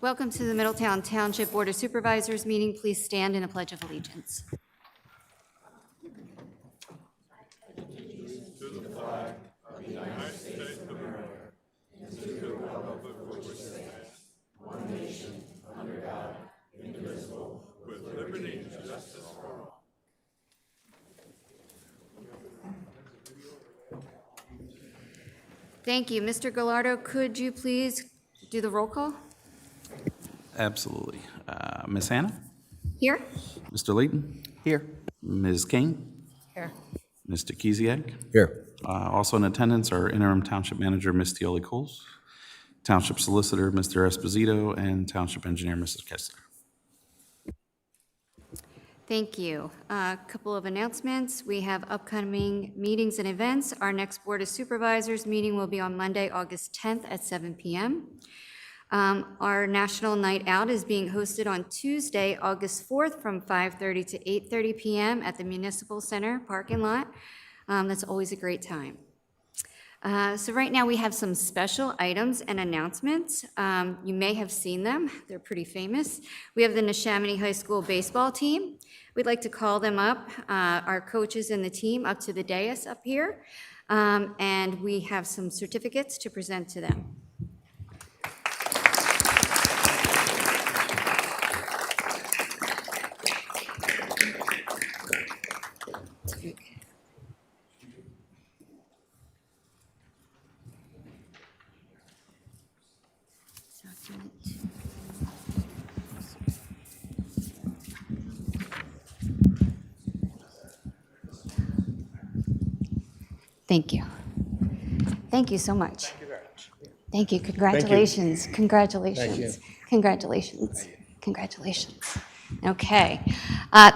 Welcome to the Middletown Township Board of Supervisors meeting. Please stand in a pledge of allegiance. Thank you. Mr. Gallardo, could you please do the roll call? Absolutely. Ms. Hannah? Here. Mr. Leighton? Here. Ms. Kane? Here. Mr. Ksiazek? Here. Also in attendance are Interim Township Manager, Ms. Tioli Coles, Township Solicitor, Mr. Esposito, and Township Engineer, Mrs. Kessler. Thank you. A couple of announcements. We have upcoming meetings and events. Our next Board of Supervisors meeting will be on Monday, August 10th at 7 p.m. Our National Night Out is being hosted on Tuesday, August 4th from 5:30 to 8:30 p.m. at the Municipal Center parking lot. That's always a great time. So right now we have some special items and announcements. You may have seen them. They're pretty famous. We have the Neshaminy High School baseball team. We'd like to call them up, our coaches and the team, up to the dais up here. And we have some certificates to present to them. Thank you. Thank you so much. Thank you. Congratulations. Congratulations. Congratulations. Congratulations. Okay.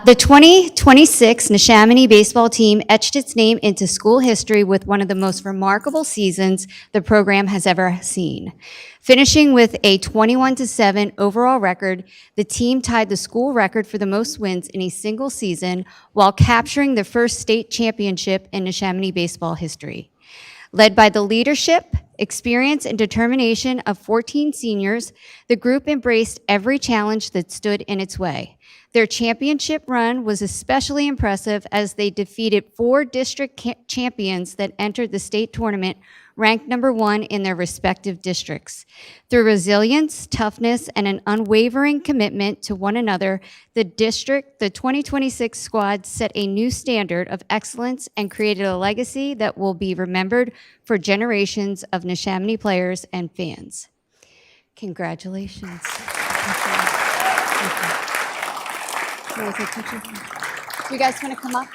The 2026 Neshaminy baseball team etched its name into school history with one of the most remarkable seasons the program has ever seen. Finishing with a 21-7 overall record, the team tied the school record for the most wins in a single season while capturing the first state championship in Neshaminy baseball history. Led by the leadership, experience, and determination of 14 seniors, the group embraced every challenge that stood in its way. Their championship run was especially impressive as they defeated 4 district champions that entered the state tournament ranked number 1 in their respective districts. Through resilience, toughness, and an unwavering commitment to one another, the 2026 squad set a new standard of excellence and created a legacy that will be remembered for generations of Neshaminy players and fans. Congratulations. Do you guys want to come up?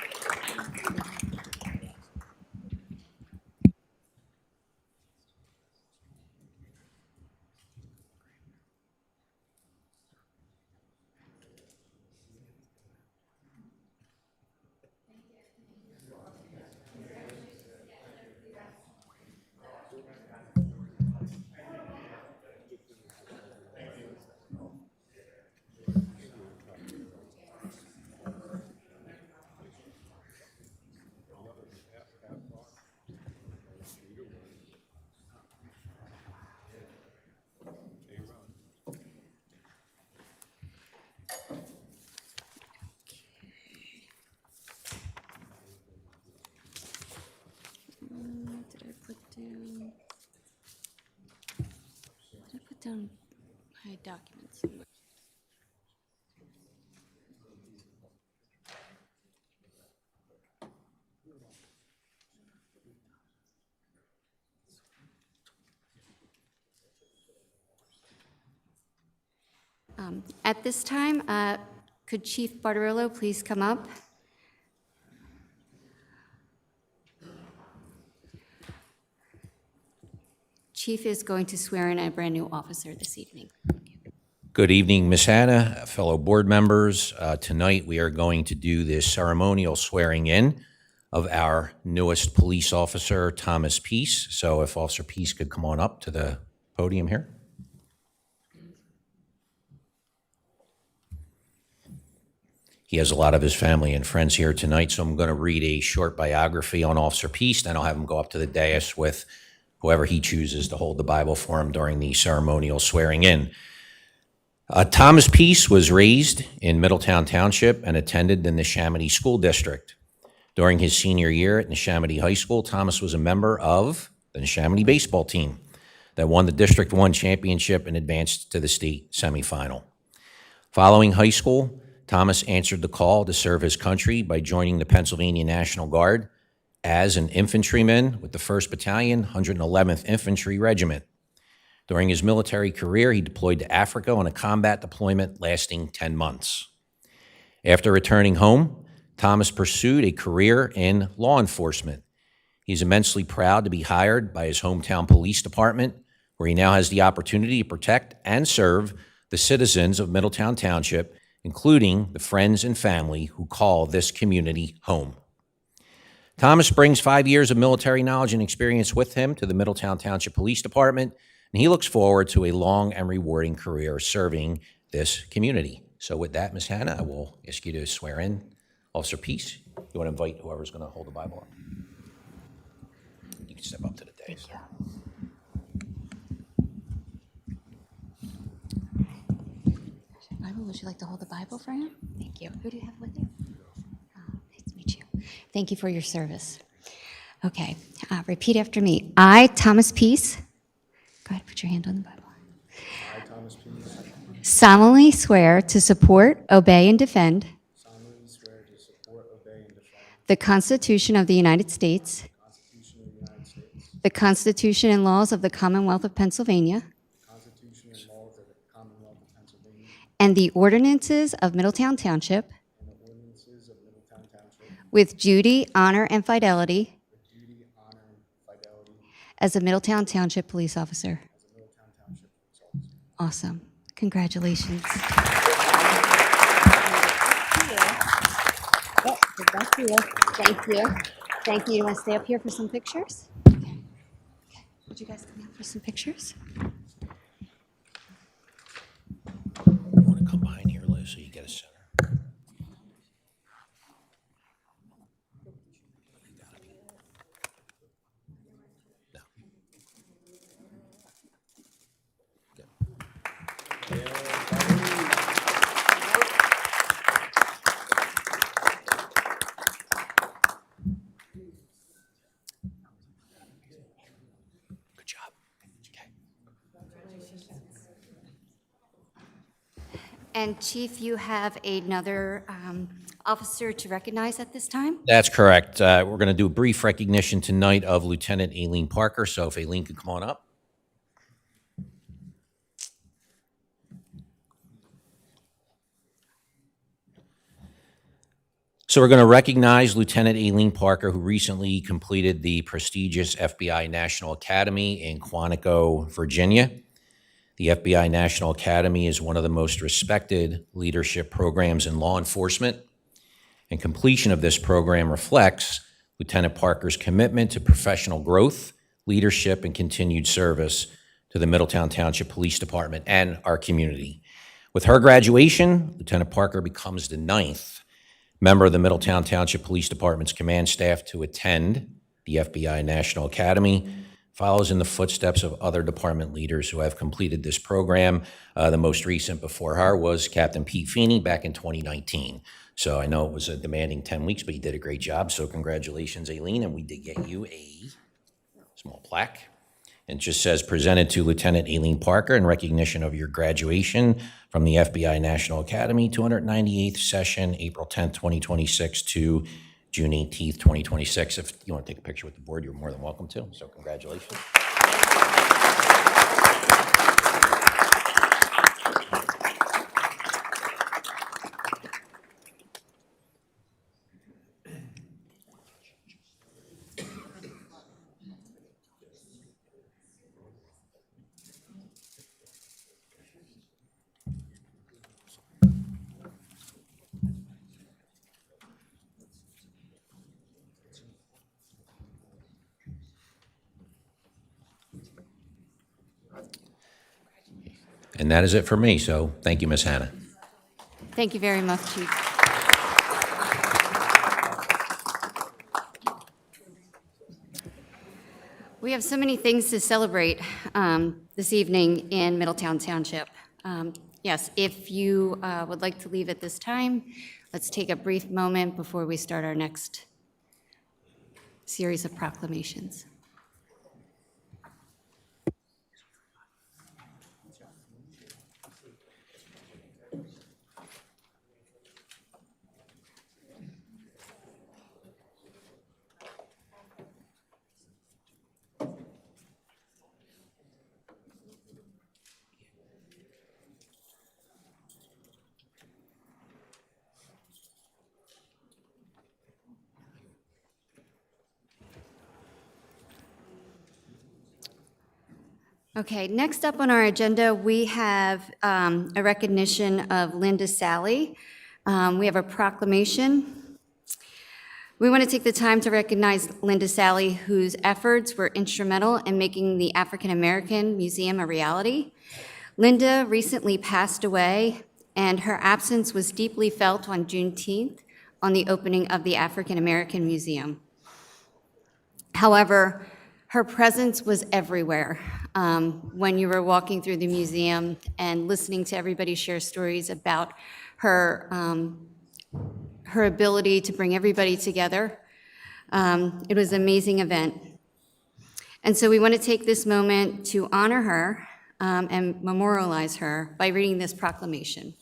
Did I put down my documents? At this time, could Chief Barbarillo please come up? Chief is going to swear in a brand new officer this evening. Good evening, Ms. Hannah, fellow board members. Tonight we are going to do this ceremonial swearing in of our newest police officer, Thomas Pease. So if Officer Pease could come on up to the podium here. He has a lot of his family and friends here tonight, so I'm going to read a short biography on Officer Pease, then I'll have him go up to the dais with whoever he chooses to hold the Bible for him during the ceremonial swearing in. Thomas Pease was raised in Middletown Township and attended the Neshaminy School District. During his senior year at Neshaminy High School, Thomas was a member of the Neshaminy baseball team that won the District 1 championship and advanced to the state semifinal. Following high school, Thomas answered the call to serve his country by joining the Pennsylvania National Guard as an infantryman with the 1st Battalion, 111th Infantry Regiment. During his military career, he deployed to Africa on a combat deployment lasting 10 months. After returning home, Thomas pursued a career in law enforcement. He's immensely proud to be hired by his hometown police department, where he now has the opportunity to protect and serve the citizens of Middletown Township, including the friends and family who call this community home. Thomas brings 5 years of military knowledge and experience with him to the Middletown Township Police Department, and he looks forward to a long and rewarding career serving this community. So with that, Ms. Hannah, I will ask you to swear in Officer Pease. You want to invite whoever's going to hold the Bible up? You can step up to the dais. Bible, would you like to hold the Bible for him? Thank you. Who do you have with you? Nice to meet you. Thank you for your service. Okay, repeat after me. I, Thomas Pease. Go ahead, put your hand on the Bible. I, Thomas Pease, Solemnly swear to support, obey, and defend solemnly swear to support, obey, and defend the Constitution of the United States, the Constitution of the United States, the Constitution and laws of the Commonwealth of Pennsylvania, the Constitution and laws of the Commonwealth of Pennsylvania, and the ordinances of Middletown Township, and the ordinances of Middletown Township, with duty, honor, and fidelity with duty, honor, and fidelity as a Middletown Township police officer. as a Middletown Township police officer. Awesome. Congratulations. Thank you. Thank you. Thank you. You want to stay up here for some pictures? Okay. Would you guys come out for some pictures? You want to come behind here, Liz, so you get a center? No. Good job. Okay. And Chief, you have another officer to recognize at this time? That's correct. We're going to do a brief recognition tonight of Lieutenant Aileen Parker. So if Aileen could come on up. So we're going to recognize Lieutenant Aileen Parker, who recently completed the prestigious FBI National Academy in Quantico, Virginia. The FBI National Academy is one of the most respected leadership programs in law enforcement, and completion of this program reflects Lieutenant Parker's commitment to professional growth, leadership, and continued service to the Middletown Township Police Department and our community. With her graduation, Lieutenant Parker becomes the 9th member of the Middletown Township Police Department's command staff to attend the FBI National Academy, follows in the footsteps of other department leaders who have completed this program. The most recent before her was Captain Pete Feeney back in 2019. So I know it was a demanding 10 weeks, but he did a great job. So congratulations, Aileen, and we did get you a small plaque. It just says, presented to Lieutenant Aileen Parker in recognition of your graduation from the FBI National Academy, 298th session, April 10th, 2026 to June 18th, 2026. If you want to take a picture with the board, you're more than welcome to. So congratulations. And that is it for me. So thank you, Ms. Hannah. Thank you very much, Chief. We have so many things to celebrate this evening in Middletown Township. Yes, if you would like to leave at this time, let's take a brief moment before we start our next series of proclamations. Okay, next up on our agenda, we have a recognition of Linda Sally. We have a proclamation. We want to take the time to recognize Linda Sally, whose efforts were instrumental in making the African American Museum a reality. Linda recently passed away, and her absence was deeply felt on Juneteenth on the opening of the African American Museum. However, her presence was everywhere. When you were walking through the museum and listening to everybody share stories about her, her ability to bring everybody together, it was an amazing event. And so we want to take this moment to honor her and memorialize her by reading this proclamation.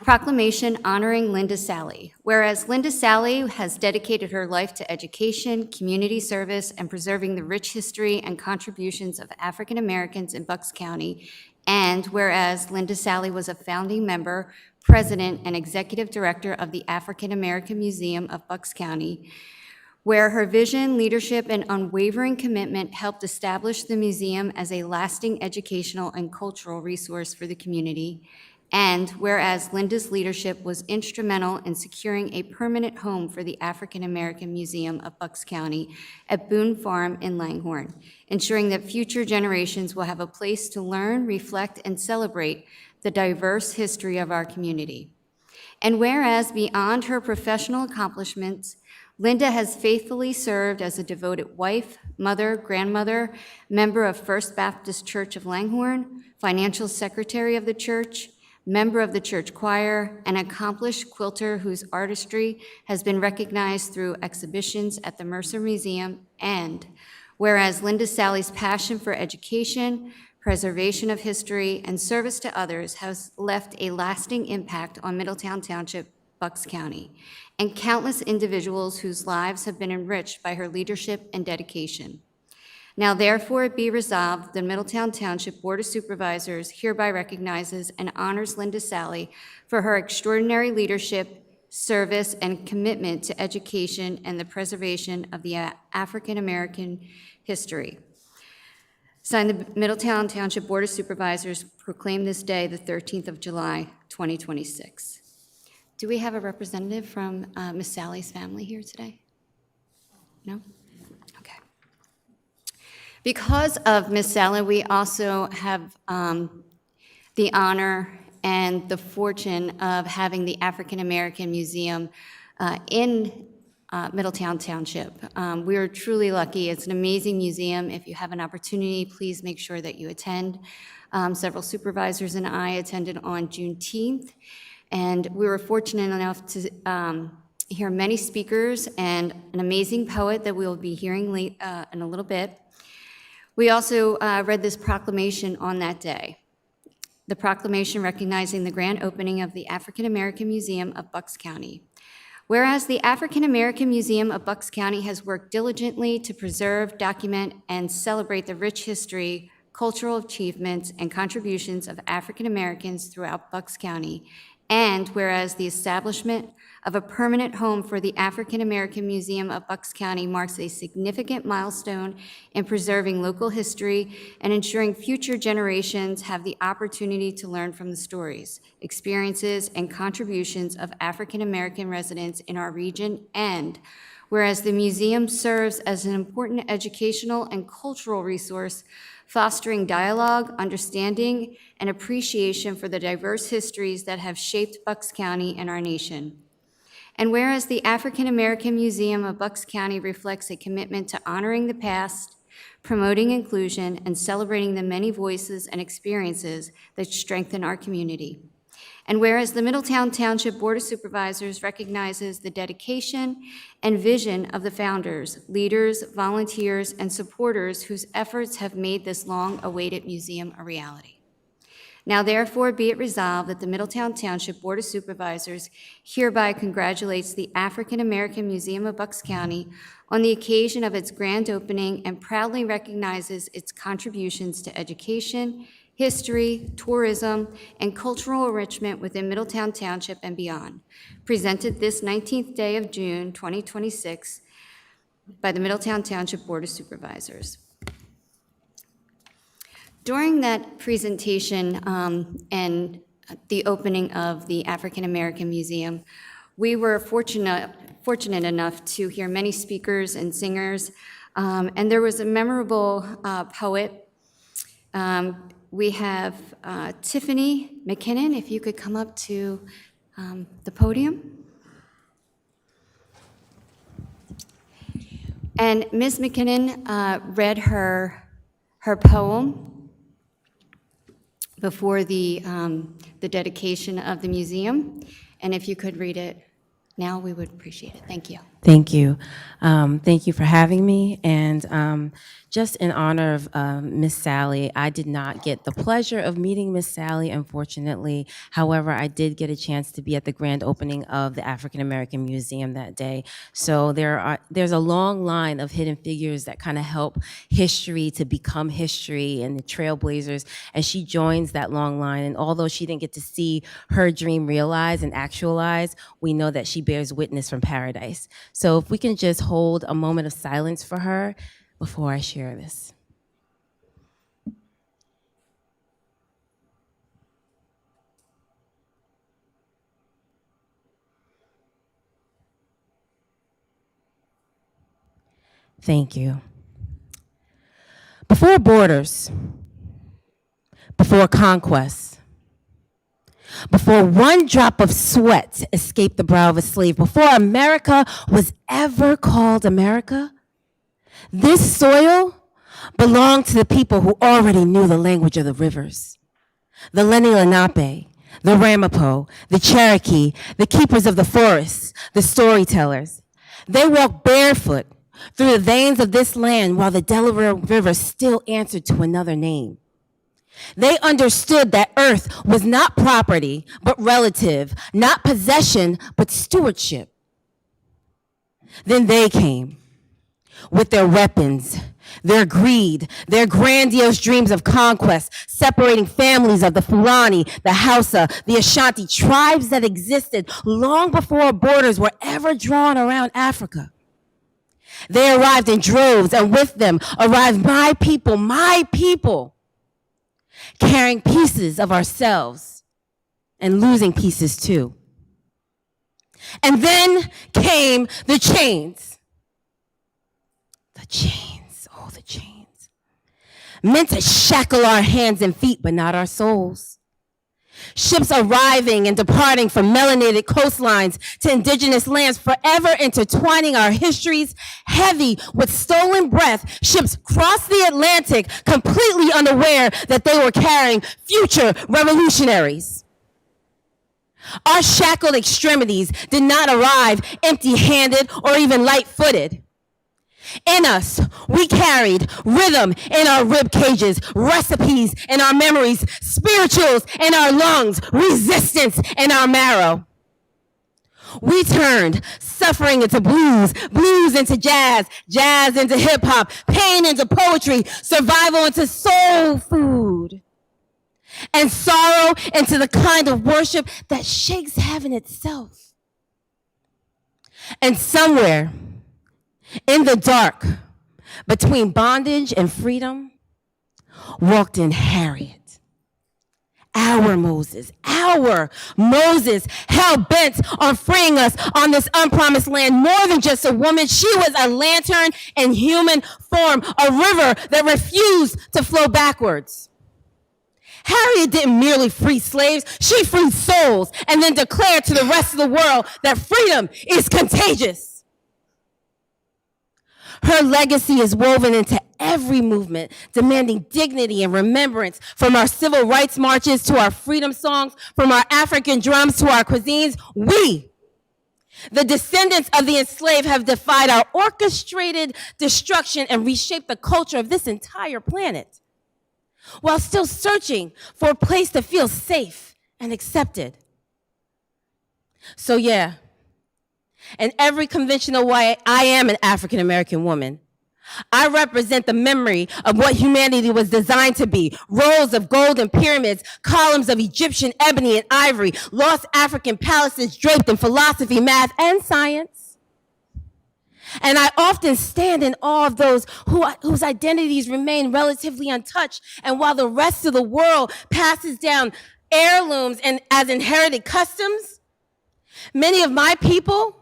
Proclamation honoring Linda Sally. Whereas Linda Sally has dedicated her life to education, community service, and preserving the rich history and contributions of African Americans in Bucks County, and whereas Linda Sally was a founding member, president, and executive director of the African American Museum of Bucks County, where her vision, leadership, and unwavering commitment helped establish the museum as a lasting educational and cultural resource for the community, and whereas Linda's leadership was instrumental in securing a permanent home for the African American Museum of Bucks County at Boone Farm in Langhorne, ensuring that future generations will have a place to learn, reflect, and celebrate the diverse history of our community. And whereas beyond her professional accomplishments, Linda has faithfully served as a devoted wife, mother, grandmother, member of First Baptist Church of Langhorne, financial secretary of the church, member of the church choir, an accomplished quilter whose artistry has been recognized through exhibitions at the Mercer Museum, and whereas Linda Sally's passion for education, preservation of history, and service to others has left a lasting impact on Middletown Township, Bucks County, and countless individuals whose lives have been enriched by her leadership and dedication. Now therefore be resolved, the Middletown Township Board of Supervisors hereby recognizes and honors Linda Sally for her extraordinary leadership, service, and commitment to education and the preservation of the African American history. Signed, the Middletown Township Board of Supervisors proclaim this day, the 13th of July, 2026. Do we have a representative from Miss Sally's family here today? No? Okay. Because of Miss Sally, we also have the honor and the fortune of having the African American Museum in Middletown Township. We are truly lucky. It's an amazing museum. If you have an opportunity, please make sure that you attend. Several supervisors and I attended on Juneteenth, and we were fortunate enough to hear many speakers and an amazing poet that we will be hearing in a little bit. We also read this proclamation on that day. The proclamation recognizing the grand opening of the African American Museum of Bucks County. Whereas the African American Museum of Bucks County has worked diligently to preserve, document, and celebrate the rich history, cultural achievements, and contributions of African Americans throughout Bucks County, and whereas the establishment of a permanent home for the African American Museum of Bucks County marks a significant milestone in preserving local history and ensuring future generations have the opportunity to learn from the stories, experiences, and contributions of African American residents in our region, and whereas the museum serves as an important educational and cultural resource, fostering dialogue, understanding, and appreciation for the diverse histories that have shaped Bucks County and our nation. And whereas the African American Museum of Bucks County reflects a commitment to honoring the past, promoting inclusion, and celebrating the many voices and experiences that strengthen our community. And whereas the Middletown Township Board of Supervisors recognizes the dedication and vision of the founders, leaders, volunteers, and supporters whose efforts have made this long-awaited museum a reality. Now therefore be it resolved that the Middletown Township Board of Supervisors hereby congratulates the African American Museum of Bucks County on the occasion of its grand opening and proudly recognizes its contributions to education, history, tourism, and cultural enrichment within Middletown Township and beyond. Presented this 19th day of June, 2026, by the Middletown Township Board of Supervisors. During that presentation and the opening of the African American Museum, we were fortunate enough to hear many speakers and singers, and there was a memorable poet. We have Tiffany McKinnon, if you could come up to the podium. And Ms. McKinnon read her poem before the dedication of the museum. And if you could read it now, we would appreciate it. Thank you. Thank you. Thank you for having me. And just in honor of Miss Sally, I did not get the pleasure of meeting Miss Sally, unfortunately. However, I did get a chance to be at the grand opening of the African American Museum that day. So there's a long line of hidden figures that kind of help history to become history and the trailblazers. And she joins that long line. And although she didn't get to see her dream realized and actualized, we know that she bears witness from paradise. So if we can just hold a moment of silence for her before I share this. Thank you. Before borders, before conquest, before one drop of sweat escaped the brow of a slave, before America was ever called America, this soil belonged to the people who already knew the language of the rivers. The Lenni Lenape, the Ramapo, the Cherokee, the keepers of the forests, the storytellers. They walked barefoot through the veins of this land while the Delaware River still answered to another name. They understood that earth was not property, but relative, not possession, but stewardship. Then they came with their weapons, their greed, their grandiose dreams of conquest, separating families of the Fulani, the Hausa, the Ashanti, tribes that existed long before borders were ever drawn around Africa. They arrived in droves, and with them arrived my people, carrying pieces of ourselves and losing pieces too. And then came the chains. The chains, oh, the chains. Meant to shackle our hands and feet, but not our souls. Ships arriving and departing from melanated coastlines to indigenous lands, forever intertwining our histories, heavy with stolen breath. Ships crossed the Atlantic, completely unaware that they were carrying future revolutionaries. Our shackled extremities did not arrive empty-handed or even light-footed. In us, we carried rhythm in our rib cages, recipes in our memories, spirituals in our lungs, resistance in our marrow. We turned suffering into blues, blues into jazz, jazz into hip hop, pain into poetry, survival into soul food, and sorrow into the kind of worship that shakes heaven itself. And somewhere in the dark, between bondage and freedom, walked in Harriet, our Moses, hell-bent on freeing us on this unpromised land. More than just a woman, she was a lantern in human form, a river that refused to flow backwards. Harriet didn't merely free slaves, she freed souls and then declared to the rest of the world that freedom is contagious. Her legacy is woven into every movement, demanding dignity and remembrance, from our civil rights marches to our freedom songs, from our African drums to our cuisines. We, the descendants of the enslaved, have defied our orchestrated destruction and reshaped the culture of this entire planet, while still searching for a place to feel safe and accepted. So yeah, in every conventional way, I am an African-American woman. I represent the memory of what humanity was designed to be: rows of golden pyramids, columns of Egyptian ebony and ivory, lost African palaces draped in philosophy, math, and science. And I often stand in awe of those whose identities remain relatively untouched, and while the rest of the world passes down heirlooms and as inherited customs, many of my people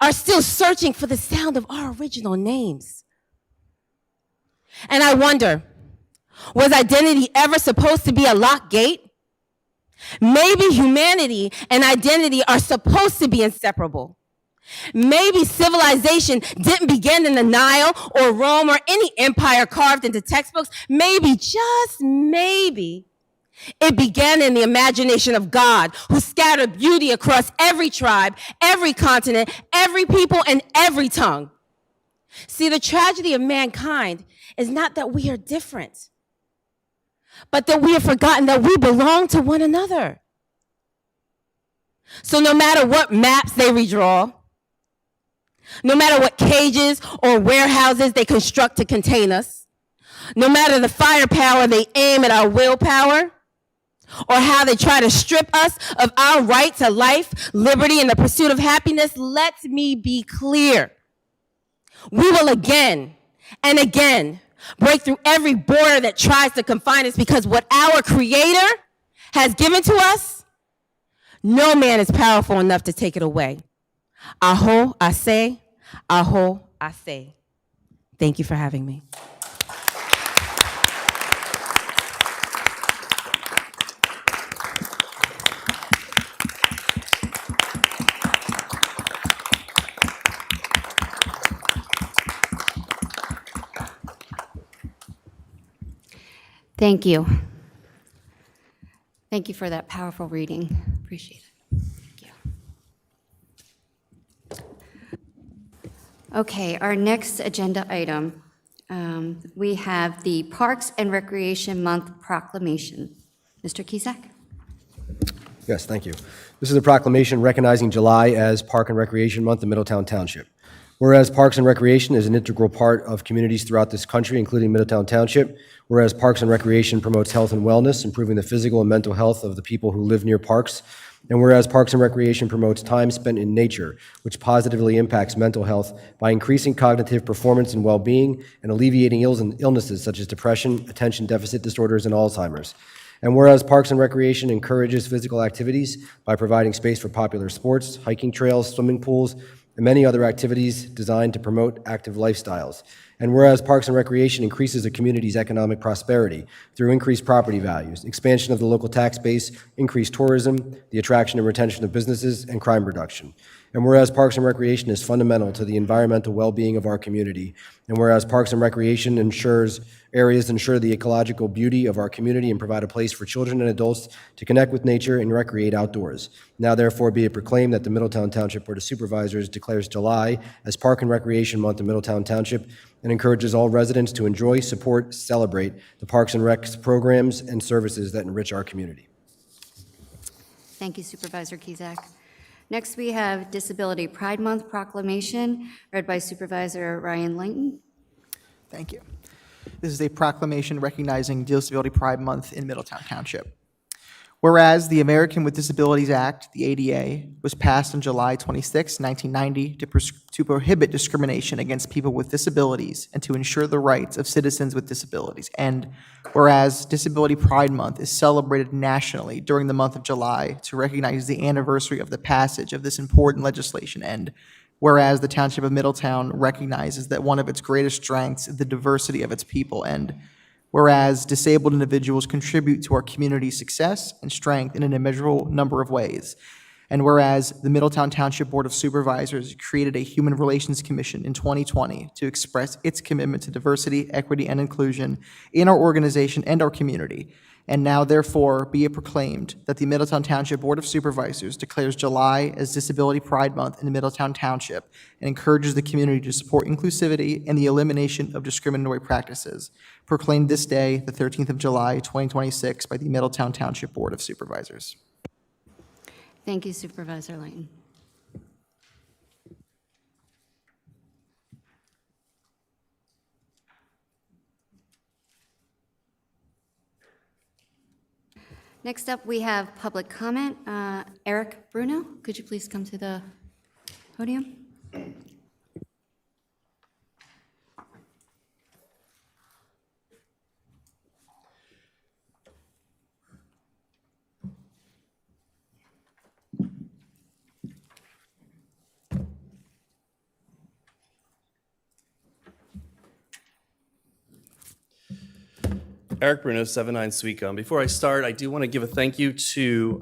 are still searching for the sound of our original names. And I wonder, was identity ever supposed to be a locked gate? Maybe humanity and identity are supposed to be inseparable. Maybe civilization didn't begin in the Nile or Rome or any empire carved into textbooks. Maybe, just maybe, it began in the imagination of God, who scattered beauty across every tribe, every continent, every people, and every tongue. See, the tragedy of mankind is not that we are different, but that we have forgotten that we belong to one another. So no matter what maps they redraw, no matter what cages or warehouses they construct to contain us, no matter the firepower they aim at our willpower, or how they try to strip us of our right to life, liberty, and the pursuit of happiness, let me be clear. We will again and again break through every border that tries to confine us, because what our Creator has given to us, no man is powerful enough to take it away. Aho, I say. Aho, I say. Thank you for having me. Thank you. Thank you for that powerful reading. Appreciate it. Thank you. Okay, our next agenda item, we have the Parks and Recreation Month Proclamation. Mr. Ksiazek? Yes, thank you. This is a proclamation recognizing July as Park and Recreation Month in Middletown Township. Whereas Parks and Recreation is an integral part of communities throughout this country, including Middletown Township. Whereas Parks and Recreation promotes health and wellness, improving the physical and mental health of the people who live near parks. And whereas Parks and Recreation promotes time spent in nature, which positively impacts mental health by increasing cognitive performance and well-being and alleviating illnesses such as depression, attention deficit disorders, and Alzheimer's. And whereas Parks and Recreation encourages physical activities by providing space for popular sports, hiking trails, swimming pools, and many other activities designed to promote active lifestyles. And whereas Parks and Recreation increases a community's economic prosperity through increased property values, expansion of the local tax base, increased tourism, the attraction and retention of businesses, and crime reduction. And whereas Parks and Recreation is fundamental to the environmental well-being of our community, and whereas Parks and Recreation ensure the ecological beauty of our community and provide a place for children and adults to connect with nature and recreate outdoors. Now therefore be it proclaimed that the Middletown Township Board of Supervisors declares July as Park and Recreation Month in Middletown Township and encourages all residents to enjoy, support, celebrate the Parks and Recs programs and services that enrich our community. Thank you, Supervisor Ksiazek. Next, we have Disability Pride Month Proclamation, read by Supervisor Ryan Leighton. Thank you. This is a proclamation recognizing Disability Pride Month in Middletown Township. Whereas the American with Disabilities Act, the ADA, was passed on July 26, 1990 to prohibit discrimination against people with disabilities and to ensure the rights of citizens with disabilities. And whereas Disability Pride Month is celebrated nationally during the month of July to recognize the anniversary of the passage of this important legislation. And whereas the Township of Middletown recognizes that one of its greatest strengths is the diversity of its people. And whereas disabled individuals contribute to our community's success and strength in an immeasurable number of ways. And whereas the Middletown Township Board of Supervisors created a Human Relations Commission in 2020 to express its commitment to diversity, equity, and inclusion in our organization and our community. And now therefore be it proclaimed that the Middletown Township Board of Supervisors declares July as Disability Pride Month in the Middletown Township and encourages the community to support inclusivity and the elimination of discriminatory practices. Proclaimed this day, the 13th of July, 2026, by the Middletown Township Board of Supervisors. Thank you, Supervisor Leighton. Next up, we have public comment. Eric Bruno, could you please come to the podium? Eric Bruno, 79 Sweetgum. Before I start, I do want to give a thank you to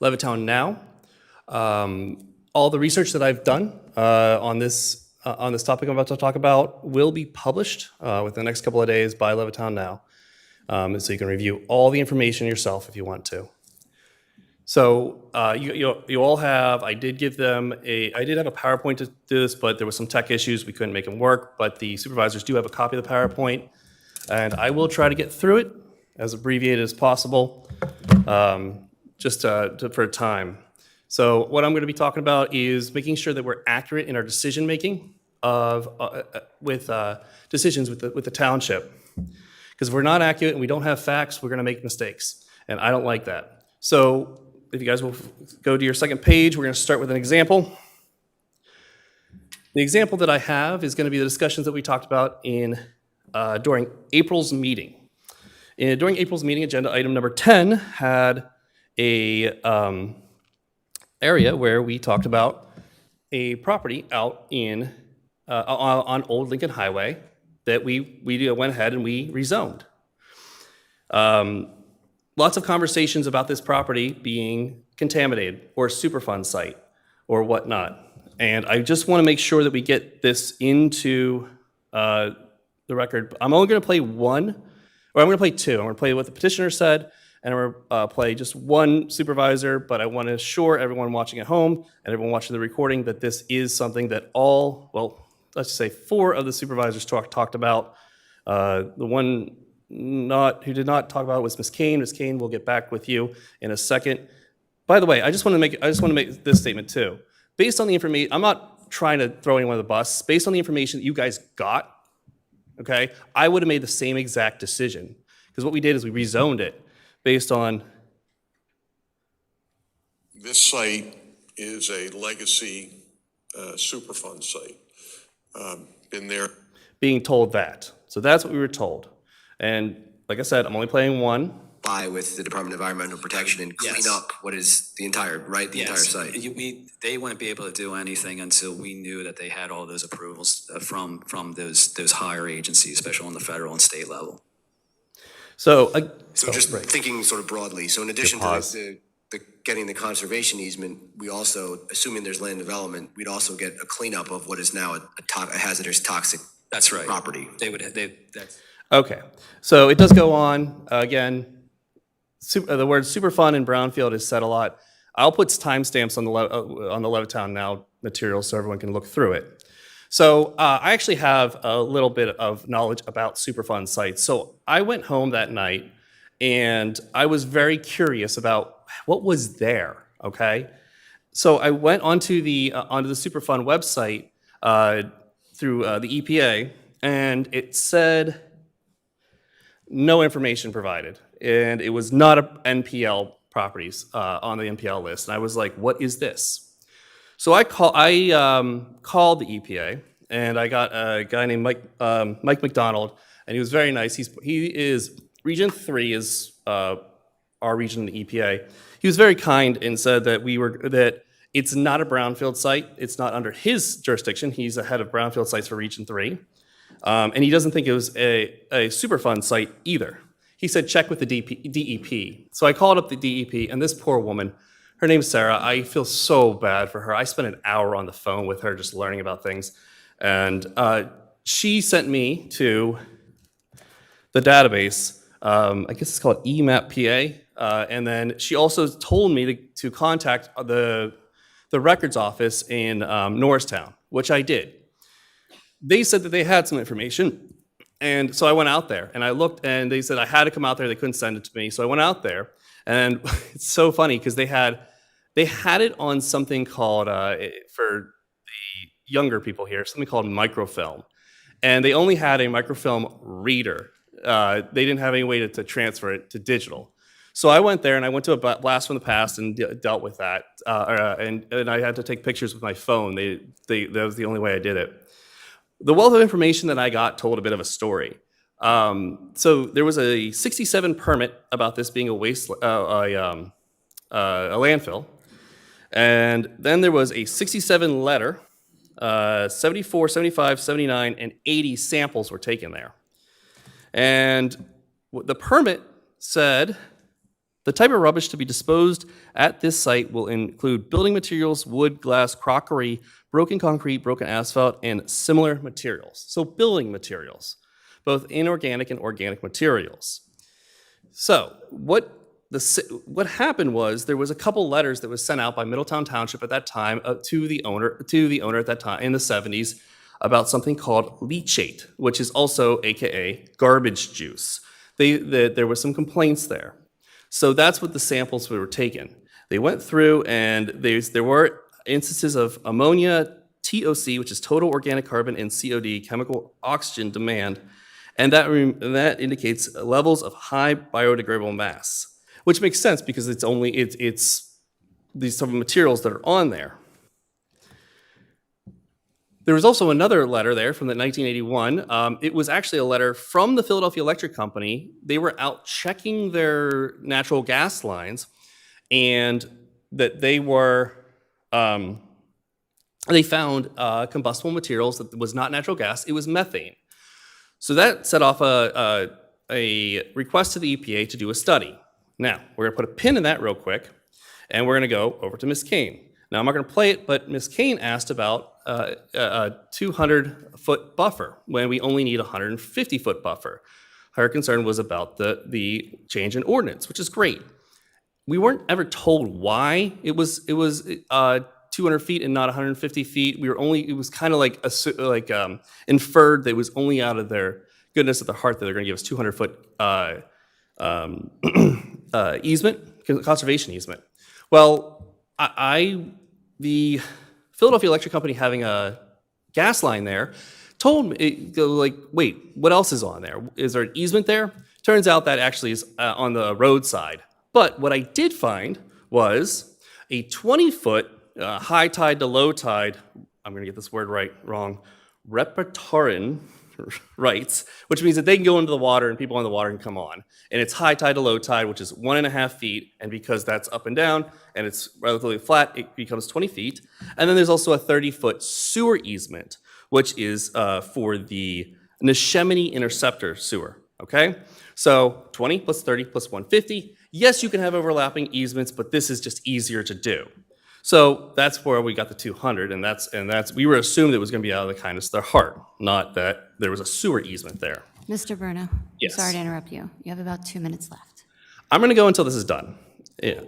Levittown Now. All the research that I've done on this topic I'm about to talk about will be published within the next couple of days by Levittown Now. So you can review all the information yourself if you want to. So you all have, I did have a PowerPoint to do this, but there was some tech issues. We couldn't make them work, but the supervisors do have a copy of the PowerPoint. And I will try to get through it as abbreviated as possible, just for time. So what I'm going to be talking about is making sure that we're accurate in our decision making with decisions with the township. Because if we're not accurate and we don't have facts, we're going to make mistakes, and I don't like that. So if you guys will go to your second page, we're going to start with an example. The example that I have is going to be the discussions that we talked about during April's meeting. During April's meeting, agenda item number 10 had a area where we talked about a property out on Old Lincoln Highway that we went ahead and we rezoned. Lots of conversations about this property being contaminated or Superfund site or whatnot. And I just want to make sure that we get this into the record. I'm only going to play one, or I'm going to play two. I'm going to play what the petitioner said, and I'm going to play just one supervisor, but I want to assure everyone watching at home and everyone watching the recording that this is something that let's just say 4 of the supervisors talked about. The one who did not talk about it was Ms. Kane. Ms. Kane, we'll get back with you in a second. By the way, I just want to make this statement too. Based on the information, I'm not trying to throw anyone on the bus. Based on the information that you guys got, okay, I would have made the same exact decision, because what we did is we rezoned it based on. This site is a legacy Superfund site. Been there. Being told that. So that's what we were told. And like I said, I'm only playing one. With the Department of Environmental Protection and clean Yes. up what is the entire site. They wouldn't be able to do anything until we knew that they had all those approvals from those higher agencies, especially on the federal and state level. So Thinking sort of broadly, so in addition to the getting the conservation easement, we also, assuming there's land development, we'd also get a cleanup of what is now a hazardous toxic That's right. property. Okay, so it does go on. Again, the word Superfund and brownfield is said a lot. I'll put timestamps on the Levittown Now material so everyone can look through it. So I actually have a little bit of knowledge about Superfund sites. So I went home that night and I was very curious about what was there, okay? So I went onto the Superfund website through the EPA, and it said no information provided, and it was not a NPL properties on the NPL list. And I was like, what is this? So I called the EPA, and I got a guy named Mike McDonald, and he was very nice. He is Region 3 is our region in the EPA. He was very kind and said that it's not a brownfield site. It's not under his jurisdiction. He's the head of brownfield sites for Region 3. And he doesn't think it was a Superfund site either. He said, check with the DEP. So I called up the DEP, and this poor woman, Her name's Sarah. I feel so bad for her. I spent an hour on the phone with her just learning about things. And she sent me to the database. I guess it's called EMAP PA. And then she also told me to contact the records office in Norristown, which I did. They said that they had some information. And so I went out there and I looked, and they said I had to come out there. They couldn't send it to me. So I went out there, and it's so funny because they had it on something called, for the younger people here, something called microfilm. And they only had a microfilm reader. They didn't have any way to transfer it to digital. So I went there and I went to a blast from the past and dealt with that. And I had to take pictures with my phone. That was the only way I did it. The wealth of information that I got told a bit of a story. So there was a 67 permit about this being a landfill. And then there was a 67 letter, 74, 75, 79, and 80 samples were taken there. And the permit said, the type of rubbish to be disposed at this site will include building materials, wood, glass, crockery, broken concrete, broken asphalt, and similar materials. So building materials, both inorganic and organic materials. So what happened was there was a couple letters that was sent out by Middletown Township at that time to the owner at that time in the 70s about something called leachate, which is also AKA garbage juice. There was some complaints there. So that's what the samples were taken. They went through, and there were instances of ammonia, TOC, which is total organic carbon, and COD, chemical oxygen demand, and that indicates levels of high biodegradable mass, which makes sense because it's these type of materials that are on there. There was also another letter there from the 1981. It was actually a letter from the Philadelphia Electric Company. They were out checking their natural gas lines, and that they found combustible materials that was not natural gas. It was methane. So that set off a request to the EPA to do a study. Now, we're going to put a pin in that real quick, and we're going to go over to Ms. Kane. Now, I'm not going to play it, but Ms. Kane asked about a 200-foot buffer when we only need a 150-foot buffer. Her concern was about the change in ordinance, which is great. We weren't ever told why it was 200 feet and not 150 feet. It was kind of like inferred that it was only out of their goodness of their heart that they're going to give us 200-foot easement, conservation easement. Well, the Philadelphia Electric Company, having a gas line there, told me, wait, what else is on there? Is there an easement there? Turns out that actually is on the roadside. But what I did find was a 20-foot high tide to low tide, I'm going to get this word wrong, repertorian rights, which means that they can go into the water and people on the water can come on. And it's high tide to low tide, which is 1.5 feet. And because that's up and down and it's relatively flat, it becomes 20 feet. And then there's also a 30-foot sewer easement, which is for the Neshaminy interceptor sewer, okay? So 20 plus 30 plus 150. Yes, you can have overlapping easements, but this is just easier to do. So that's where we got the 200, and that's we were assumed it was going to be out of the kindness of their heart, not that there was a sewer easement there. Mr. Bruno, Yes. I'm sorry to interrupt you. You have about 2 minutes left. I'm going to go until this is done. Yeah.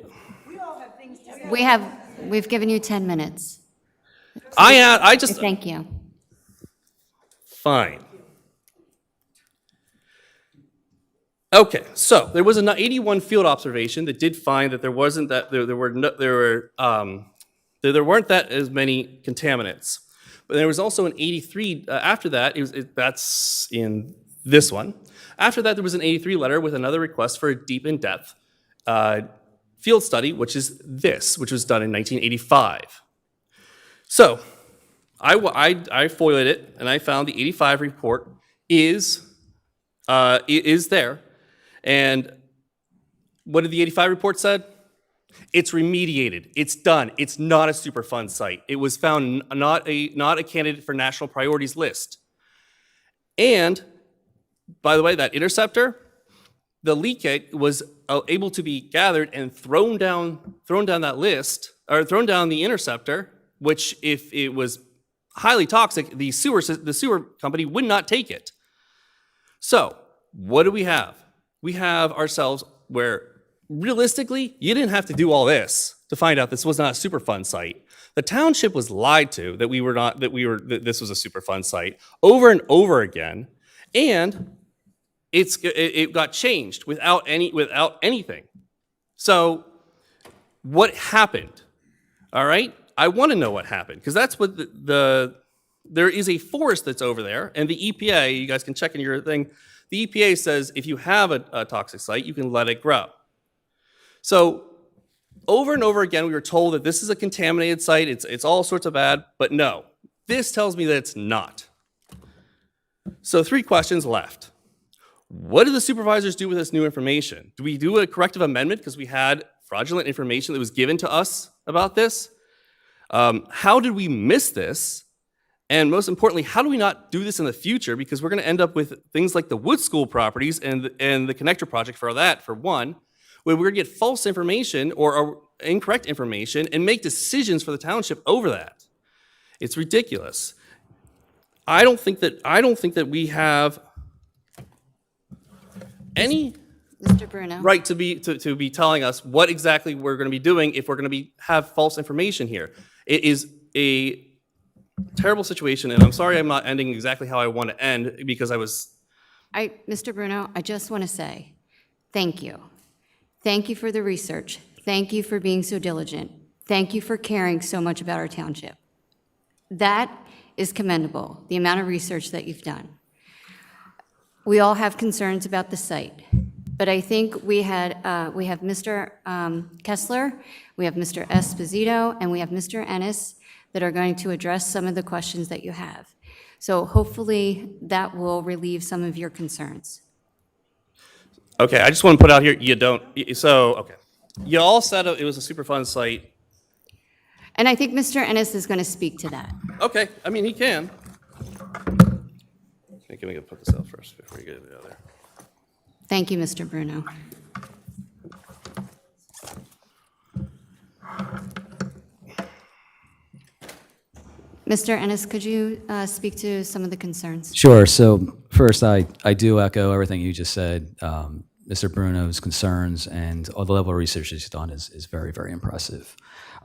We've given you 10 minutes. I just Thank you. fine. Okay, so there was an 81 field observation that did find that there weren't that as many contaminants. But there was also an 83 after that. That's in this one. After that, there was an 83 letter with another request for a deep in-depth field study, which is this, which was done in 1985. So I foiled it, and I found the 85 report is there. And what did the 85 report said? It's remediated. It's done. It's not a Superfund site. It was found not a candidate for national priorities list. And by the way, that interceptor, the leachate was able to be gathered and thrown down thrown down that list, or thrown down the interceptor, which if it was highly toxic, the sewer company would not take it. So what do we have? We have ourselves where realistically, you didn't have to do all this to find out this was not a Superfund site. The township was lied to that this was a Superfund site over and over again, and it got changed without anything. So what happened? All right, I want to know what happened, because that's what there is a forest that's over there, and the EPA, you guys can check in your thing, the EPA says if you have a toxic site, you can let it grow. So over and over again, we were told that this is a contaminated site, it's all sorts of bad, but no, this tells me that it's not. So 3 questions left. What do the supervisors do with this new information? Do we do a corrective amendment because we had fraudulent information that was given to us about this? How did we miss this? And most importantly, how do we not do this in the future? Because we're going to end up with things like the Wood School properties and the connector project for that, for one, where we're going to get false information or incorrect information and make decisions for the township over that. It's ridiculous. I don't think that we have any Mr. Bruno. right to be telling us what exactly we're going to be doing if we're going to have false information here. It is a terrible situation, and I'm sorry I'm not ending exactly how I want to end, because Mr. Bruno, I just want to say thank you. Thank you for the research. Thank you for being so diligent. Thank you for caring so much about our township. That is commendable, the amount of research that you've done. We all have concerns about the site, but I think we have Mr. Kessler, we have Mr. Esposito, and we have Mr. Ennis that are going to address some of the questions that you have. So hopefully that will relieve some of your concerns. okay. I just want to put out here, okay. You all said it was a Superfund site. And I think Mr. Ennis is going to speak to that. Okay, I mean, he can. Let me put this out first before you get it out there. Thank you, Mr. Bruno. Mr. Ennis, could you speak to some of the concerns? Sure. So first, I do echo everything you just said. Mr. Bruno's concerns and all the level of research he's done is very, very impressive.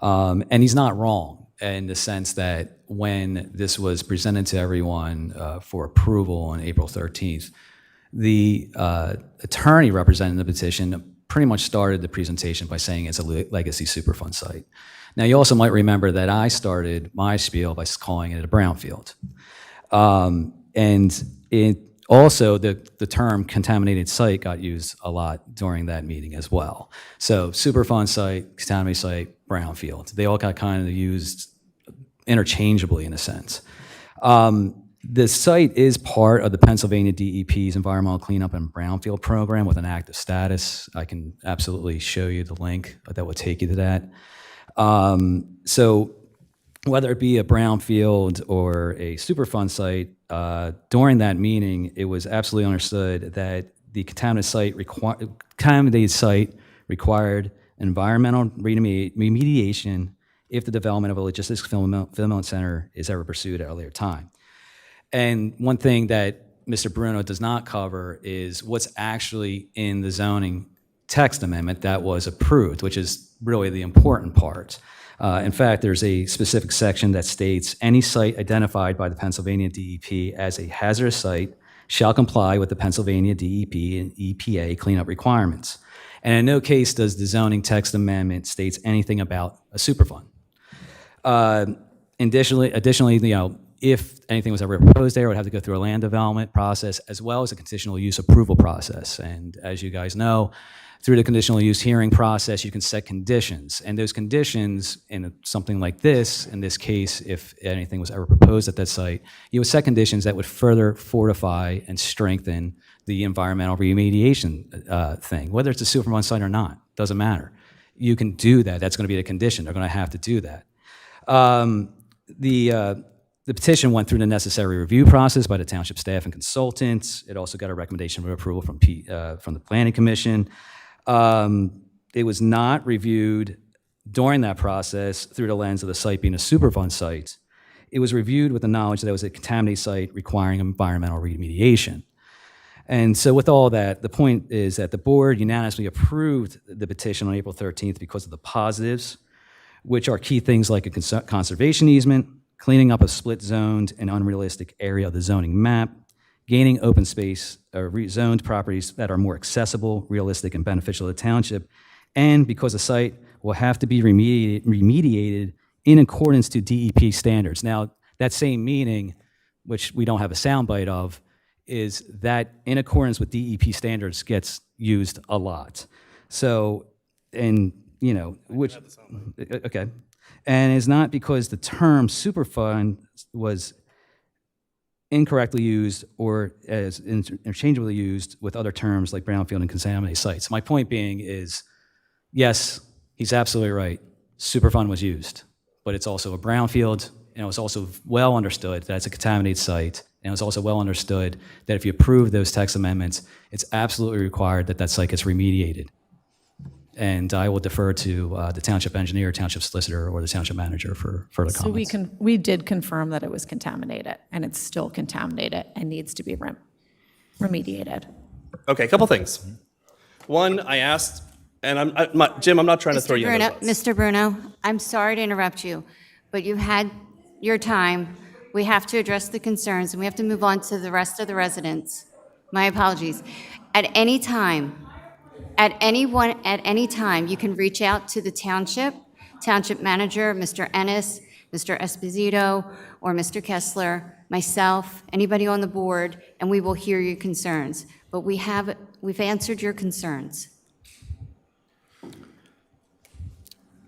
And he's not wrong in the sense that when this was presented to everyone for approval on April 13th, the attorney representing the petition pretty much started the presentation by saying it's a legacy Superfund site. Now, you also might remember that I started my spiel by calling it a brownfield. And also, the term contaminated site got used a lot during that meeting as well. So Superfund site, contaminated site, brownfield. They all got kind of used interchangeably in a sense. The site is part of the Pennsylvania DEP's Environmental Cleanup and Brownfield Program with an active status. I can absolutely show you the link that will take you to that. So whether it be a brownfield or a Superfund site, during that meeting, it was absolutely understood that the contaminated site required environmental remediation if the development of a logistics fulfillment center is ever pursued at a later time. And one thing that Mr. Bruno does not cover is what's actually in the zoning text amendment that was approved, which is really the important part. In fact, there's a specific section that states any site identified by the Pennsylvania DEP as a hazardous site shall comply with the Pennsylvania DEP and EPA cleanup requirements. And in no case does the zoning text amendment states anything about a Superfund. Additionally, if anything was ever proposed there, it would have to go through a land development process as well as a conditional use approval process. And as you guys know, through the conditional use hearing process, you can set conditions. And those conditions in something like this, in this case, if anything was ever proposed at that site, you would set conditions that would further fortify and strengthen the environmental remediation thing. Whether it's a Superfund site or not, doesn't matter. You can do that. That's going to be the condition. They're going to have to do that. The petition went through the necessary review process by the township staff and consultants. It also got a recommendation for approval from the Planning Commission. It was not reviewed During that process, through the lens of the site being a Superfund site, it was reviewed with the knowledge that it was a contaminated site requiring environmental remediation. And so with all that, the point is that the board unanimously approved the petition on April 13th because of the positives, which are key things like a conservation easement, cleaning up a split-zoned and unrealistic area of the zoning map, gaining open space or rezoned properties that are more accessible, realistic, and beneficial to the township, and because the site will have to be remediated in accordance to DEP standards. Now, that same meaning, which we don't have a soundbite of, is that in accordance with DEP standards gets used a lot. So, and, you know, which, okay. And it's not because the term Superfund was incorrectly used or as interchangeably used with other terms like brownfield and contaminated sites. My point being is, yes, he's absolutely right. Superfund was used, but it's also a brownfield, and it was also well understood that it's a contaminated site, and it was also well understood that if you approve those text amendments, it's absolutely required that that site gets remediated. And I will defer to the township engineer, township solicitor, or the township manager for further So comments. we did confirm that it was contaminated, and it's still contaminated and needs to be remediated. Okay, a couple things. One, I asked, and Jim, I'm not trying to throw you under the bus. Mr. Bruno, I'm sorry to interrupt you, but you've had your time. We have to address the concerns, and we have to move on to the rest of the residents. My apologies. At any time, at any time, you can reach out to the township manager, Mr. Ennis, Mr. Esposito, or Mr. Kessler, myself, anybody on the board, and we will hear your concerns. But we've answered your concerns.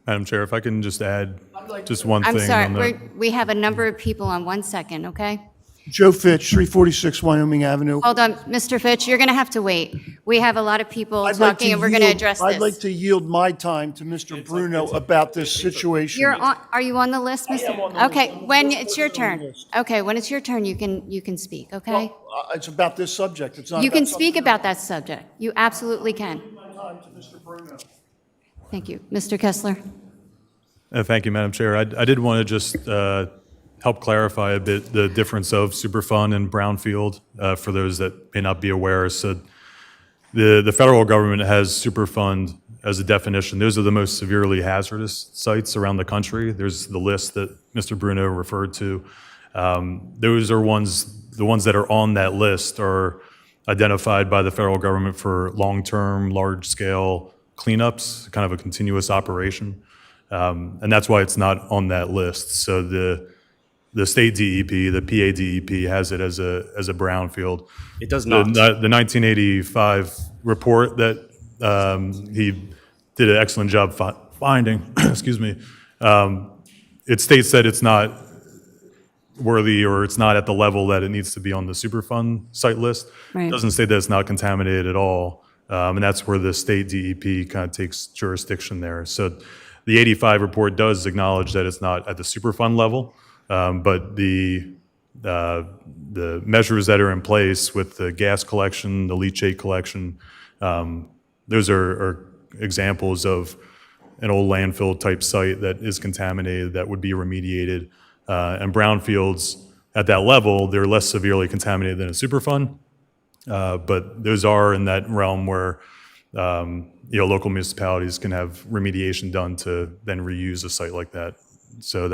Madam Chair, if I can just add just one I'm thing sorry, on the. we have a number of people on 1 second, okay? Joe Fitch, 346 Wyoming Avenue. Hold on, Mr. Fitch, you're going to have to wait. We have a lot of people talking, and we're going to address this. I'd like to yield my time to Mr. Bruno about this situation. Are you on the list, Mr.? I am on the Okay, list. when it's your turn. Okay, when it's your turn, you can speak, okay? Well, it's about this subject. It's not You can about speak something about that subject. You absolutely can. else. My time to Mr. Bruno. Thank you. Mr. Kessler? Thank you, Madam Chair. I did want to just help clarify a bit the difference of Superfund and brownfield for those that may not be aware. So the federal government has Superfund as a definition. Those are the most severely hazardous sites around the country. There's the list that Mr. Bruno referred to. Those are the ones that are on that list are identified by the federal government for long-term, large-scale cleanups, kind of a continuous operation. And that's why it's not on that list. So the state DEP, the PA DEP, has it as a brownfield. It does not. The 1985 report that he did an excellent job finding, excuse me, it states that it's not worthy or it's not at the level that it needs to be on the Superfund site list. Right. It doesn't say that it's not contaminated at all. And that's where the state DEP kind of takes jurisdiction there. So the 85 report does acknowledge that it's not at the Superfund level, but the measures that are in place with the gas collection, the leachate collection, those are examples of an old landfill type site that is contaminated that would be remediated. And brownfields at that level, they're less severely contaminated than a Superfund, but those are in that realm where local municipalities can have remediation done to then reuse a site like that. So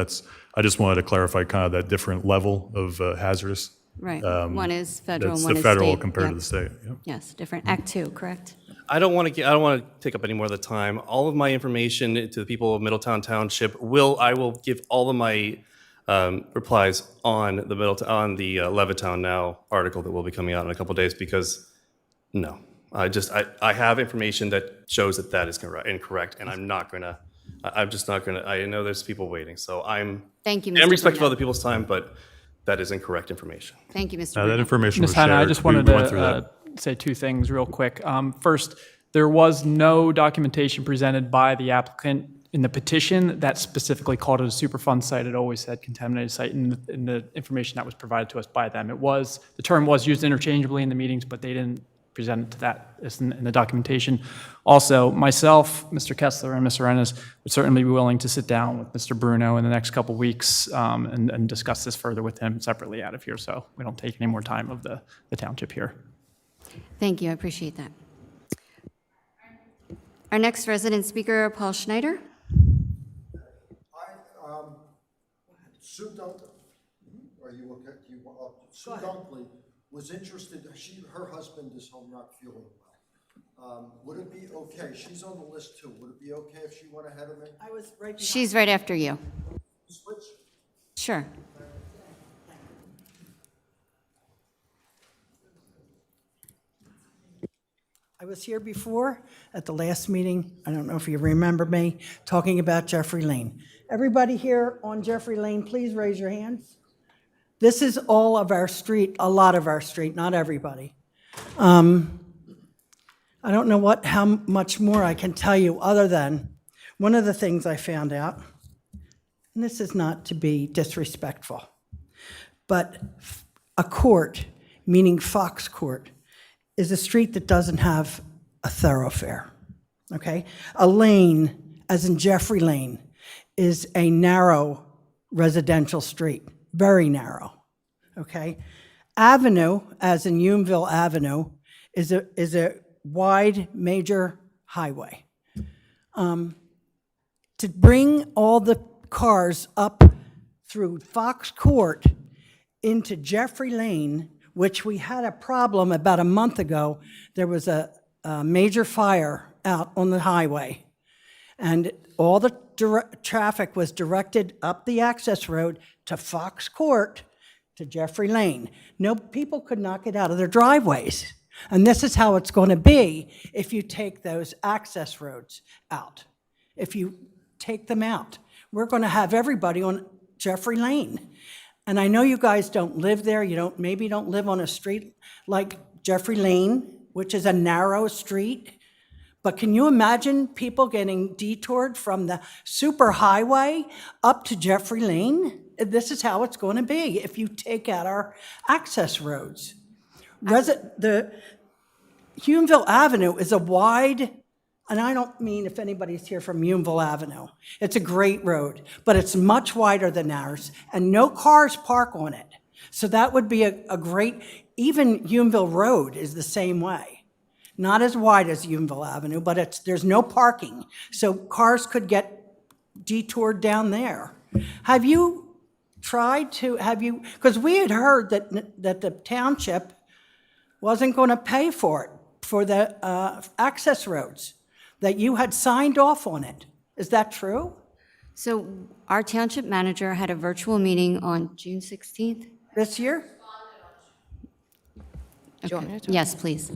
I just wanted to clarify kind of that different level of hazardous. Right. One is federal, That's one the is federal state. compared Yep. to the state. Yep. Yes, different. Act 2, correct? I don't want to take up any more of the time. All of my information to the people of Middletown Township I will give all of my replies on the Levittown Now article that will be coming out in a couple days because no, I have information that shows that is incorrect, and I'm just not gonna. I know there's people waiting, so Thank you, Mr. I'm respectful Burnett. of other people's time, but that is incorrect information. Thank you, Mr. That Burnett. information was Ms. Hannah, shared. I just We wanted went through to that. say two things real quick. First, there was no documentation presented by the applicant in the petition that specifically called it a Superfund site. It always said contaminated site in the information that was provided to us by them. The term was used interchangeably in the meetings, but they didn't presented to that is in the documentation. Also, myself, Mr. Kessler, and Mr. Ennis would certainly be willing to sit down with Mr. Bruno in the next couple weeks and discuss this further with him separately out of here, so we don't take any more time of the township here. Thank you, I appreciate that. Our next resident speaker, Paul Schneider. Sue Dunkley, are you okay? Sue Dunkley was interested, her husband is home not feeling well. Would it be okay, she's on the list too, would it be okay if she went ahead of me? I was right. She's right after you. Switch? Sure. I was here before at the last meeting, I don't know if you remember me, talking about Jeffrey Lane. Everybody here on Jeffrey Lane, please raise your hands. This is all of our street, a lot of our street, not everybody. I don't know how much more I can tell you other than one of the things I found out, and this is not to be disrespectful, but a court, meaning Fox Court, is a street that doesn't have a thoroughfare, okay? A lane, as in Jeffrey Lane, is a narrow residential street, very narrow, okay? Avenue, as in Unionville Avenue, is a wide major highway. To bring all the cars up through Fox Court into Jeffrey Lane, which we had a problem about a month ago. There was a major fire out on the highway, and all the traffic was directed up the access road to Fox Court to Jeffrey Lane. No, people could not get out of their driveways. And this is how it's going to be if you take those access roads out. If you take them out, we're going to have everybody on Jeffrey Lane. And I know you guys don't live there, maybe don't live on a street like Jeffrey Lane, which is a narrow street, but can you imagine people getting detoured from the superhighway up to Jeffrey Lane? This is how it's going to be if you take out our access roads. The Unionville Avenue is a wide, and I don't mean if anybody's here from Unionville Avenue. It's a great road, but it's much wider than ours, and no cars park on it. So that would be a great, even Unionville Road is the same way. Not as wide as Unionville Avenue, but there's no parking. So cars could get detoured down there. Have you tried to, because we had heard that the township wasn't going to pay for it, for the access roads, that you had signed off on it. Is that true? So our township manager had a virtual meeting on June 16th. This year? Do you want me to talk? Yes, please.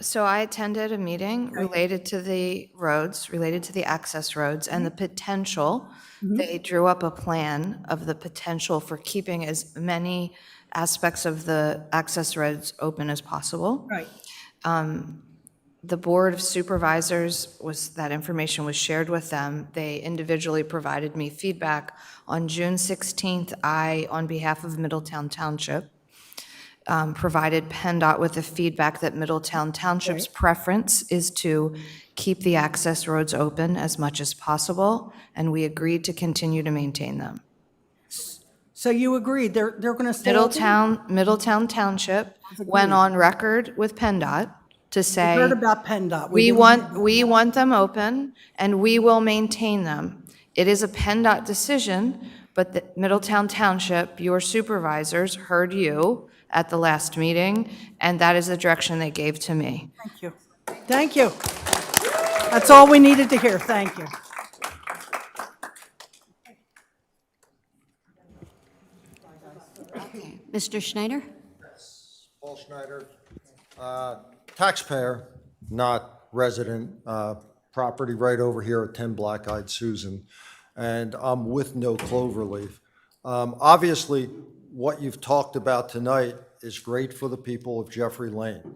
So I attended a meeting related to the roads, related to the access roads, and the potential. They drew up a plan of the potential for keeping as many aspects of the access roads open as possible. Right. The Board of Supervisors, that information was shared with them. They individually provided me feedback. On June 16th, I, on behalf of Middletown Township, provided PennDOT with the feedback that Middletown Township's preference is to keep the access roads open as much as possible, and we agreed to continue to maintain them. So you agreed they're going to stay open? Middletown Township went on record with PennDOT to say, I heard about PennDOT. we want them open and we will maintain them. It is a PennDOT decision, but the Middletown Township, your supervisors heard you at the last meeting, and that is the direction they gave to me. Thank you. Thank you. That's all we needed to hear. Thank you. Okay. Mr. Schneider? Paul Schneider, taxpayer, not resident, property right over here at 10 Black-Eyed Susan, and I'm with No Cloverleaf. Obviously, what you've talked about tonight is great for the people of Jeffrey Lane.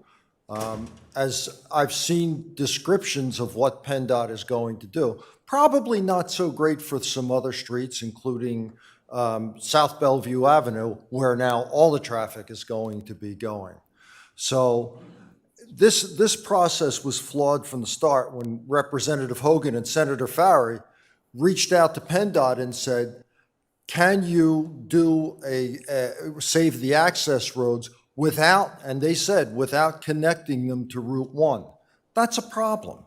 As I've seen descriptions of what PennDOT is going to do, probably not so great for some other streets, including South Bellevue Avenue, where now all the traffic is going to be going. So this process was flawed from the start when Representative Hogan and Senator Farry reached out to PennDOT and said, can you do save the access roads without, and they said, without connecting them to Route 1? That's a problem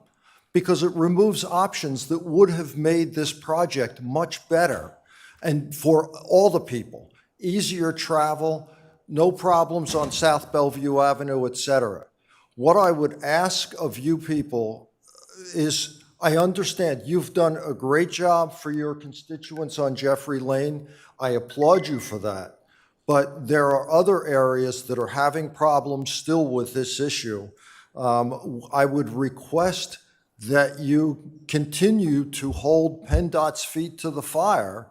because it removes options that would have made this project much better and for all the people, easier travel, no problems on South Bellevue Avenue, et cetera. What I would ask of you people is, I understand you've done a great job for your constituents on Jeffrey Lane. I applaud you for that. But there are other areas that are having problems still with this issue. I would request that you continue to hold PennDOT's feet to the fire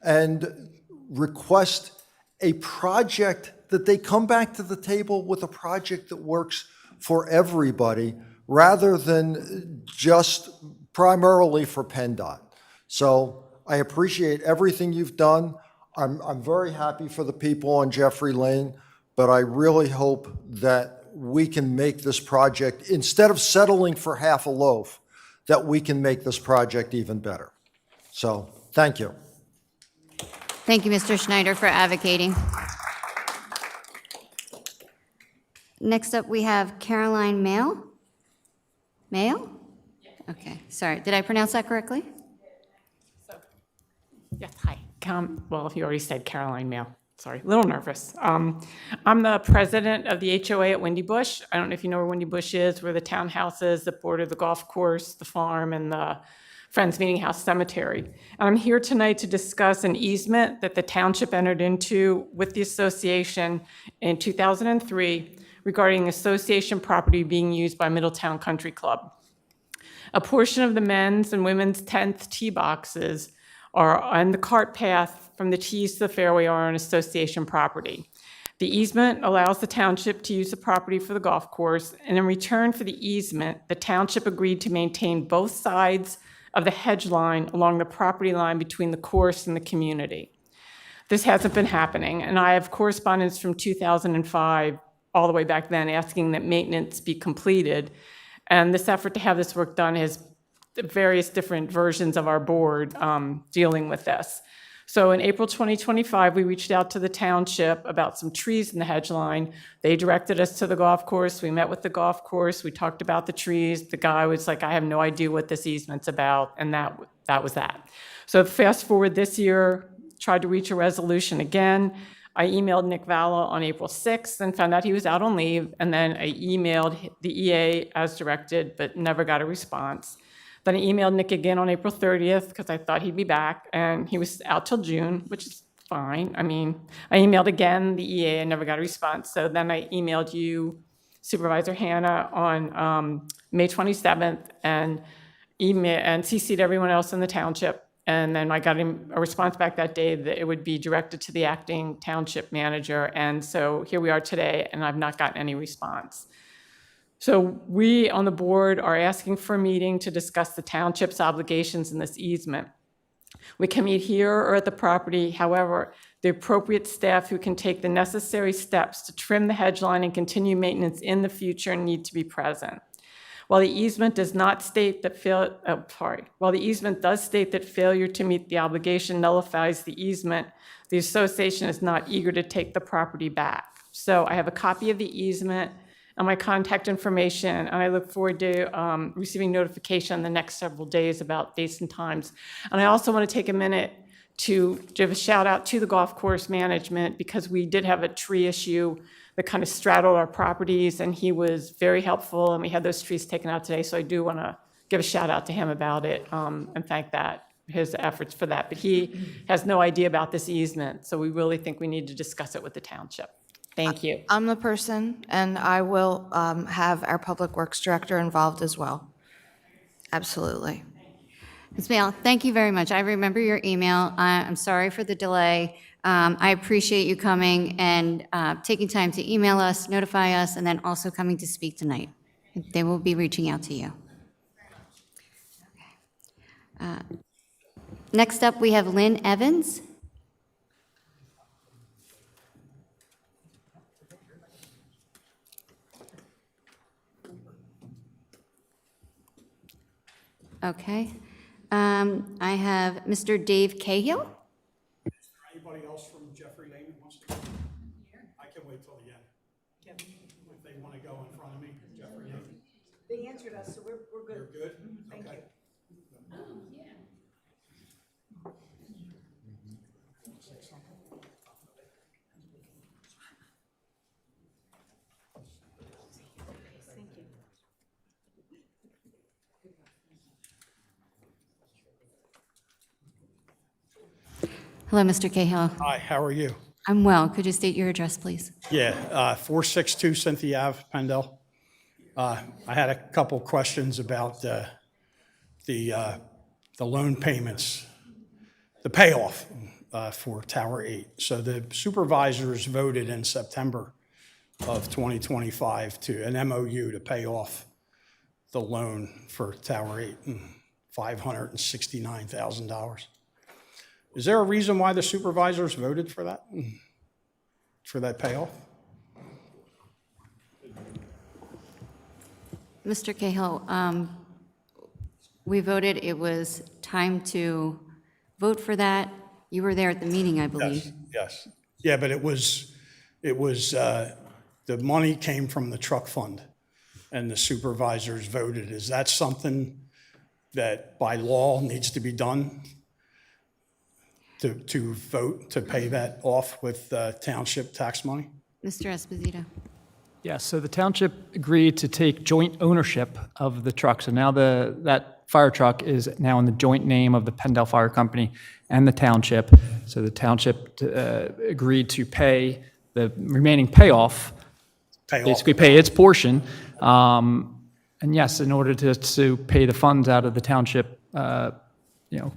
and request a project that they come back to the table with a project that works for everybody rather than just primarily for PennDOT. So I appreciate everything you've done. I'm very happy for the people on Jeffrey Lane, but I really hope that we can make this project, instead of settling for half a loaf, that we can make this project even better. So thank you. Thank you, Mr. Schneider, for advocating. Next up, we have Caroline Mail. Mail? Okay, sorry. Did I pronounce that correctly? Yes, hi. Well, you already said Caroline Mail. Sorry, a little nervous. I'm the president of the HOA at Windy Bush. I don't know if you know where Windy Bush is, where the townhouses that border the golf course, the farm, and the Friends Meeting House Cemetery. And I'm here tonight to discuss an easement that the township entered into with the association in 2003 regarding association property being used by Middletown Country Club. A portion of the men's and women's 10th tee boxes are on the cart path from the tees to the fairway are on association property. The easement allows the township to use the property for the golf course, and in return for the easement, the township agreed to maintain both sides of the hedge line along the property line between the course and the community. This hasn't been happening, and I have correspondence from 2005 all the way back then asking that maintenance be completed. And this effort to have this work done has various different versions of our board dealing with this. So in April 2025, we reached out to the township about some trees in the hedge line. They directed us to the golf course. We met with the golf course. We talked about the trees. The guy was like, I have no idea what this easement's about. And that was that. So fast forward this year, tried to reach a resolution again. I emailed Nick Valla on April 6th and found out he was out on leave. And then I emailed the EA as directed, but never got a response. Then I emailed Nick again on April 30th because I thought he'd be back, and he was out till June, which is fine. I mean, I emailed again the EA and never got a response. So then I emailed you, Supervisor Hannah, on May 27th and CC'd everyone else in the township. And then I got a response back that day that it would be directed to the acting township manager. And so here we are today, and I've not gotten any response. So we on the board are asking for a meeting to discuss the township's obligations in this easement. We can meet here or at the property. However, the appropriate staff who can take the necessary steps to trim the hedge line and continue maintenance in the future need to be present. While the easement does not state that while the easement does state that failure to meet the obligation nullifies the easement, the association is not eager to take the property back. So I have a copy of the easement and my contact information, and I look forward to receiving notification in the next several days about dates and times. And I also want to take a minute to give a shout out to the golf course management because we did have a tree issue that kind of straddled our properties, and he was very helpful, and we had those trees taken out today, so I do want to give a shout out to him about it and thank his efforts for that. But he has no idea about this easement, so we really think we need to discuss it with the township. Thank you. I'm the person, and I will have our Public Works Director involved as well. Absolutely. Ms. Mail, thank you very much. I remember your email. I'm sorry for the delay. I appreciate you coming and taking time to email us, notify us, and then also coming to speak tonight. They will be reaching out to you. Next up, we have Lynn Evans. Okay. I have Mr. Dave Cahill. Anybody else from Jeffrey Lane who wants to go? I can wait till the end. If they want to go in front of me, Jeffrey Lane. They answered us, so we're good. You're good? Thank Okay. you. Hello, Mr. Cahill. Hi, how are you? I'm well. Could you state your address, please? Yeah, 462 Cynthia Ave, Pendle. I had a couple questions about the loan payments, the payoff for Tower 8. So the supervisors voted in September of 2025 to an MOU to pay off the loan for Tower 8, $569,000. Is there a reason why the supervisors voted for that payoff? Mr. Cahill, we voted it was time to vote for that. You were there at the meeting, I believe. Yes. Yeah, but it was the money came from the truck fund and the supervisors voted. Is that something that by law needs to be done? To vote to pay that off with township tax money? Mr. Esposito. Yeah, so the township agreed to take joint ownership of the truck. So now that fire truck is now in the joint name of the Pendle Fire Company and the township. So the township agreed to pay the remaining payoff, basically pay its portion. And yes, in order to pay the funds out of the township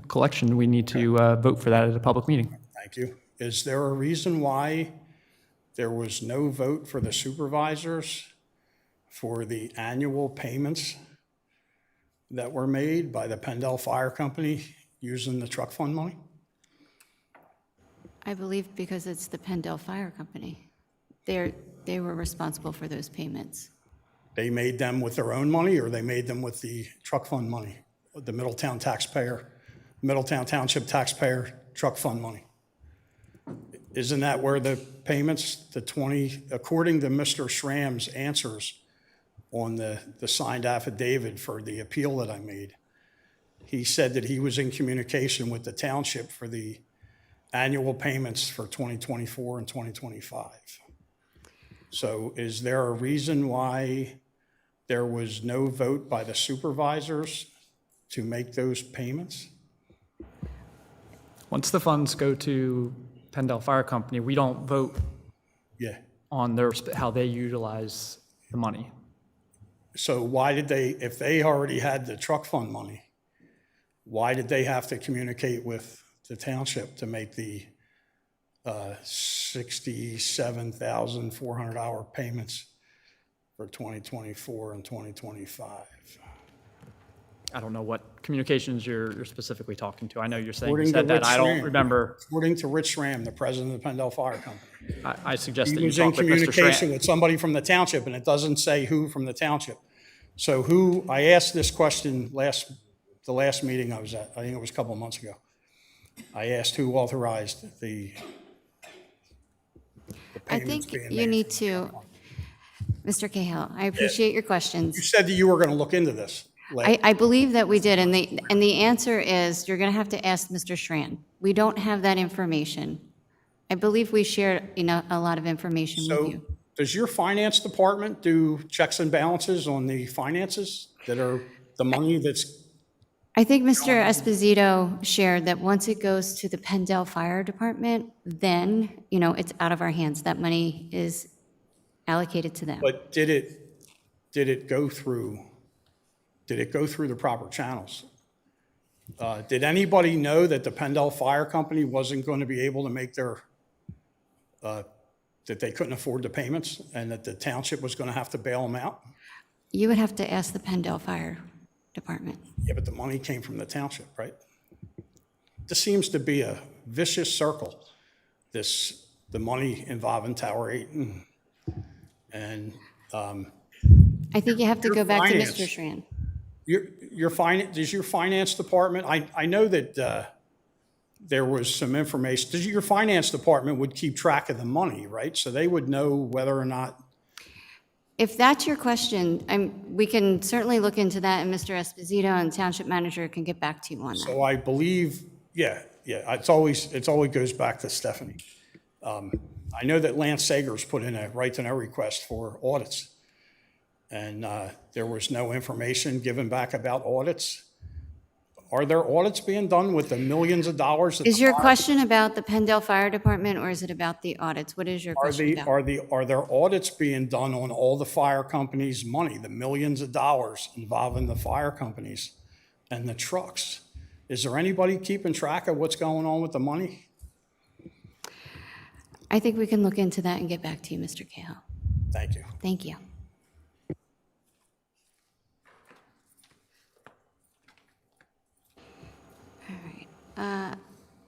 collection, we need to vote for that at a public meeting. Thank you. Is there a reason why there was no vote for the supervisors for the annual payments that were made by the Pendle Fire Company using the truck fund money? I believe because it's the Pendle Fire Company. They were responsible for those payments. They made them with their own money, or they made them with the truck fund money, the Middletown Township taxpayer truck fund money? Isn't that where the payments, according to Mr. Schramm's answers on the signed affidavit for the appeal that I made, he said that he was in communication with the township for the annual payments for 2024 and 2025. So is there a reason why there was no vote by the supervisors to make those payments? Once the funds go to Pendle Fire Company, we don't vote on how they utilize the money. So why did they, if they already had the truck fund money, why did they have to communicate with the township to make the $67,400 payments for 2024 and 2025? I don't know what communications you're specifically talking to. I know you're saying you According to said that. Rich I don't Schramm. remember. According to Rich Schramm, the president of the Pendle Fire Company. I suggest that He you was in talk with Mr. communication Schramm. with somebody from the township, and it doesn't say who from the township. So I asked this question the last meeting I was at, I think it was a couple of months ago. I asked who authorized the I payments think being you made. need to, Mr. Cahill, I appreciate your questions. You said that you were going to look into this. I believe that we did, and the answer is, you're going to have to ask Mr. Schramm. We don't have that information. I believe we shared a lot of information with So you. does your finance department do checks and balances on the finances that are the money that's, I think Mr. Esposito shared that once it goes to the Pendle Fire Department, then, it's out of our hands. That money is allocated to them. but did it go through the proper channels? Did anybody know that the Pendle Fire Company wasn't going to be able to make that they couldn't afford the payments and that the township was going to have to bail them out? You would have to ask the Pendle Fire Department. Yeah, but the money came from the township, right? This seems to be a vicious circle, the money involving Tower 8. And I think you have to your go back to finance- Mr. Schramm. Does your finance department, I know that there was some information, does your finance department would keep track of the money, right? So they would know whether or not. If that's your question, we can certainly look into that, and Mr. Esposito and Township Manager can get back to you on that. So I believe, yeah, it always goes back to Stephanie. I know that Lance Sager's put in a right-to-know request for audits, and there was no information given back about audits. Are there audits being done with the millions of dollars? That Is your question about the Penndale Fire Department, or is it about the audits? What is your question about? Are there audits being done on all the fire companies' money, the millions of dollars involving the fire companies and the trucks? Is there anybody keeping track of what's going on with the money? I think we can look into that and get back to you, Mr. Cahill. Thank you. Thank you.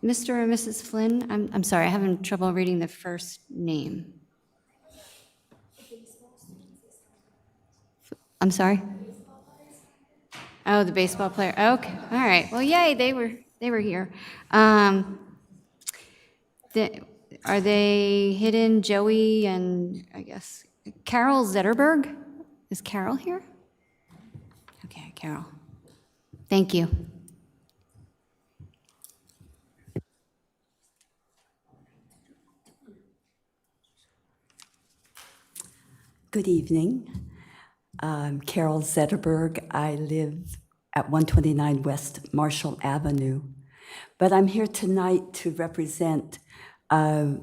Mr. or Mrs. Flynn, I'm sorry, I'm having trouble reading the first name. I'm sorry? Oh, the baseball player. Okay, all right. Well, yay, they were here. Are they hidden, Joey and I guess Carol Zetterberg? Is Carol here? Okay, Carol. Thank you. Good evening. I'm Carol Zetterberg. I live at 129 West Marshall Avenue. But I'm here tonight to represent the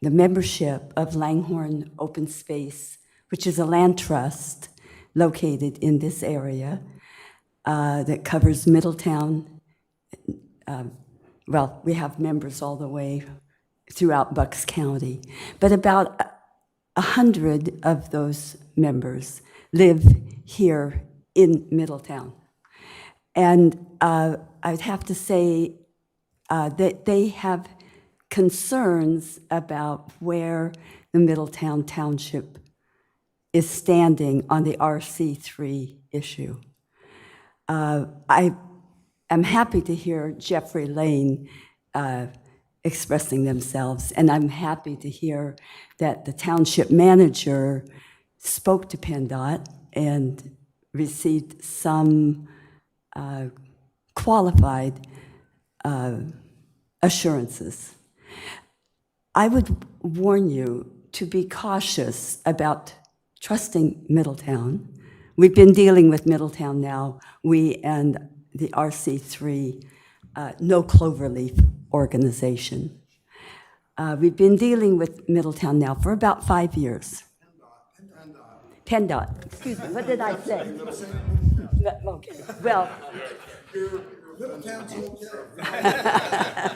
membership of Langhorne Open Space, which is a land trust located in this area that covers Middletown. Well, we have members all the way throughout Bucks County, but about 100 of those members live here in Middletown. And I'd have to say that they have concerns about where the Middletown Township is standing on the RC3 issue. I am happy to hear Jeffrey Lane expressing themselves, and I'm happy to hear that the township manager spoke to PennDOT and received some qualified assurances. I would warn you to be cautious about trusting Middletown. We've been dealing with Middletown now, we and the RC3 No Cloverleaf organization. We've been dealing with Middletown now for about 5 years. PennDOT. Excuse me, what did I say? Okay, well.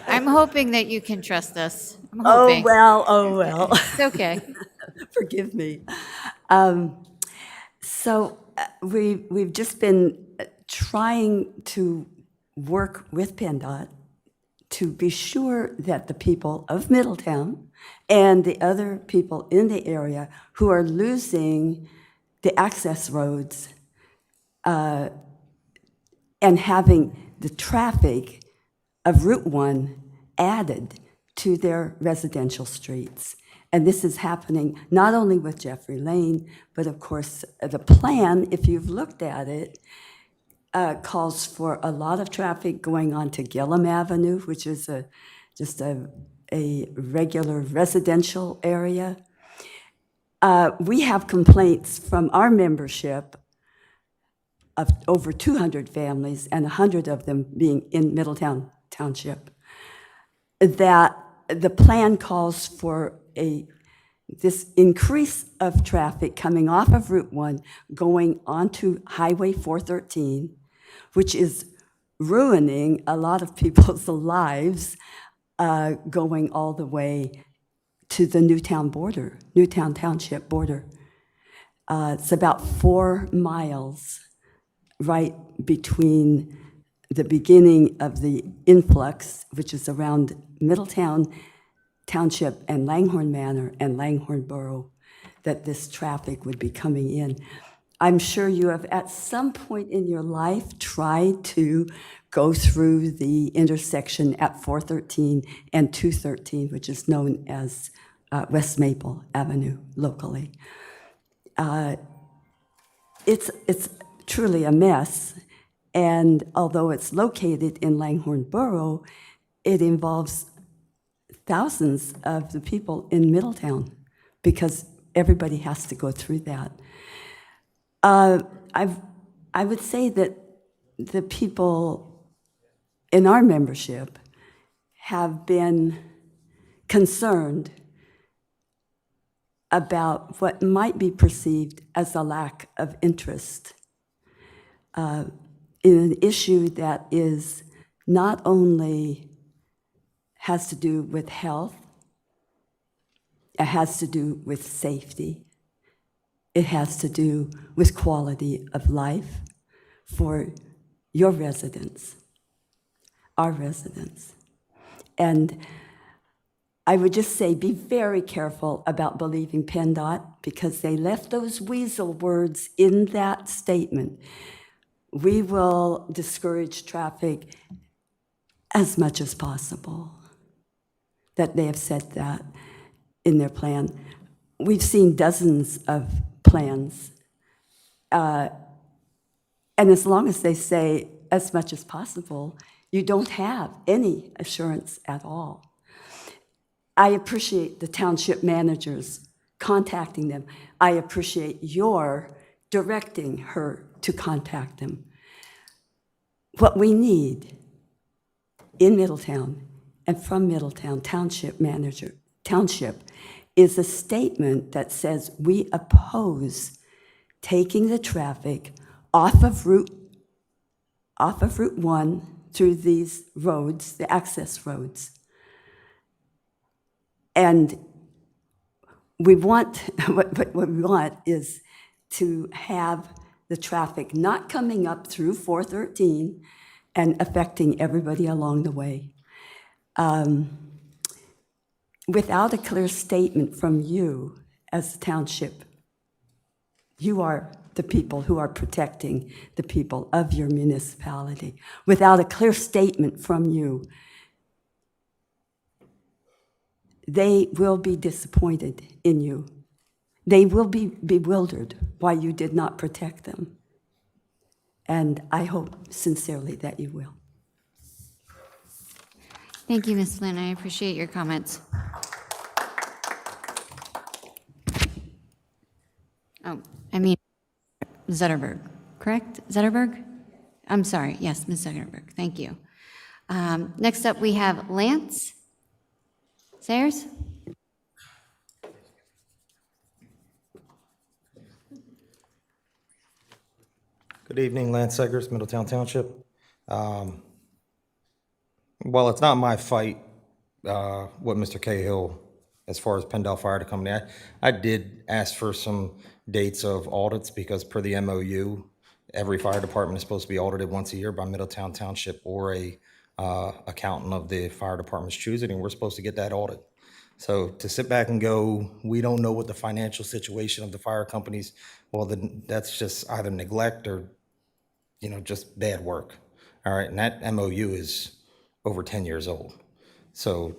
I'm hoping that you can trust us. I'm hoping. Oh well. It's okay. Forgive me. So we've just been trying to work with PennDOT to be sure that the people of Middletown and the other people in the area who are losing the access roads and having the traffic of Route 1 added to their residential streets. And this is happening not only with Jeffrey Lane, but of course the plan, if you've looked at it, calls for a lot of traffic going on to Gillum Avenue, which is just a regular residential area. We have complaints from our membership of over 200 families, and 100 of them being in Middletown Township, that the plan calls for this increase of traffic coming off of Route 1 going onto Highway 413, which is ruining a lot of people's lives, going all the way to the Newtown Township border. It's about 4 miles right between the beginning of the influx, which is around Middletown Township and Langhorne Manor and Langhorne Borough, that this traffic would be coming in. I'm sure you have at some point in your life tried to go through the intersection at 413 and 213, which is known as West Maple Avenue locally. It's truly a mess, and although it's located in Langhorne Borough, it involves thousands of the people in Middletown because everybody has to go through that. I would say that the people in our membership have been concerned about what might be perceived as a lack of interest in an issue that is not only has to do with health, it has to do with safety, it has to do with quality of life for your residents, our residents. And I would just say be very careful about believing PennDOT because they left those weasel words in that statement. We will discourage traffic as much as possible. That they have said that in their plan. We've seen dozens of plans. And as long as they say as much as possible, you don't have any assurance at all. I appreciate the township managers contacting them. I appreciate your directing her to contact them. What we need in Middletown and from Middletown Township is a statement that says we oppose taking the traffic off of Route 1 through these roads, the access roads. And we want, what we want is to have the traffic not coming up through 413 and affecting everybody along the way. Without a clear statement from you as the township, you are the people who are protecting the people of your municipality. Without a clear statement from you, they will be disappointed in you. They will be bewildered why you did not protect them. And I hope sincerely that you will. Thank you, Ms. Lynn. I appreciate your comments. Oh, I mean, Zetterberg, correct? Zetterberg? I'm sorry. Yes, Ms. Zetterberg. Thank you. Next up, we have Lance Sayers. Good evening, Lance Segers, Middletown Township. Well, it's not my fight, what Mr. Cahill, as far as PennDOT Fire Company. I did ask for some dates of audits because per the MOU, every fire department is supposed to be audited once a year by Middletown Township or a accountant of the fire department's choosing, and we're supposed to get that audit. So to sit back and go, we don't know what the financial situation of the fire companies, well, then that's just either neglect or, just bad work. All right, and that MOU is over 10 years old. So,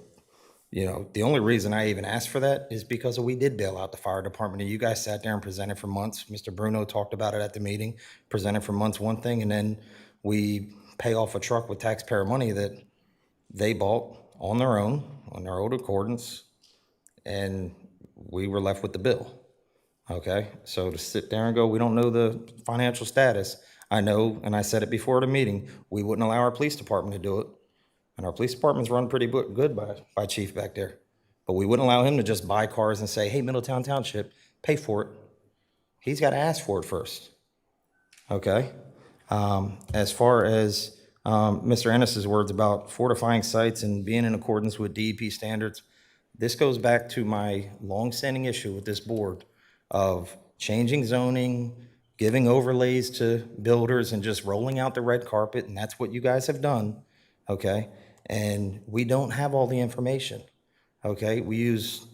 the only reason I even asked for that is because we did bail out the fire department, and you guys sat there and presented for months. Mr. Bruno talked about it at the meeting, presented for months one thing, and then we pay off a truck with taxpayer money that they bought on their own, on their own accordance, and we were left with the bill. Okay, so to sit there and go, we don't know the financial status. I know, and I said it before the meeting, we wouldn't allow our police department to do it. And our police department's run pretty good by Chief back there. But we wouldn't allow him to just buy cars and say, hey, Middletown Township, pay for it. He's got to ask for it first. Okay? As far as Mr. Ennis's words about fortifying sites and being in accordance with DEP standards, this goes back to my long-standing issue with this board of changing zoning, giving overlays to builders, and just rolling out the red carpet, and that's what you guys have done, okay? And we don't have all the information, okay? We use,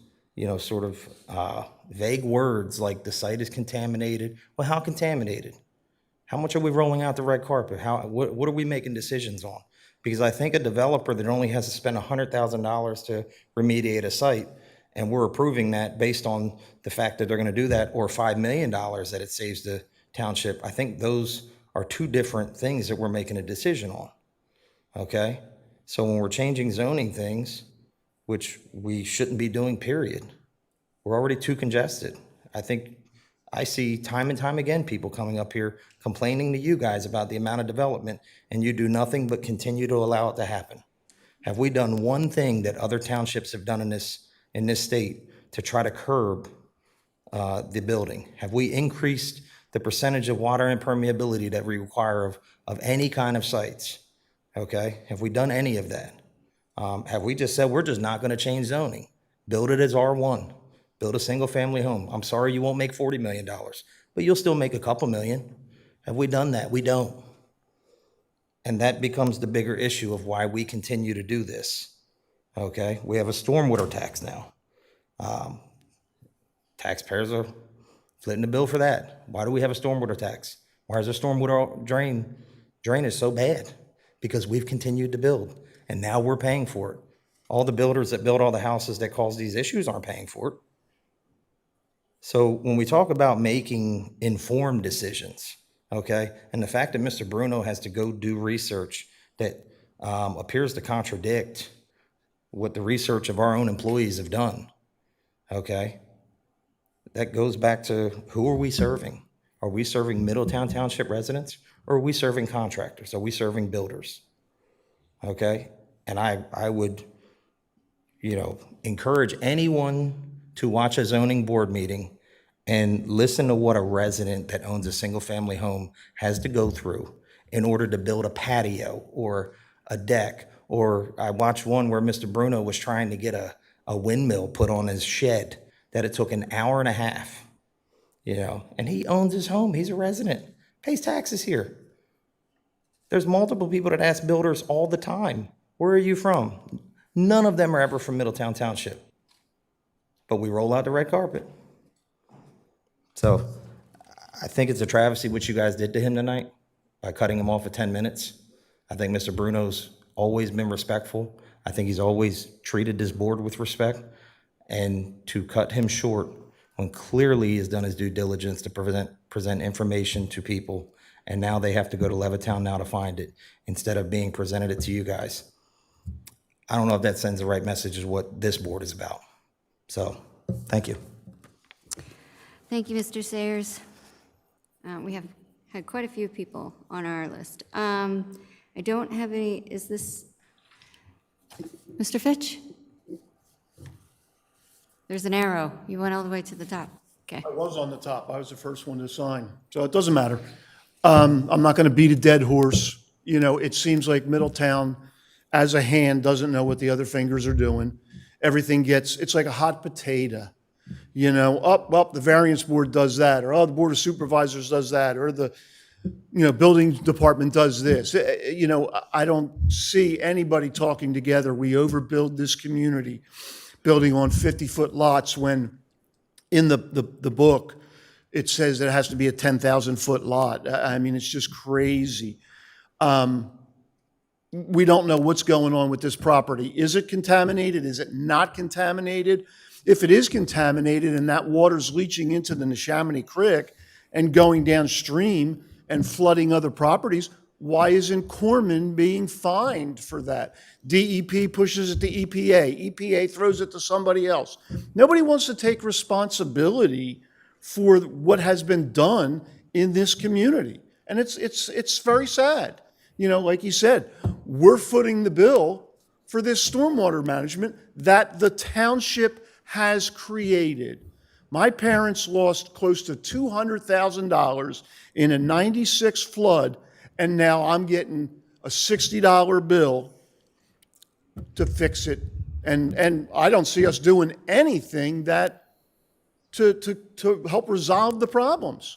sort of vague words like the site is contaminated. Well, how contaminated? How much are we rolling out the red carpet? What are we making decisions on? Because I think a developer that only has to spend $100,000 to remediate a site, and we're approving that based on the fact that they're going to do that, or $5 million that it saves the township, I think those are two different things that we're making a decision on, okay? So when we're changing zoning things, which we shouldn't be doing, period, we're already too congested. I see time and time again people coming up here complaining to you guys about the amount of development, and you do nothing but continue to allow it to happen. Have we done one thing that other townships have done in this state to try to curb the building? Have we increased the percentage of water impermeability that we require of any kind of sites? Okay, have we done any of that? Have we just said we're just not going to change zoning? Build it as R1. Build a single family home. I'm sorry you won't make $40 million, but you'll still make a couple million. Have we done that? We don't. And that becomes the bigger issue of why we continue to do this. Okay, we have a stormwater tax now. Taxpayers are footing the bill for that. Why do we have a stormwater tax? Why is the stormwater drainage so bad? Because we've continued to build, and now we're paying for it. All the builders that build all the houses that cause these issues aren't paying for it. So when we talk about making informed decisions, okay, and the fact that Mr. Bruno has to go do research that appears to contradict what the research of our own employees have done, okay, that goes back to who are we serving? Are we serving Middletown Township residents, or are we serving contractors? Are we serving builders? Okay, and I would, encourage anyone to watch a zoning board meeting and listen to what a resident that owns a single family home has to go through in order to build a patio or a deck. Or I watched one where Mr. Bruno was trying to get a windmill put on his shed that it took an hour and a half, and he owns his home. He's a resident, pays taxes here. There's multiple people that ask builders all the time, where are you from? None of them are ever from Middletown Township, but we roll out the red carpet. So I think it's a travesty what you guys did to him tonight by cutting him off at 10 minutes. I think Mr. Bruno's always been respectful. I think he's always treated this board with respect. And to cut him short when clearly he has done his due diligence to present information to people, and now they have to go to Levittown now to find it instead of being presented it to you guys. I don't know if that sends the right message as what this board is about. So, thank you. Thank you, Mr. Sayers. We have had quite a few people on our list. I don't have any, is this Mr. Fitch? There's an arrow. You went all the way to the top. Okay. I was on the top. I was the first one to sign, so it doesn't matter. I'm not going to beat a dead horse. It seems like Middletown, as a hand, doesn't know what the other fingers are doing. Everything it's like a hot potato. The variance board does that, or the board of supervisors does that, or the building department does this. I don't see anybody talking together. We overbuild this community, building on 50-foot lots when in the book it says that it has to be a 10,000-foot lot. I mean, it's just crazy. We don't know what's going on with this property. Is it contaminated? Is it not contaminated? If it is contaminated and that water's leaching into the Neshaminy Creek and going downstream and flooding other properties, why isn't Corman being fined for that? DEP pushes it to EPA. EPA throws it to somebody else. Nobody wants to take responsibility for what has been done in this community. And it's very sad. Like you said, we're footing the bill for this stormwater management that the township has created. My parents lost close to $200,000 in a '96 flood, and now I'm getting a $60 bill to fix it. And I don't see us doing anything that to help resolve the problems,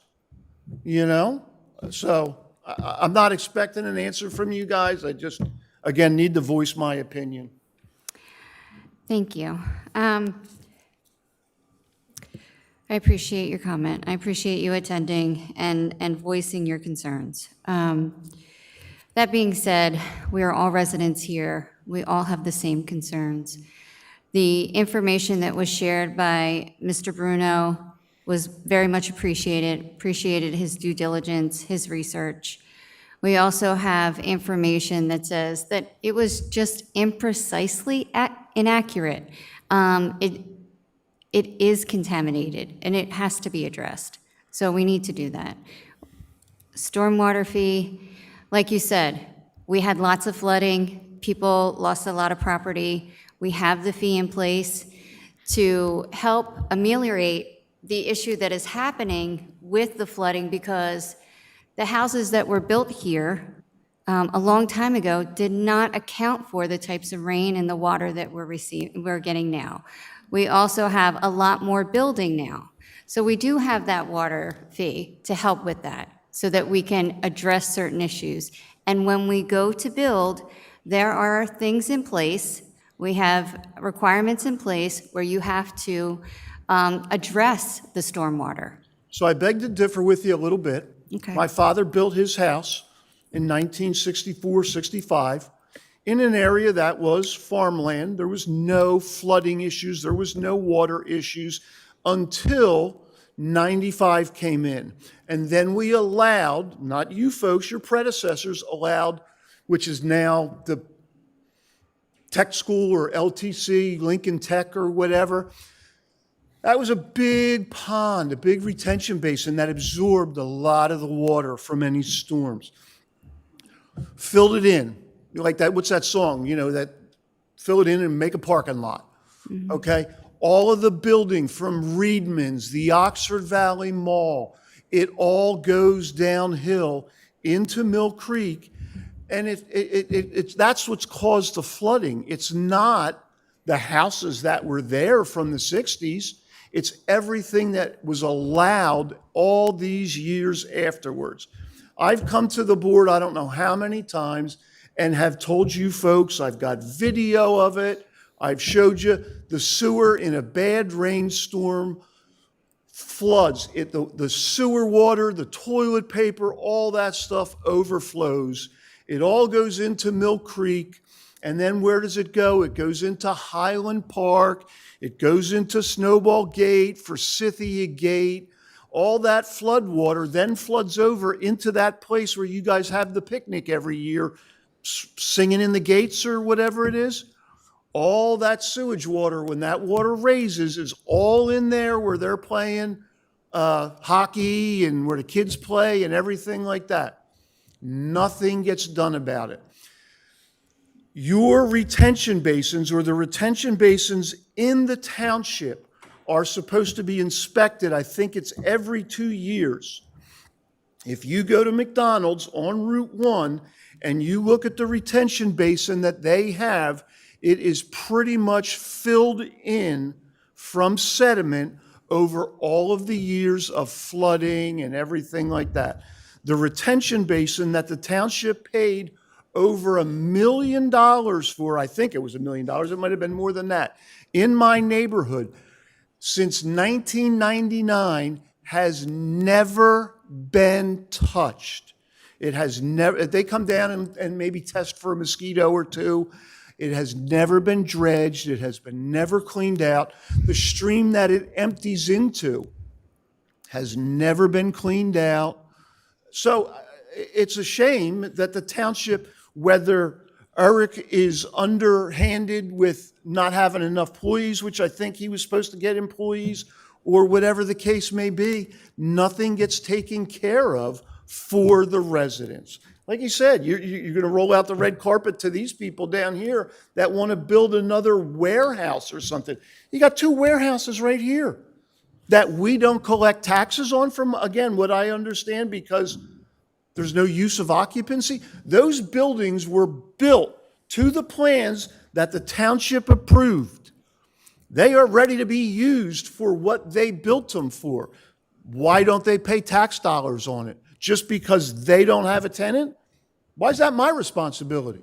So I'm not expecting an answer from you guys. I just, again, need to voice my opinion. Thank you. I appreciate your comment. I appreciate you attending and voicing your concerns. That being said, we are all residents here. We all have the same concerns. The information that was shared by Mr. Bruno was very much appreciated his due diligence, his research. We also have information that says that it was just imprecisely inaccurate. It is contaminated, and it has to be addressed. So we need to do that. Stormwater fee, like you said, we had lots of flooding. People lost a lot of property. We have the fee in place to help ameliorate the issue that is happening with the flooding, because the houses that were built here a long time ago did not account for the types of rain and the water that we're getting now. We also have a lot more building now. So we do have that water fee to help with that, so that we can address certain issues. And when we go to build, there are things in place, we have requirements in place where you have to address the stormwater. So I beg to differ with you a little bit. Okay. My father built his house in 1964, 65, in an area that was farmland. There was no flooding issues. There was no water issues until 95 came in. And then we allowed, not you folks, your predecessors allowed, which is now the tech school or LTC, Lincoln Tech or whatever. That was a big pond, a big retention basin that absorbed a lot of the water from any storms. Filled it in. You like that? What's that song? You know, that fill it in and make a parking lot. Okay? All of the building from Reedman's, the Oxford Valley Mall, it all goes downhill into Mill Creek. And that's what's caused the flooding. It's not the houses that were there from the 60s. It's everything that was allowed all these years afterwards. I've come to the board, I don't know how many times, and have told you folks, I've got video of it, I've showed you the sewer in a bad rainstorm floods. The sewer water, the toilet paper, all that stuff overflows. It all goes into Mill Creek, and then where does it go? It goes into Highland Park, it goes into Snowball Gate, Forsythia Gate. All that flood water then floods over into that place where you guys have the picnic every year, singing in the gates or whatever it is. All that sewage water, when that water raises, is all in there where they're playing hockey and where the kids play and everything like that. Nothing gets done about it. Your retention basins, or the retention basins in the township, are supposed to be inspected. I think it's every 2 years. If you go to McDonald's on Route 1 and you look at the retention basin that they have, it is pretty much filled in from sediment over all of the years of flooding and everything like that. The retention basin that the township paid over $1 million for, I think it was $1 million, it might have been more than that, in my neighborhood, since 1999, has never been touched. It has never, they come down and maybe test for a mosquito or two. It has never been dredged. It has been never cleaned out. The stream that it empties into has never been cleaned out. So it's a shame that the township, whether Eric is underhanded with not having enough employees, which I think he was supposed to get employees, or whatever the case may be, nothing gets taken care of for the residents. Like you said, you're going to roll out the red carpet to these people down here that want to build another warehouse or something. You got 2 warehouses right here that we don't collect taxes on from, again, what I understand, because there's no use of occupancy. Those buildings were built to the plans that the township approved. They are ready to be used for what they built them for. Why don't they pay tax dollars on it? Just because they don't have a tenant? Why is that my responsibility?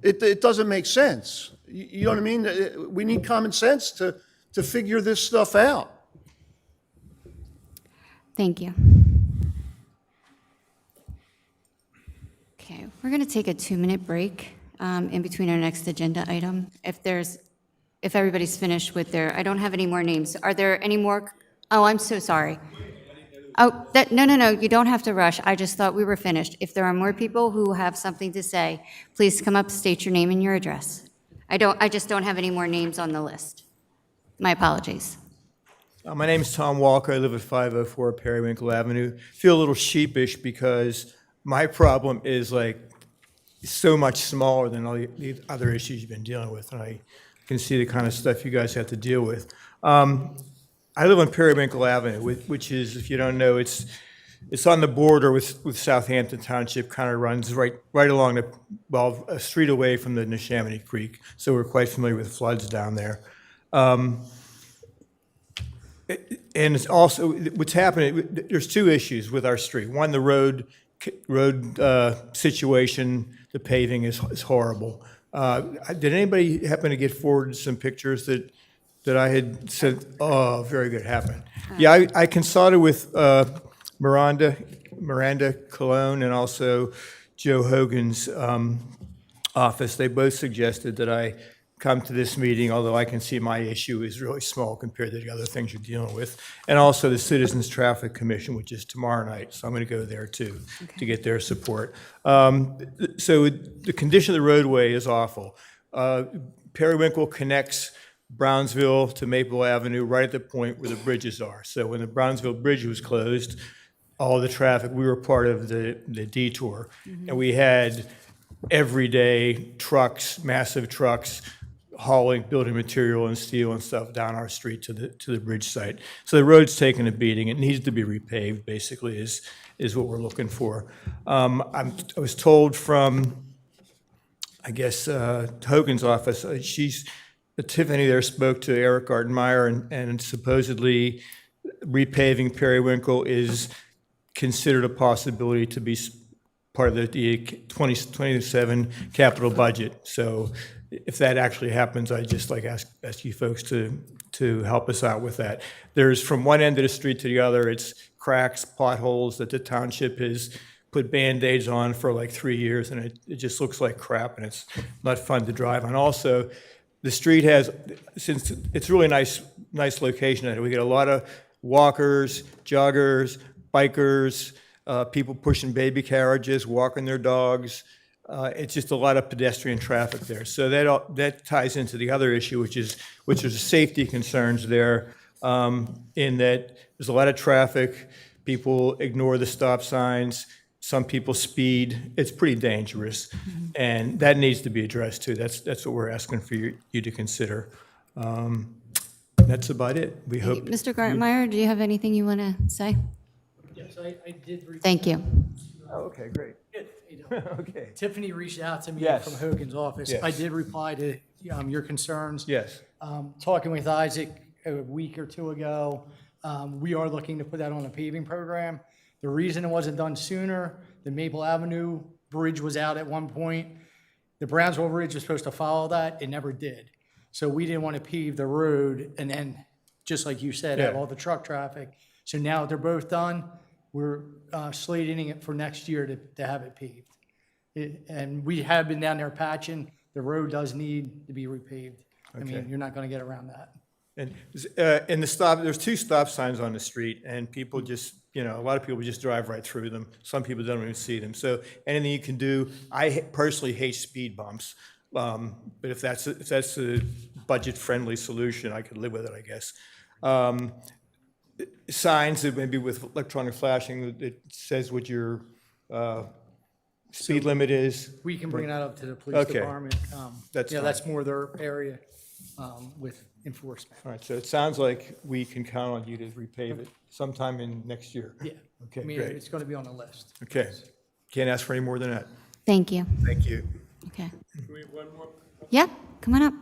It doesn't make sense. You know what I mean? We need common sense to figure this stuff out. Thank you. Okay, we're going to take a 2-minute break in between our next agenda item. If everybody's finished with their, I don't have any more names. Are there any more? Oh, I'm so sorry. Oh, no, you don't have to rush. I just thought we were finished. If there are more people who have something to say, please come up, state your name and your address. I just don't have any more names on the list. My apologies. My name is Tom Walker. I live at 504 Periwinkle Avenue. Feel a little sheepish because my problem is like so much smaller than all the other issues you've been dealing with, and I can see the kind of stuff you guys have to deal with. I live on Periwinkle Avenue, which is, if you don't know, it's on the border with Southampton Township, kind of runs right along a street away from the Neshaminy Creek, so we're quite familiar with floods down there. And it's also, what's happening, there's two issues with our street. One, the road situation, the paving is horrible. Did anybody happen to get forwarded some pictures that I had sent? Oh, very good, happened. Yeah, I consulted with Miranda Colon and also Joe Hogan's office. They both suggested that I come to this meeting, although I can see my issue is really small compared to the other things you're dealing with. And also the Citizens Traffic Commission, which is tomorrow night, so I'm going to go there too to get their support. So the condition of the roadway is awful. Periwinkle connects Brownsville to Maple Avenue right at the point where the bridges are. So when the Brownsville Bridge was closed, all the traffic, we were part of the detour, and we had everyday trucks, massive trucks, hauling building material and steel and stuff down our street to the bridge site. So the road's taken a beating. It needs to be repaved, basically, is what we're looking for. I was told from, I guess, Hogan's office, Tiffany there spoke to Eric Gartenmeyer, and supposedly repaving Periwinkle is considered a possibility to be part of the 2027 capital budget. So if that actually happens, I'd just like ask you folks to help us out with that. There's, from one end of the street to the other, it's cracks, potholes that the township has put Band-Aids on for like 3 years, and it just looks like crap, and it's not fun to drive on. Also, the street has, since it's a really nice location, we get a lot of walkers, joggers, bikers, people pushing baby carriages, walking their dogs. It's just a lot of pedestrian traffic there. So that ties into the other issue, which is safety concerns there, in that there's a lot of traffic. People ignore the stop signs. Some people speed. It's pretty dangerous, and that needs to be addressed too. That's what we're asking for you to consider. That's about it. We hope. Mr. Gartenmeyer, do you have anything you want to say? Yes, I did. Thank you. Oh, okay, great. Okay. Tiffany reached out to me Yes. from Hogan's office. Yes. I did reply to your concerns. Yes. Talking with Isaac a week or two ago, we are looking to put that on a paving program. The reason it wasn't done sooner, the Maple Avenue Bridge was out at one point. The Brownsville Bridge was supposed to follow that. It never did. So we didn't want to pave the road and then, just like you said, have Yeah. all the truck traffic. So now that they're both done, we're slating it for next year to have it paved. And we have been down there patching. The road does need to be repaved. I mean, Okay. you're not going to get around that. And there's 2 stop signs on the street, and people just, a lot of people just drive right through them. Some people don't even see them. So anything you can do, I personally hate speed bumps. But if that's a budget-friendly solution, I could live with it, I guess. Signs that maybe with electronic flashing that says what your speed limit is. We can bring that up to the police Okay. department. That's fine. That's more their area with enforcement. All right, so it sounds like we can count on you to repave it sometime in next year. Yeah. Okay, I mean, great. it's going to be on the list. Okay. Can't ask for any more than that. Thank you. Thank you. Okay. Yeah, come on up.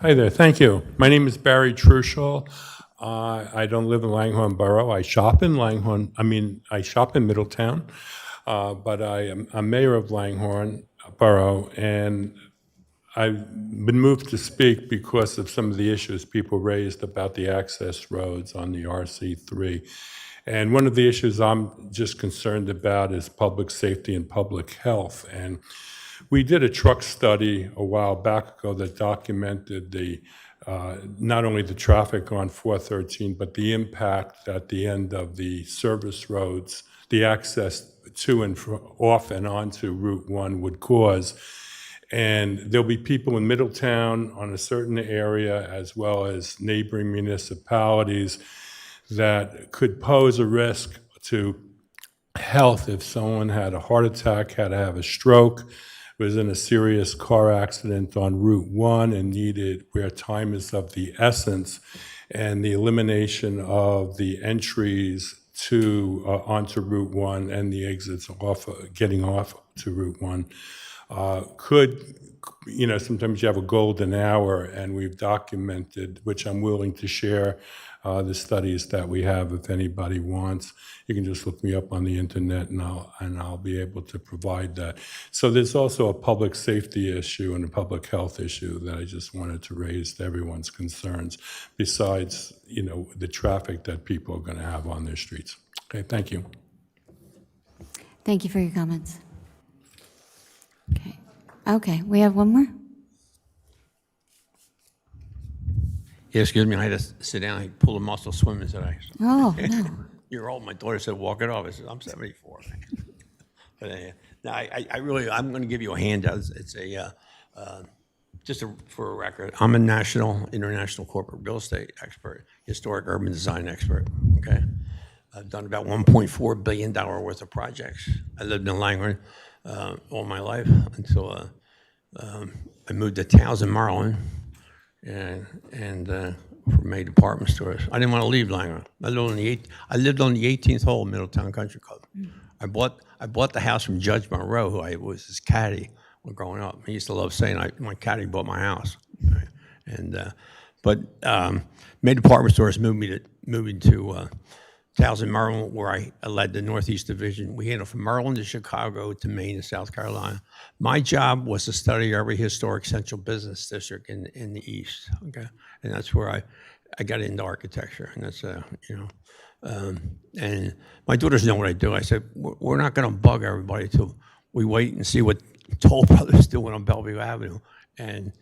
Hi there, thank you. My name is Barry Truschel. I don't live in Langhorne Borough. I shop in I shop in Middletown, but I am a mayor of Langhorne Borough, and I've been moved to speak because of some of the issues people raised about the access roads on the RC3. And one of the issues I'm just concerned about is public safety and public health. And we did a truck study a while back ago that documented the not only the traffic on 413, but the impact at the end of the service roads, the access to and off and onto Route 1 would cause. And there'll be people in Middletown on a certain area, as well as neighboring municipalities, that could pose a risk to health if someone had a heart attack, had to have a stroke, was in a serious car accident on Route 1 and needed, where time is of the essence, and the elimination of the entries to onto Route 1 and the exits off, getting off to Route 1 could, sometimes you have a golden hour, and we've documented, which I'm willing to share, the studies that we have. If anybody wants, you can just look me up on the internet, and I'll be able to provide that. So there's also a public safety issue and a public health issue that I just wanted to raise to everyone's concerns, besides, the traffic that people are going to have on their streets. Okay, thank you. Thank you for your comments. Okay, we have one more? Yeah, excuse me, I had to sit down, I pulled a muscle swimming today. So. Oh, no. You're old. My daughter said, walk it off. I said, I'm 74. But no, I'm going to give you a handout. It's for a record, I'm a national, international corporate real estate expert, historic urban design expert, okay? I've done about $1.4 billion worth of projects. I lived in Langhorne all my life until I moved to Townsend, Maryland, and for May department stores. I didn't want to leave Langhorne. I lived on the 18th hole of Middletown Country Club. I bought the house from Judge Monroe, who I was his caddy when growing up. He used to love saying, my caddy bought my house. Right? And but May department stores moving to Townsend, Maryland, where I led the Northeast Division. We handled from Maryland to Chicago to Maine to South Carolina. My job was to study every historic central business district in the East, okay? And that's where I got into architecture, and that's, and my daughters know what I do. I said, we're not gonna bug everybody till we wait and see what Toll Brothers doing on Bellevue Avenue and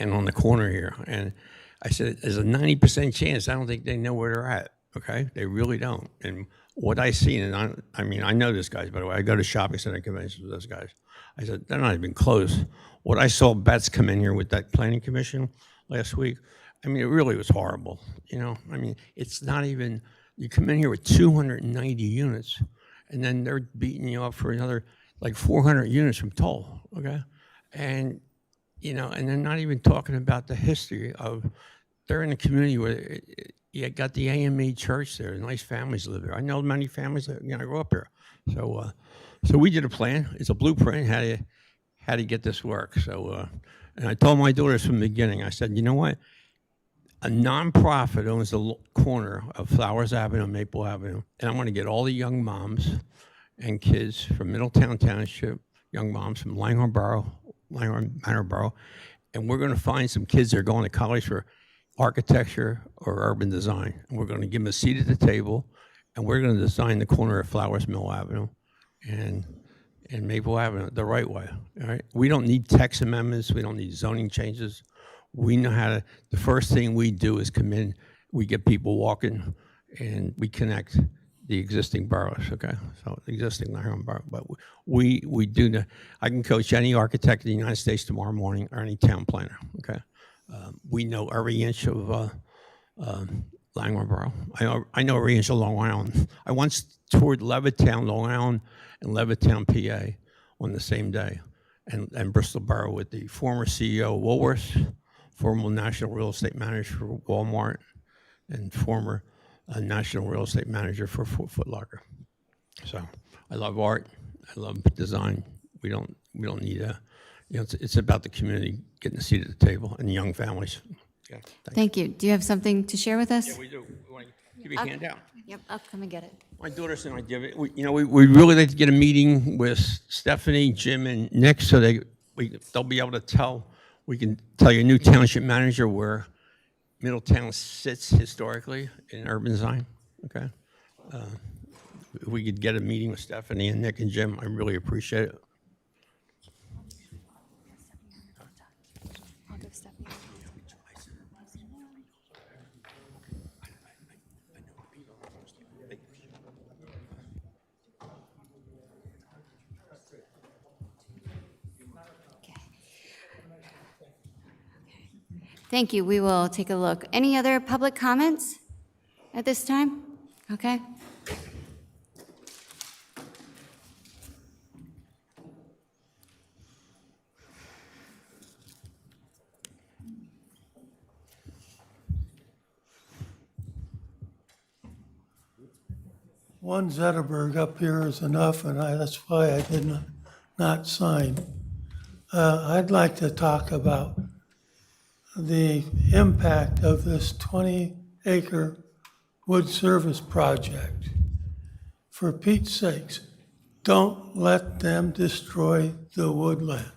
on the corner here. And I said, there's a 90% chance I don't think they know where they're at. Okay, they really don't. And what I seen, and I know these guys, by the way. I go to shopping center conventions with those guys. I said, they're not even close. What I saw Betts come in here with that planning commission last week, it really was horrible. It's not even, you come in here with 290 units, and then they're beating you up for another, like 400 units from Toll, okay? And, and they're not even talking about the history of, they're in a community where, you got the AME church there. Nice families live there. I know many families that I grew up here. So, so we did a plan. It's a blueprint how to get this work. So, and I told my daughters from the beginning. I said, you know what? A nonprofit owns the corner of Flowers Avenue and Maple Avenue, and I'm going to get all the young moms and kids from Middletown Township, young moms from Langhorne Manor Borough, and we're going to find some kids that are going to college for architecture or urban design. And we're going to give them a seat at the table, and we're going to design the corner of Flowers Mill Avenue and Maple Avenue the right way. All right? We don't need text amendments. We don't need zoning changes. We know how to, the first thing we do is come in, we get people walking, and we connect the existing boroughs, okay? So the existing Langhorne borough. But we do the, I can coach any architect in the United States tomorrow morning or any town planner, okay? We know every inch of Langhorne Borough. I know every inch of Long Island. I once toured Levittown, Long Island, and Levittown, PA on the same day, and Bristol Borough with the former CEO of Woolworths, former national real estate manager for Walmart, and former national real estate manager for Foot Locker. So I love art. I love design. We don't need a, it's about the community getting a seat at the table and young families. Yeah, Thank you. Do you have something to share with us? Yeah, we do. We want to give you a handout. Yep, I'll come and get it. My daughters and I give it. We really like to get a meeting with Stephanie, Jim, and Nick, so they'll be able to tell we can tell your new township manager where Middletown sits historically in urban design, okay? If we could get a meeting with Stephanie and Nick and Jim, I really appreciate it. Thank you. We will take a look. Any other public comments at this time? Okay. One Zetterberg up here is enough, and that's why I did not sign. I'd like to talk about the impact of this 20-acre wood service project. For Pete's sakes, don't let them destroy the woodland.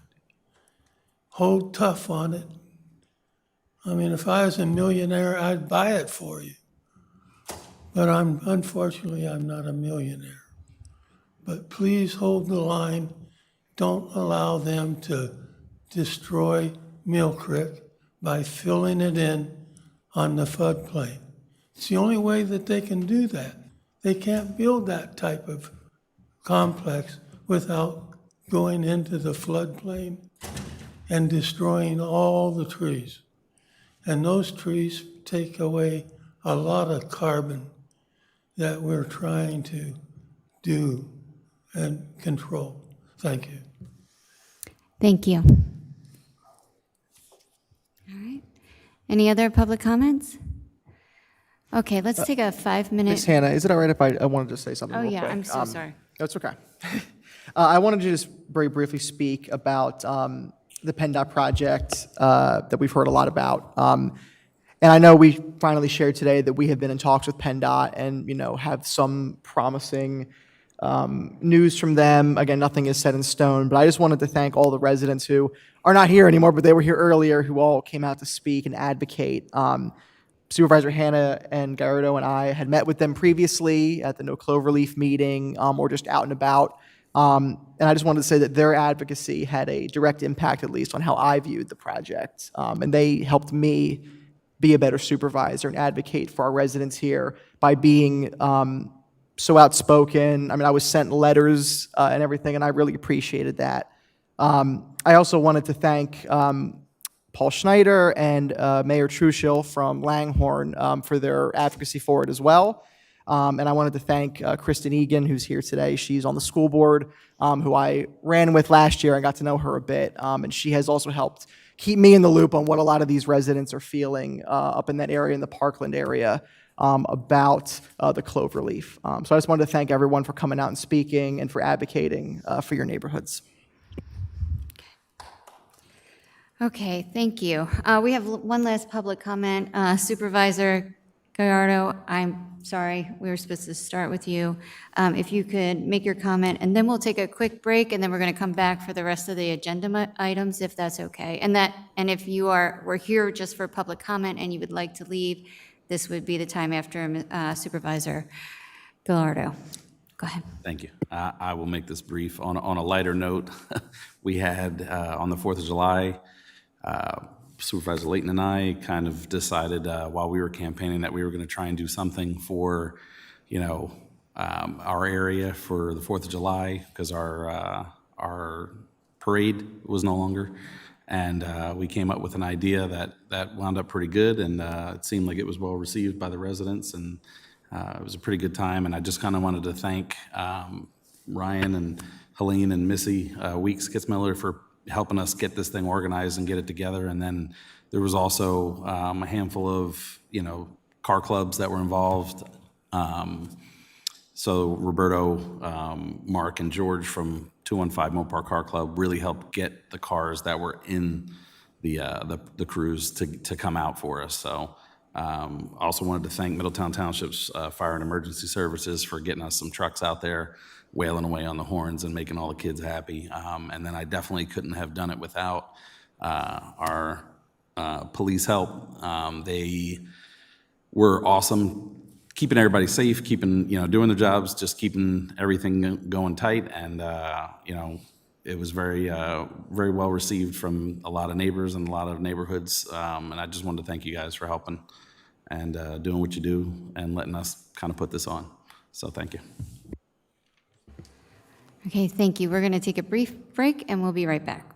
Hold tough on it. I mean, if I was a millionaire, I'd buy it for you. But unfortunately, I'm not a millionaire. But please hold the line. Don't allow them to destroy Mill Creek by filling it in on the floodplain. It's the only way that they can do that. They can't build that type of complex without going into the floodplain and destroying all the trees. And those trees take away a lot of carbon that we're trying to do and control. Thank you. Thank you. All right. Any other public comments? Okay, let's take a 5-minute. Ms. Hannah, is it all right if I wanted to say something Oh, real yeah, quick? I'm so sorry. That's okay. I wanted to just very briefly speak about the PennDOT project that we've heard a lot about. And I know we finally shared today that we have been in talks with PennDOT and, have some promising news from them. Again, nothing is set in stone, but I just wanted to thank all the residents who are not here anymore, but they were here earlier, who all came out to speak and advocate. Supervisor Hannah and Gallardo and I had met with them previously at the No Cloverleaf meeting or just out and about. And I just wanted to say that their advocacy had a direct impact, at least, on how I viewed the project. And they helped me be a better supervisor and advocate for our residents here by being so outspoken. I mean, I was sent letters and everything, and I really appreciated that. I also wanted to thank Paul Schneider and Mayor Trueshill from Langhorne for their advocacy for it as well. And I wanted to thank Kristen Egan, who's here today. She's on the school board, who I ran with last year and got to know her a bit. And she has also helped keep me in the loop on what a lot of these residents are feeling up in that area, in the Parkland area, about the Cloverleaf. So I just wanted to thank everyone for coming out and speaking and for advocating for your neighborhoods. Okay, thank you. We have one last public comment. Supervisor Gallardo, I'm sorry, we were supposed to start with you. If you could make your comment, and then we'll take a quick break, and then we're going to come back for the rest of the agenda items, if that's okay. And if we're here just for public comment and you would like to leave, this would be the time after Supervisor Gallardo. Go ahead. Thank you. I will make this brief. On a lighter note, we had on the 4th of July, Supervisor Leighton and I kind of decided while we were campaigning that we were going to try and do something for, our area for the 4th of July, because our parade was no longer. And we came up with an idea that wound up pretty good, and it seemed like it was well received by the residents, and it was a pretty good time. And I just kind of wanted to thank Ryan and Helene and Missy Weeks Kitzmiller for helping us get this thing organized and get it together. And then there was also a handful of, car clubs that were involved. So Roberto, Mark, and George from 215 Mopar Car Club really helped get the cars that were in the cruise to come out for us. So also wanted to thank Middletown Township's Fire and Emergency Services for getting us some trucks out there, wailing away on the horns and making all the kids happy. And then I definitely couldn't have done it without our police help. They were awesome, keeping everybody safe, keeping, doing their jobs, just keeping everything going tight. And, it was very, very well received from a lot of neighbors and a lot of neighborhoods. And I just wanted to thank you guys for helping and doing what you do and letting us kind of put this on. So thank you. Okay, thank you. We're going to take a brief break, and we'll be right back.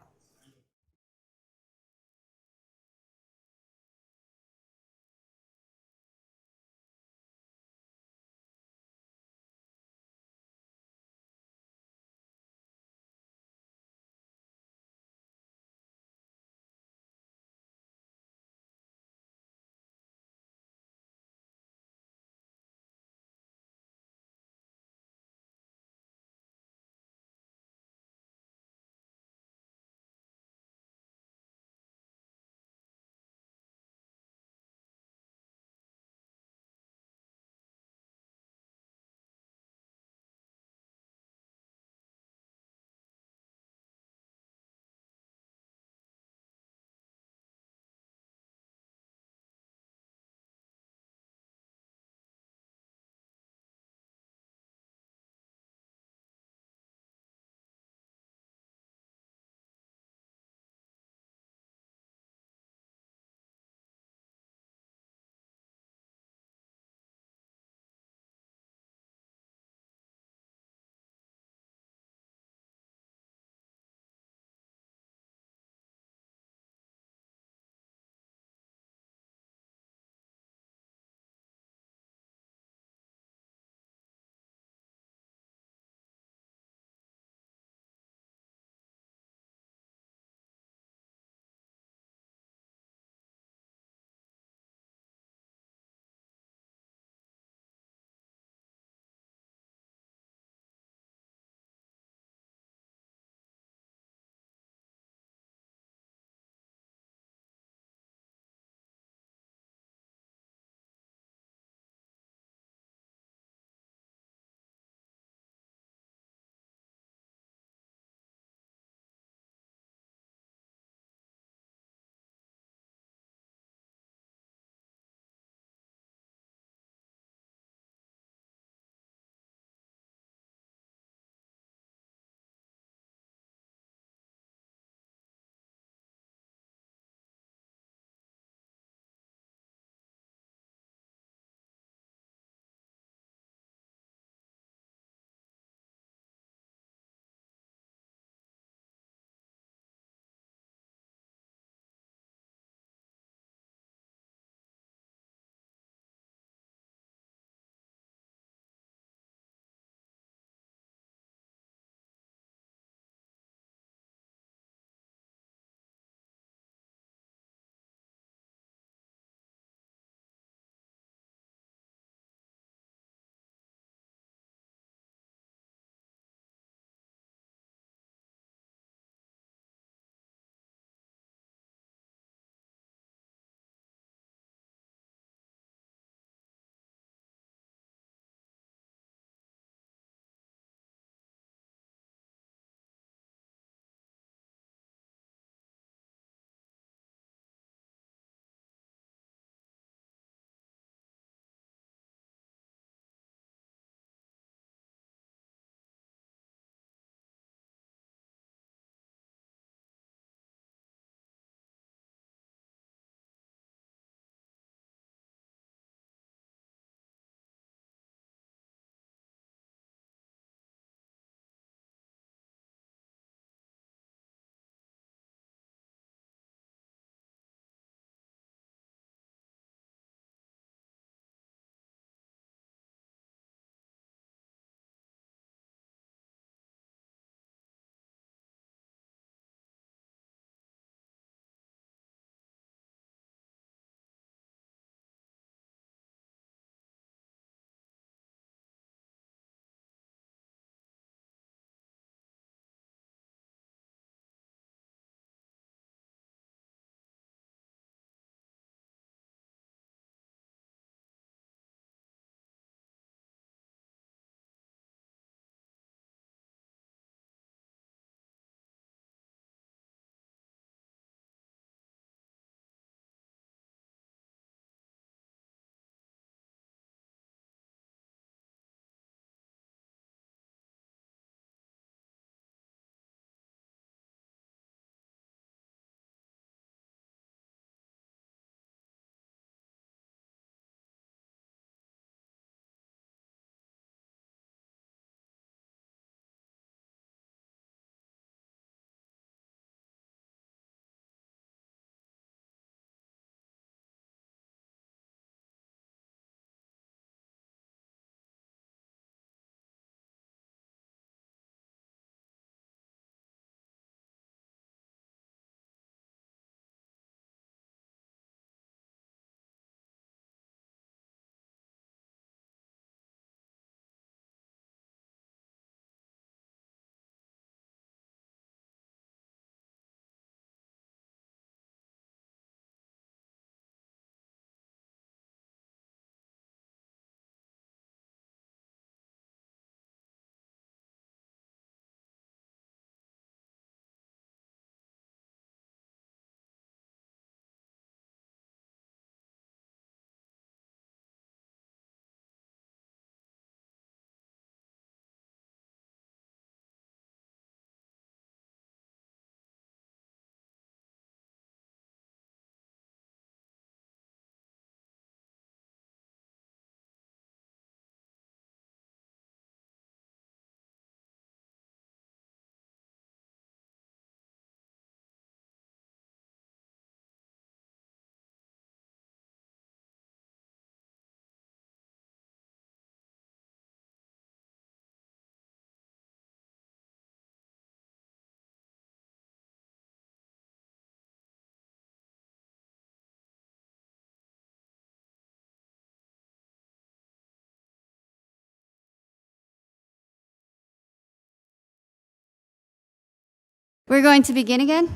We're going to begin again.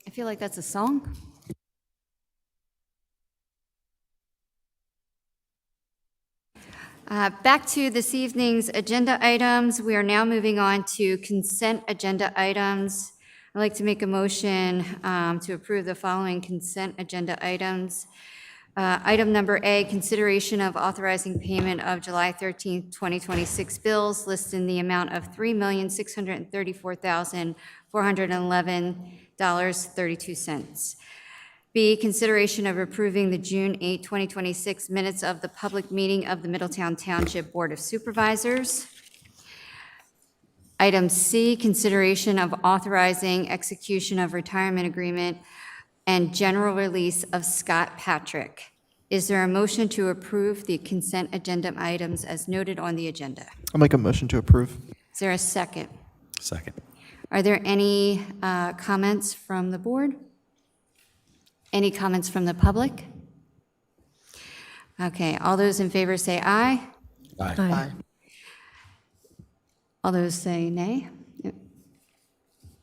I feel like that's a song. Back to this evening's agenda items. We are now moving on to consent agenda items. I'd like to make a motion to approve the following consent agenda items. Item number A, consideration of authorizing payment of July 13th, 2026 bills listed in the amount of $3,634,411.32. B, consideration of approving the June 8, 2026 minutes of the public meeting of the Middletown Township Board of Supervisors. Item C, consideration of authorizing execution of retirement agreement and general release of Scott Patrick. Is there a motion to approve the consent agenda items as noted on the agenda? I'll make a motion to approve. Is there a second? Second. Are there any comments from the board? Any comments from the public? Okay, all those in favor say aye. Aye. All those say nay. Yep.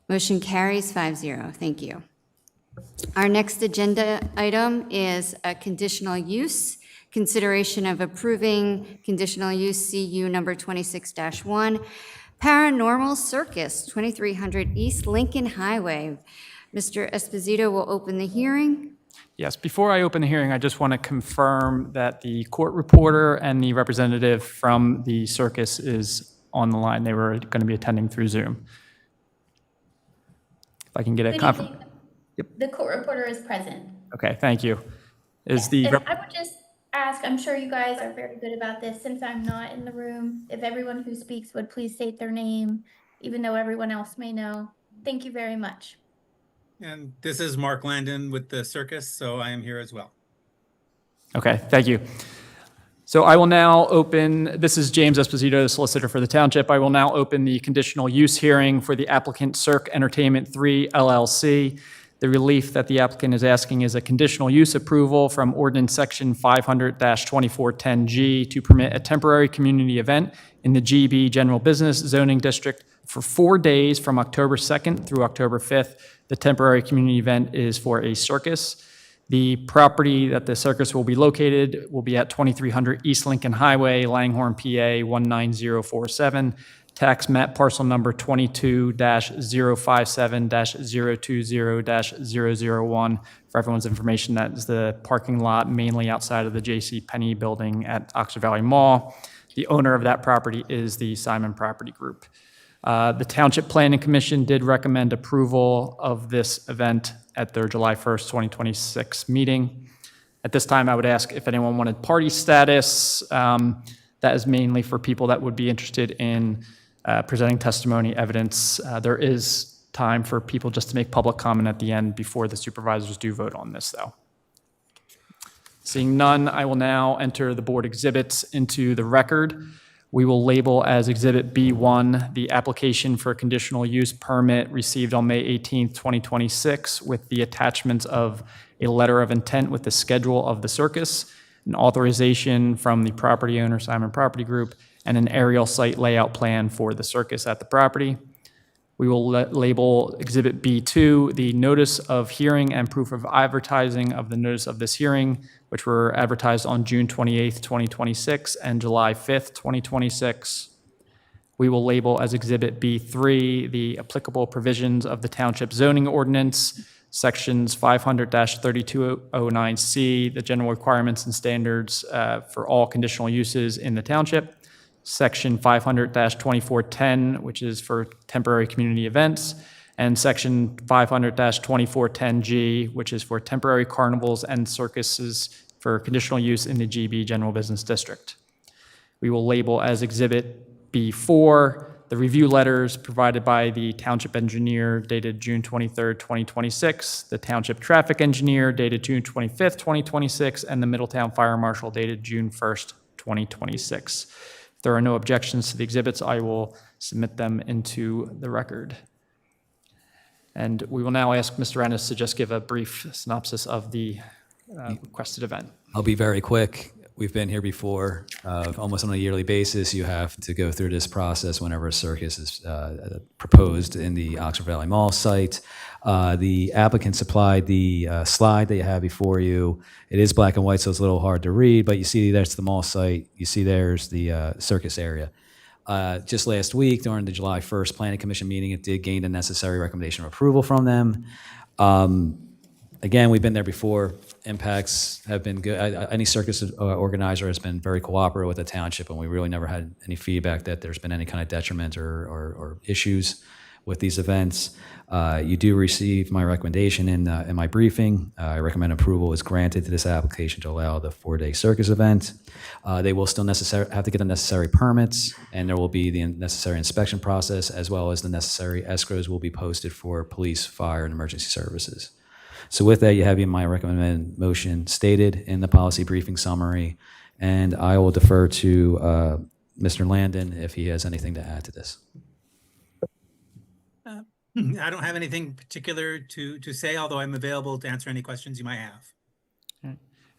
Motion carries 5-0. Thank you. Our next agenda item is a conditional use. Consideration of approving conditional use CU number 26-1, Paranormal Circus, 2300 East Lincoln Highway. Mr. Esposito will open the hearing. Yes, before I open the hearing, I just want to confirm that the court reporter and the representative from the circus is on the line. They were going to be attending through Zoom. If I can get a confirmation. The court reporter is present. Okay, thank you. Is And the I would just ask, I'm sure you guys are very good about this, since I'm not in the room, if everyone who speaks would please state their name, even though everyone else may know. Thank you very much. And this is Mark Landon with the circus, so I am here as well. Okay, thank you. So I will now open, this is James Esposito, the solicitor for the township. I will now open the conditional use hearing for the applicant Cirque Entertainment 3 LLC. The relief that the applicant is asking is a conditional use approval from ordinance section 500-2410G to permit a temporary community event in the GB General Business Zoning District for 4 days from October 2nd through October 5th. The temporary community event is for a circus. The property that the circus will be located will be at 2300 East Lincoln Highway, Langhorne, PA 19047. Tax map parcel number 22-057-020-001. For everyone's information, that is the parking lot mainly outside of the J.C. Penney building at Oxford Valley Mall. The owner of that property is the Simon Property Group. The Township Planning Commission did recommend approval of this event at their July 1st, 2026 meeting. At this time, I would ask if anyone wanted party status. That is mainly for people that would be interested in presenting testimony, evidence. There is time for people just to make public comment at the end before the supervisors do vote on this, though. Seeing none, I will now enter the board exhibits into the record. We will label as Exhibit B1 the application for a conditional use permit received on May 18th, 2026, with the attachments of a letter of intent with the schedule of the circus, an authorization from the property owner, Simon Property Group, and an aerial site layout plan for the circus at the property. We will label Exhibit B2 the notice of hearing and proof of advertising of the notice of this hearing, which were advertised on June 28th, 2026 and July 5th, 2026. We will label as Exhibit B3 the applicable provisions of the Township Zoning Ordinance, Sections 500-3209C, the general requirements and standards for all conditional uses in the township, Section 500-2410, which is for temporary community events, and Section 500-2410G, which is for temporary carnivals and circuses for conditional use in the GB General Business District. We will label as Exhibit B4 the review letters provided by the Township Engineer dated June 23rd, 2026, the Township Traffic Engineer dated June 25th, 2026, and the Middletown Fire Marshal dated June 1st, 2026. If there are no objections to the exhibits, I will submit them into the record. And we will now ask Mr. Ennis to just give a brief synopsis of the requested event. I'll be very quick. we've been here before. Almost on a yearly basis, you have to go through this process whenever a circus is proposed in the Oxford Valley Mall site. The applicant supplied the slide that you have before you. It is black and white, so it's a little hard to read, but you see there's the mall site. You see there's the circus area. Just last week, during the July 1st Planning Commission meeting, it did gain the necessary recommendation of approval from them. Again, we've been there before. Impacts have been good. Any circus organizer has been very cooperative with the township, and we really never had any feedback that there's been any kind of detriment or issues with these events. You do receive my recommendation in my briefing. I recommend approval is granted to this application to allow the 4-day circus event. They will still have to get the necessary permits, and there will be the necessary inspection process, as well as the necessary escrows will be posted for police, fire, and emergency services. So with that, you have my recommended motion stated in the policy briefing summary, and I will defer to Mr. Landon if he has anything to add to this. I don't have anything particular to say, although I'm available to answer any questions you might have.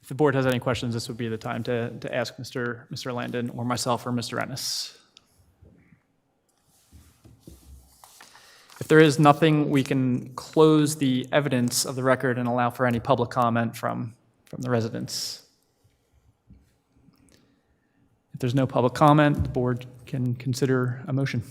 If the board has any questions, this would be the time to ask Mr. Landon or myself or Mr. Ennis. If there is nothing, we can close the evidence of the record and allow for any public comment from the residents. If there's no public comment, the board can consider a motion.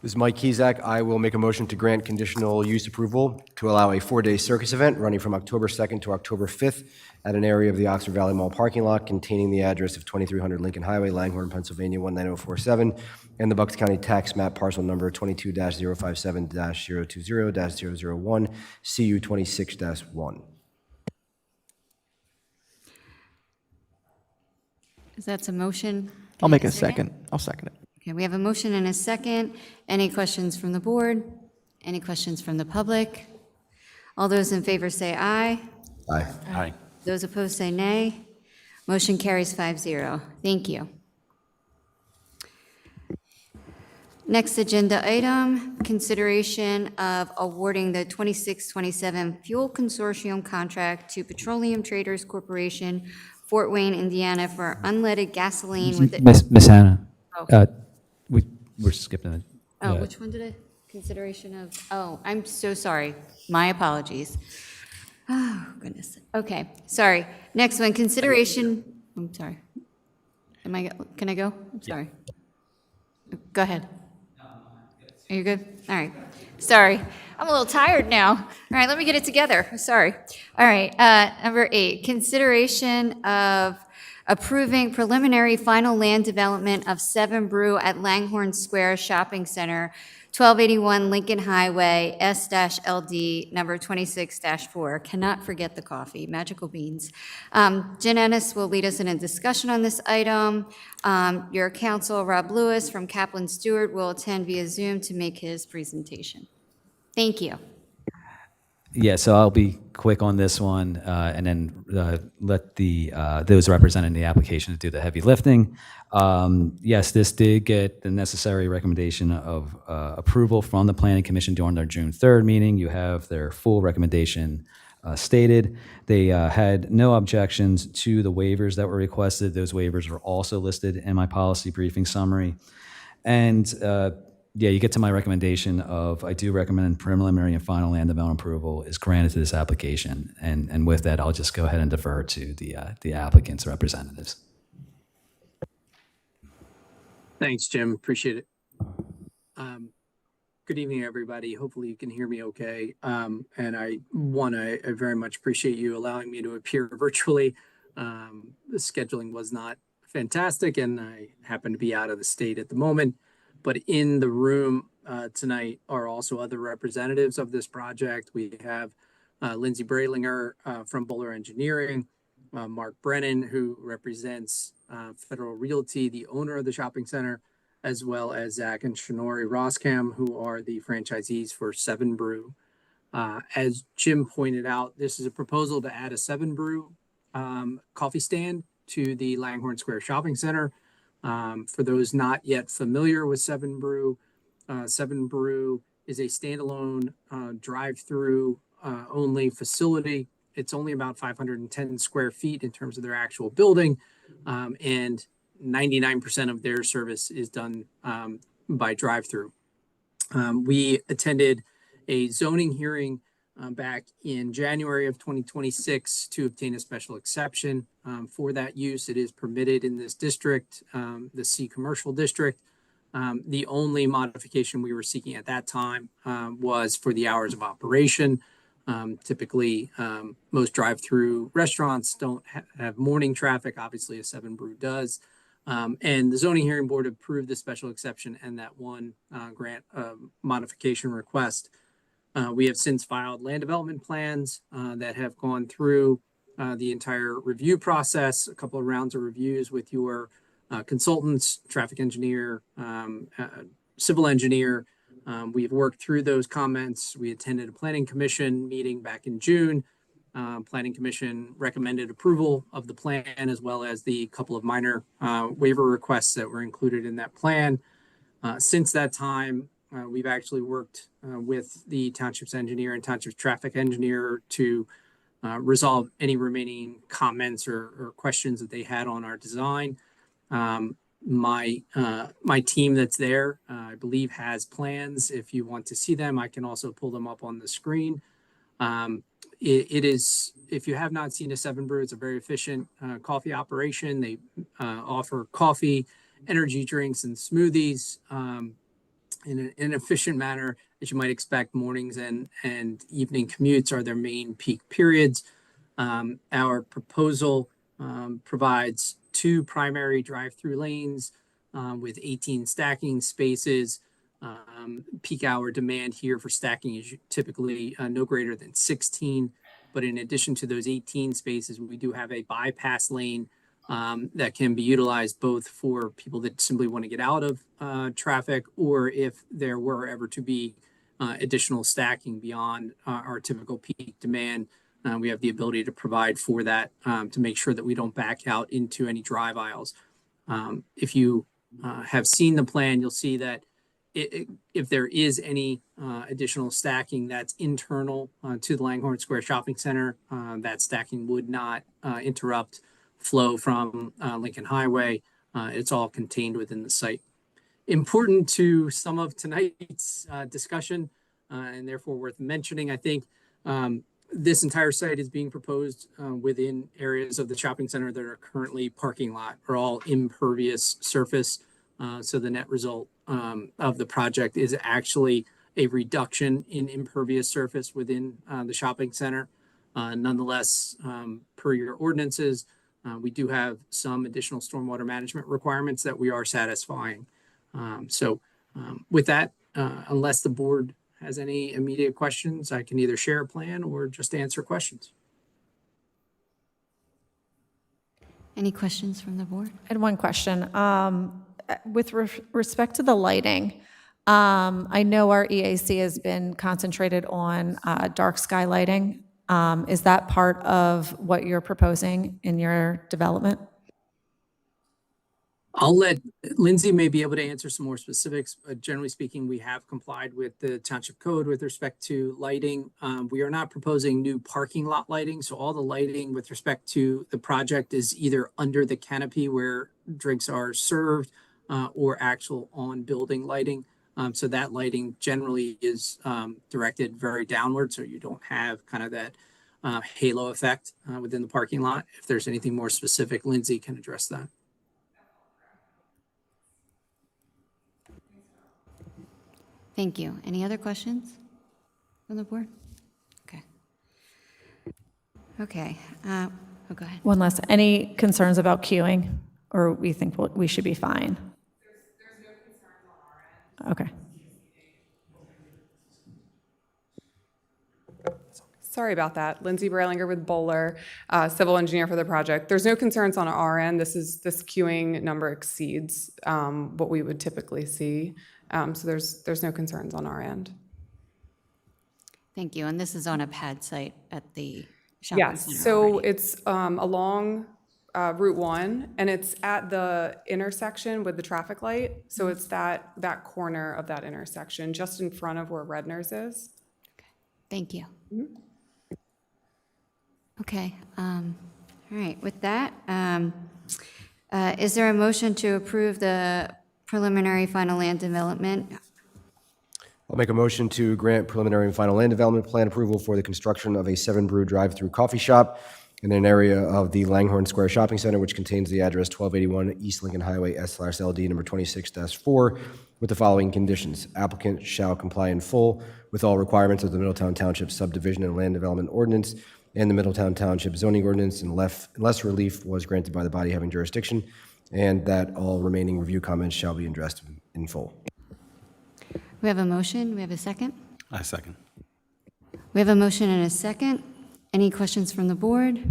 This is Mike Ksiazek. I will make a motion to grant conditional use approval to allow a 4-day circus event running from October 2nd to October 5th at an area of the Oxford Valley Mall parking lot containing the address of 2300 Lincoln Highway, Langhorne, Pennsylvania 19047, and the Bucks County tax map parcel number 22-057-020-001, CU 26-1. Is that a motion? I'll make a second. I'll second it. Okay, we have a motion and a second. Any questions from the board? Any questions from the public? All those in favor say aye. Aye. Aye. Those opposed say nay. Motion carries 5-0. Thank you. Next agenda item, consideration of awarding the 26-27 Fuel Consortium contract to Petroleum Traders Corporation, Fort Wayne, Indiana, for unleaded gasoline with it. Miss Hannah, Oh. we're skipping it. Oh, which one did I? Consideration of, oh, I'm so sorry. My apologies. Oh, goodness. Okay, sorry. Next one, consideration, I'm sorry. Can I go? I'm sorry. Go ahead. Are you good? All right. Sorry. I'm a little tired now. All right, let me get it together. Sorry. All right, number 8, consideration of approving preliminary final land development of 7 Brew at Langhorne Square Shopping Center, 1281 Lincoln Highway, S-LD, number 26-4. Cannot forget the coffee, magical beans. Jen Ennis will lead us in a discussion on this item. Your counsel, Rob Lewis from Kaplan Stewart, will attend via Zoom to make his presentation. Thank you. Yeah, so I'll be quick on this one, and then let those representing the application do the heavy lifting. Yes, this did get the necessary recommendation of approval from the Planning Commission during their June 3rd meeting. You have their full recommendation stated. They had no objections to the waivers that were requested. Those waivers were also listed in my policy briefing summary. And yeah, you get to my recommendation of, I do recommend preliminary and final land development approval is granted to this application. And with that, I'll just go ahead and defer to the applicant's representatives. Thanks, Jim. Appreciate it. Good evening, everybody. Hopefully you can hear me okay. And I very much appreciate you allowing me to appear virtually. The scheduling was not fantastic, and I happen to be out of the state at the moment. But in the room tonight are also other representatives of this project. We have Lindsay Bralinger from Buller Engineering, Mark Brennan, who represents Federal Realty, the owner of the shopping center, as well as Zach and Shinori Roskam, who are the franchisees for 7 Brew. As Jim pointed out, this is a proposal to add a 7 Brew coffee stand to the Langhorne Square Shopping Center. For those not yet familiar with 7 Brew, 7 Brew is a standalone drive-through only facility it's only about 510 square feet in terms of their actual building, and 99% of their service is done by drive-through. We attended a zoning hearing back in January of 2026 to obtain a special exception for that use. It is permitted in this district, the C commercial district. The only modification we were seeking at that time was for the hours of operation. Typically, most drive-through restaurants don't have morning traffic. Obviously, a 7 Brew does. And the zoning hearing board approved the special exception and that one grant modification request. We have since filed land development plans that have gone through the entire review process, a couple of rounds of reviews with your consultants, traffic engineer, civil engineer. We've worked through those comments. We attended a planning commission meeting back in June. Planning Commission recommended approval of the plan as well as the couple of minor waiver requests that were included in that plan. Since that time, we've actually worked with the township's engineer and township's traffic engineer to resolve any remaining comments or questions that they had on our design. My team that's there, I believe, has plans. If you want to see them, I can also pull them up on the screen. It is, if you have not seen a 7 Brew, it's a very efficient coffee operation. They offer coffee, energy drinks, and smoothies in an efficient manner, as you might expect. Mornings and evening commutes are their main peak periods. Our proposal provides 2 primary drive-through lanes with 18 stacking spaces. Peak hour demand here for stacking is typically no greater than 16. But in addition to those 18 spaces, we do have a bypass lane that can be utilized both for people that simply want to get out of traffic, or if there were ever to be additional stacking beyond our typical peak demand, we have the ability to provide for that to make sure that we don't back out into any drive aisles. If you have seen the plan, you'll see that if there is any additional stacking that's internal to the Langhorne Square Shopping Center, that stacking would not interrupt flow from Lincoln Highway. It's all contained within the site. Important to some of tonight's discussion, and therefore worth mentioning, I think this entire site is being proposed within areas of the shopping center that are currently parking lot or all impervious surface. So the net result of the project is actually a reduction in impervious surface within the shopping center. Nonetheless, per your ordinances, we do have some additional stormwater management requirements that we are satisfying. With that, unless the board has any immediate questions, I can either share a plan or just answer questions. Any questions from the board? I had one question. With respect to the lighting, I know our EAC has been concentrated on dark sky lighting. Is that part of what you're proposing in your development? I'll let Lindsay may be able to answer some more specifics. Generally speaking, we have complied with the township code with respect to lighting. We are not proposing new parking lot lighting. So all the lighting with respect to the project is either under the canopy where drinks are served or actual on building lighting. So that lighting generally is directed very downward. So you don't have kind of that halo effect within the parking lot. If there's anything more specific, Lindsay can address that. Thank you. Any other questions from the board? Okay. Okay. Oh, go ahead. One last, any concerns about queuing, or we think we should be fine? There's no concerns on our end. Okay. Sorry about that. Lindsay Berlinger with Bowler, civil engineer for the project. There's no concerns on our end. This queuing number exceeds what we would typically see. So there's no concerns on our end. Thank you. And this is on a pad site at the shopping center. Yes. So already. it's along Route 1, and it's at the intersection with the traffic light. So it's that corner of that intersection, just in front of where Redner's is. Okay. Thank you. Mm-hmm. Okay, all right, with that, is there a motion to approve the preliminary final land development? I'll make a motion to grant preliminary and final land development plan approval for the construction of a 7-brew drive-through coffee shop in an area of the Langhorne Square Shopping Center, which contains the address 1281 East Lincoln Highway S/LD number 26-4, with the following conditions. Applicant shall comply in full with all requirements of the Middletown Township Subdivision and Land Development Ordinance and the Middletown Township Zoning Ordinance unless relief was granted by the body having jurisdiction, and that all remaining review comments shall be addressed in full. We have a motion, we have a second? I second. We have a motion and a second. Any questions from the board?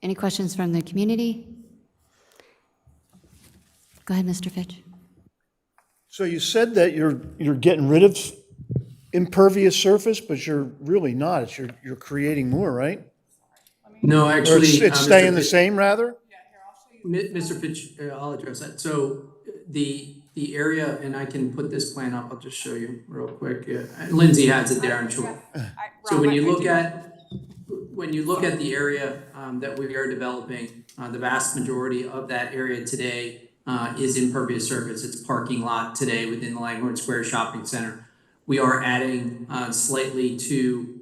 Any questions from the community? Go ahead, Mr. Fitch. So you said that you're getting rid of impervious surface, but you're really not. It's you're creating more, right? No, Or actually. it's staying the same, rather? Mr. Fitch, I'll address that. So the area, and I can put this plan up, I'll just show you real quick. Lindsay has it there, I'm sure. So when you look at the area that we are developing, the vast majority of that area today is impervious surface. It's parking lot today within the Langhorne Square Shopping Center. We are adding slightly to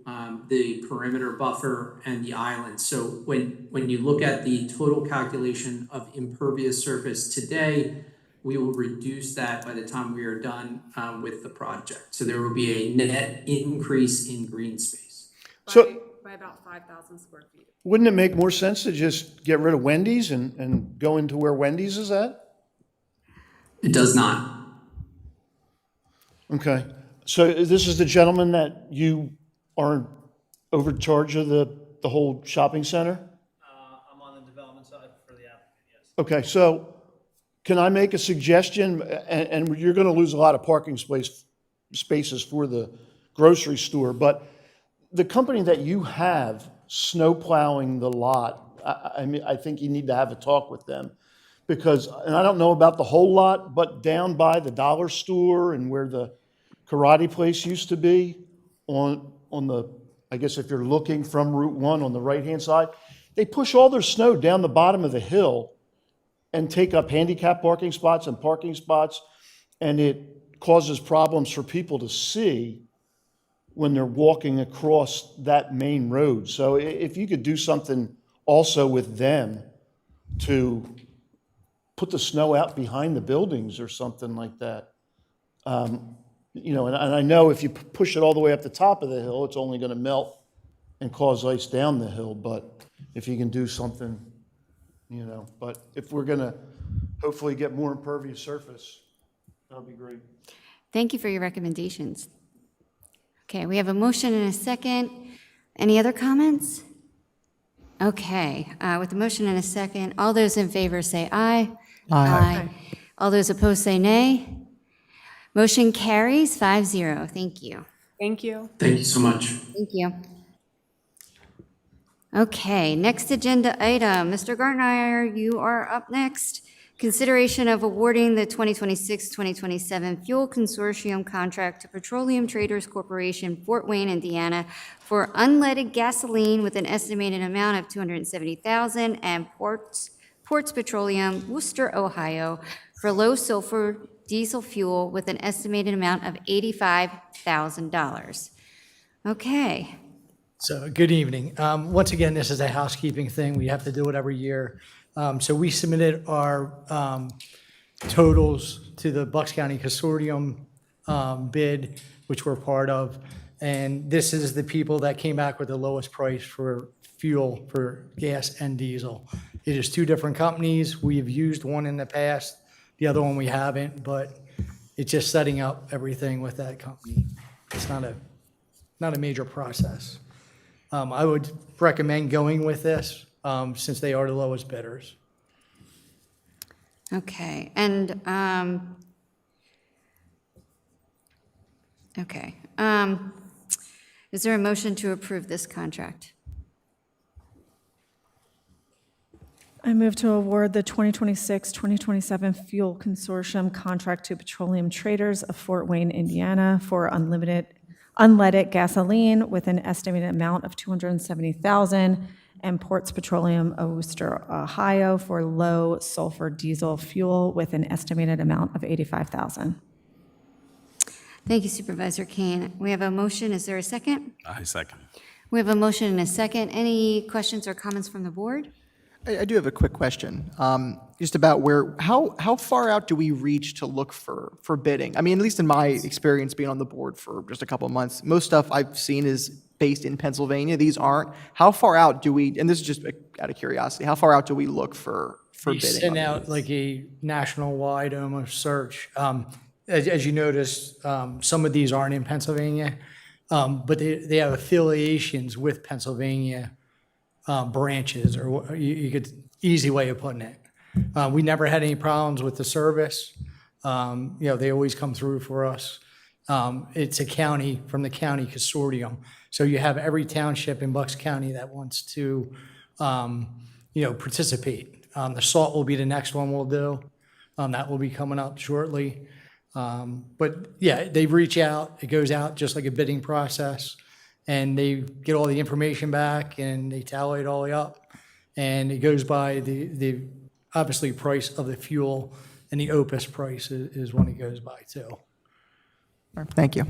the perimeter buffer and the island. So when you look at the total calculation of impervious surface today, we will reduce that by the time we are done with the project. So there will be a net increase in green space. By about 5,000 square feet. Wouldn't it make more sense to just get rid of Wendy's and go into where Wendy's is at? It does not. Okay. So this is the gentleman that you are over charge of the whole shopping center? I'm on the development side for the applicant, yes. Okay, so can I make a suggestion? And you're going to lose a lot of parking spaces for the grocery store, but the company that you have snow plowing the lot, I mean, I think you need to have a talk with them. Because, and I don't know about the whole lot, but down by the dollar store and where the karate place used to be on the, I guess if you're looking from Route 1 on the right-hand side, they push all their snow down the bottom of the hill and take up handicap parking spots and parking spots, and it causes problems for people to see when they're walking across that main road. So if you could do something also with them to put the snow out behind the buildings or something like that. You know, and I know if you push it all the way up the top of the hill, it's only going to melt and cause ice down the hill. But if you can do something, you know, but if we're going to hopefully get more impervious surface, that'll be great. Thank you for your recommendations. Okay, we have a motion and a second. Any other comments? Okay, with the motion and a second, all those in favor say aye. Aye. All those opposed say nay. Motion carries 5-0. Thank you. Thank you. Thank you so much. Thank you. Okay, next agenda item. Mr. Gartner, you are up next. Consideration of awarding the 2026-2027 Fuel Consortium contract to Petroleum Traders Corporation, Fort Wayne, Indiana, for unleaded gasoline with an estimated amount of $270,000 and Ports Petroleum, Worcester, Ohio, for low sulfur diesel fuel with an estimated amount of $85,000. Okay. So, good evening. Once again, this is a housekeeping thing. We have to do it every year. So we submitted our totals to the Bucks County Consortium bid, which we're part of. And this is the people that came back with the lowest price for fuel for gas and diesel. It is two different companies. We have used one in the past. The other one we haven't, but it's just setting up everything with that company. It's not a major process. I would recommend going with this since they are the lowest bidders. Okay, and, okay. Is there a motion to approve this contract? I move to award the 2026-2027 Fuel Consortium contract to Petroleum Traders of Fort Wayne, Indiana for unleaded gasoline with an estimated amount of $270,000 and Ports Petroleum of Worcester, Ohio, for low sulfur diesel fuel with an estimated amount of $85,000. Thank you, Supervisor Kane. We have a motion. Is there a second? I second. We have a motion and a second. Any questions or comments from the board? I do have a quick question, just about how far out do we reach to look for bidding? I mean, at least in my experience being on the board for just a couple of months, most stuff I've seen is based in Pennsylvania. These aren't. How far out do we, and this is just out of curiosity, how far out do we look for We bidding? send on out these? like a national-wide almost search. As you noticed, some of these aren't in Pennsylvania, but they have affiliations with Pennsylvania branches, or you could, easy way of putting it. We never had any problems with the service. They always come through for us. It's a county, from the county consortium. So you have every township in Bucks County that wants to, participate. The salt will be the next one we'll do. That will be coming up shortly. But yeah, they reach out, it goes out just like a bidding process, and they get all the information back and they tally it all up. And it goes by the obviously price of the fuel, and the OPUS price is when it goes by too. Thank you.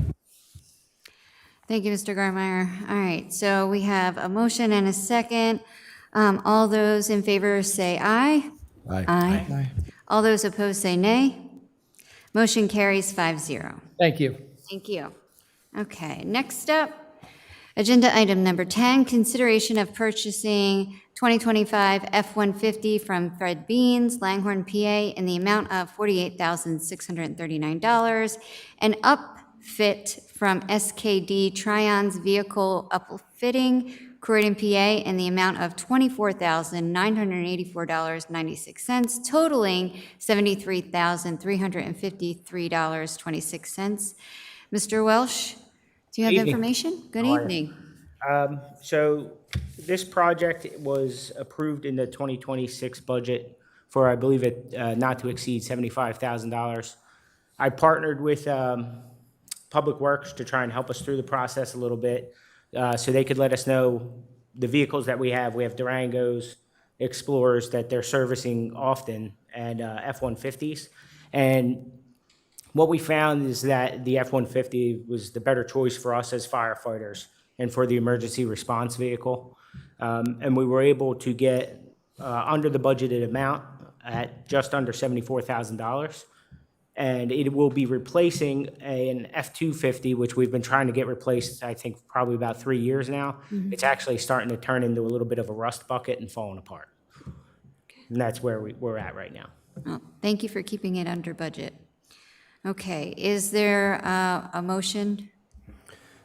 Thank you, Mr. Garmeyer. All right, so we have a motion and a second. All those in favor say aye. Aye. Aye. All those opposed say nay. Motion carries 5-0. Thank you. Thank you. Okay, next up, agenda item number 10, consideration of purchasing 2025 F-150 from Fred Beans, Langhorne, PA, in the amount of $48,639, and upfit from SKD Tryon's vehicle upfitting, Croydon, PA, in the amount of $24,984.96, totaling $73,353.26. Mr. Welsh, do you have Evening. information? Good How are you? evening. So this project was approved in the 2026 budget for, I believe it, not to exceed $75,000. I partnered with Public Works to try and help us through the process a little bit, so they could let us know the vehicles that we have. We have Durangos, Explorers that they're servicing often, and F-150s. And what we found is that the F-150 was the better choice for us as firefighters and for the emergency response vehicle. And we were able to get under the budgeted amount at just under $74,000. And it will be replacing an F-250, which we've been trying to get replaced, I think, probably about 3 years now. Mhm. It's actually starting to turn into a little bit of a rust bucket and falling apart. And that's where we're at right now. Well, thank you for keeping it under budget. Okay, is there a motion?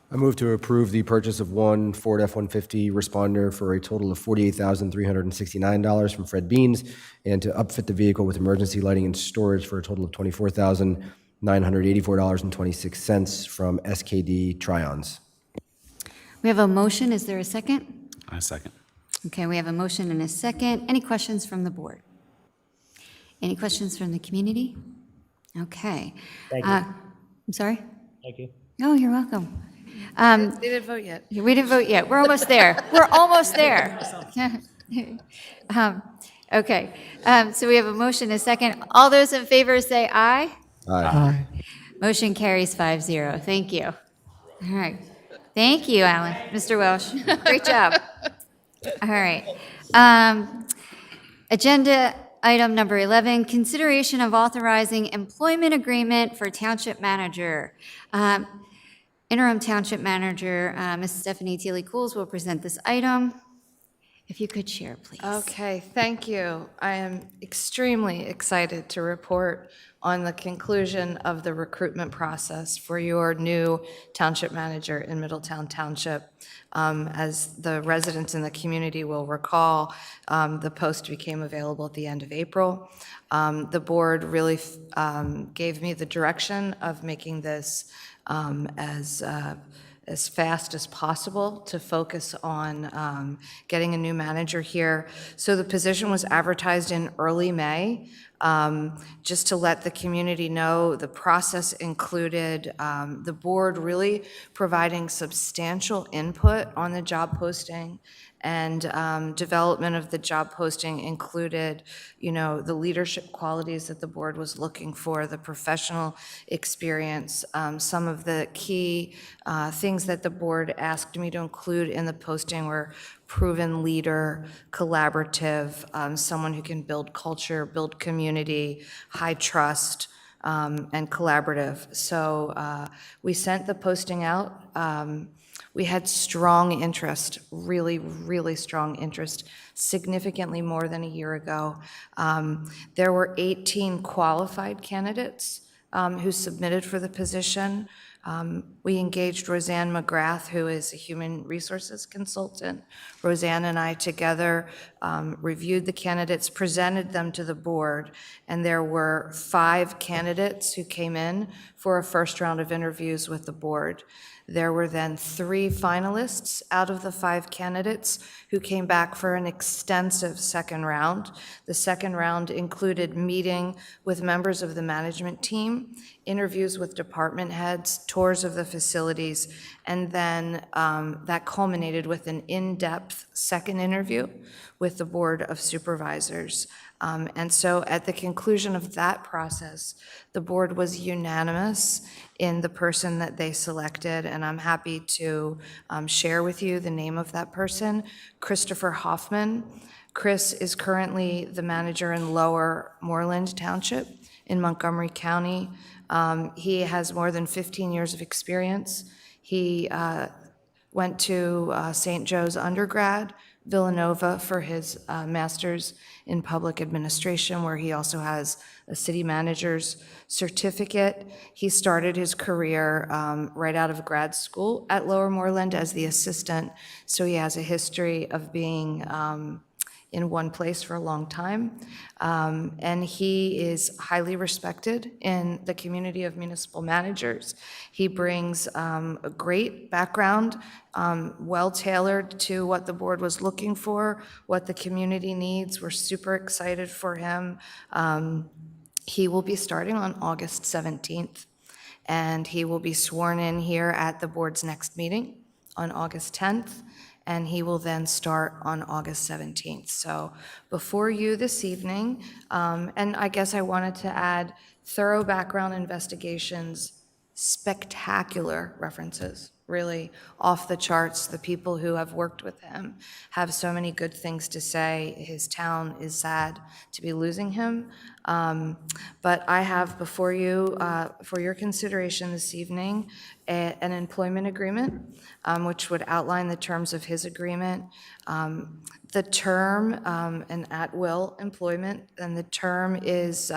I move to approve the purchase of one Ford F-150 responder for a total of $48,369 from Fred Beans, and to upfit the vehicle with emergency lighting and storage for a total of $24,984.26 from SKD Tryons. We have a motion. Is there a second? I second. Okay, we have a motion and a second. Any questions from the board? Any questions from the community? Okay. Thank you. I'm sorry? Thank you. Oh, you're welcome. They didn't vote yet. We didn't vote yet. We're almost there. We're almost there. Okay, so we have a motion and a second. All those in favor say aye. Aye. Motion carries 5-0. Thank you. All right. Thank you, Alan. Mr. Welsh, great job. All right. Agenda item number 11, consideration of authorizing employment agreement for township manager. Interim Township Manager, Ms. Stephanie Teely-Cools will present this item. If you could share, please. Okay, thank you. I am extremely excited to report on the conclusion of the recruitment process for your new township manager in Middletown Township. As the residents in the community will recall, the post became available at the end of April. The board really gave me the direction of making this as fast as possible to focus on getting a new manager here. So the position was advertised in early May. Just to let the community know, the process included the board really providing substantial input on the job posting, and development of the job posting included, the leadership qualities that the board was looking for, the professional experience. Some of the key things that the board asked me to include in the posting were proven leader, collaborative, someone who can build culture, build community, high trust, and collaborative. So we sent the posting out. We had strong interest, really, really strong interest, significantly more than a year ago. There were 18 qualified candidates who submitted for the position. We engaged Roseanne McGrath, who is a human resources consultant. Roseanne and I together reviewed the candidates, presented them to the board, and there were 5 candidates who came in for a first round of interviews with the board. There were then 3 finalists out of the 5 candidates who came back for an extensive second round. The second round included meeting with members of the management team, interviews with department heads, tours of the facilities, and then that culminated with an in-depth second interview with the Board of Supervisors. And so at the conclusion of that process, the board was unanimous in the person that they selected, and I'm happy to share with you the name of that person, Christopher Hoffman. Chris is currently the manager in Lower Moreland Township in Montgomery County. He has more than 15 years of experience. He went to St. Joe's undergrad, Villanova for his master's in public administration, where he also has a city manager's certificate. He started his career right out of grad school at Lower Moreland as the assistant, so he has a history of being in one place for a long time. And he is highly respected in the community of municipal managers. He brings a great background, well-tailored to what the board was looking for, what the community needs. We're super excited for him. He will be starting on August 17th, and he will be sworn in here at the board's next meeting on August 10th. And he will then start on August 17th. So before you this evening, and I guess I wanted to add thorough background investigations, spectacular references, really off the charts. The people who have worked with him have so many good things to say. His town is sad to be losing him. But I have before you, for your consideration this evening, an employment agreement, which would outline the terms of his agreement. The term, an at-will employment, and the term is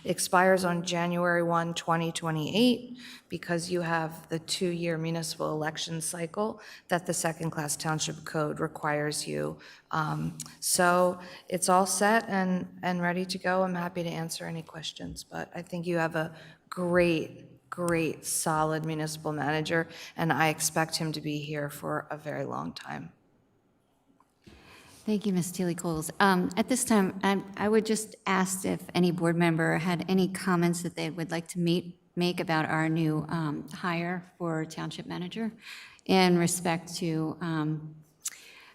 expires on January 1, 2028, because you have the 2-year municipal election cycle that the second-class township code requires you. So it's all set and ready to go. I'm happy to answer any questions, but I think you have a great, solid municipal manager, and I expect him to be here for a very long time. Thank you, Ms. Teely-Coles. At this time, I would just ask if any board member had any comments that they would like to make about our new hire for township manager in respect to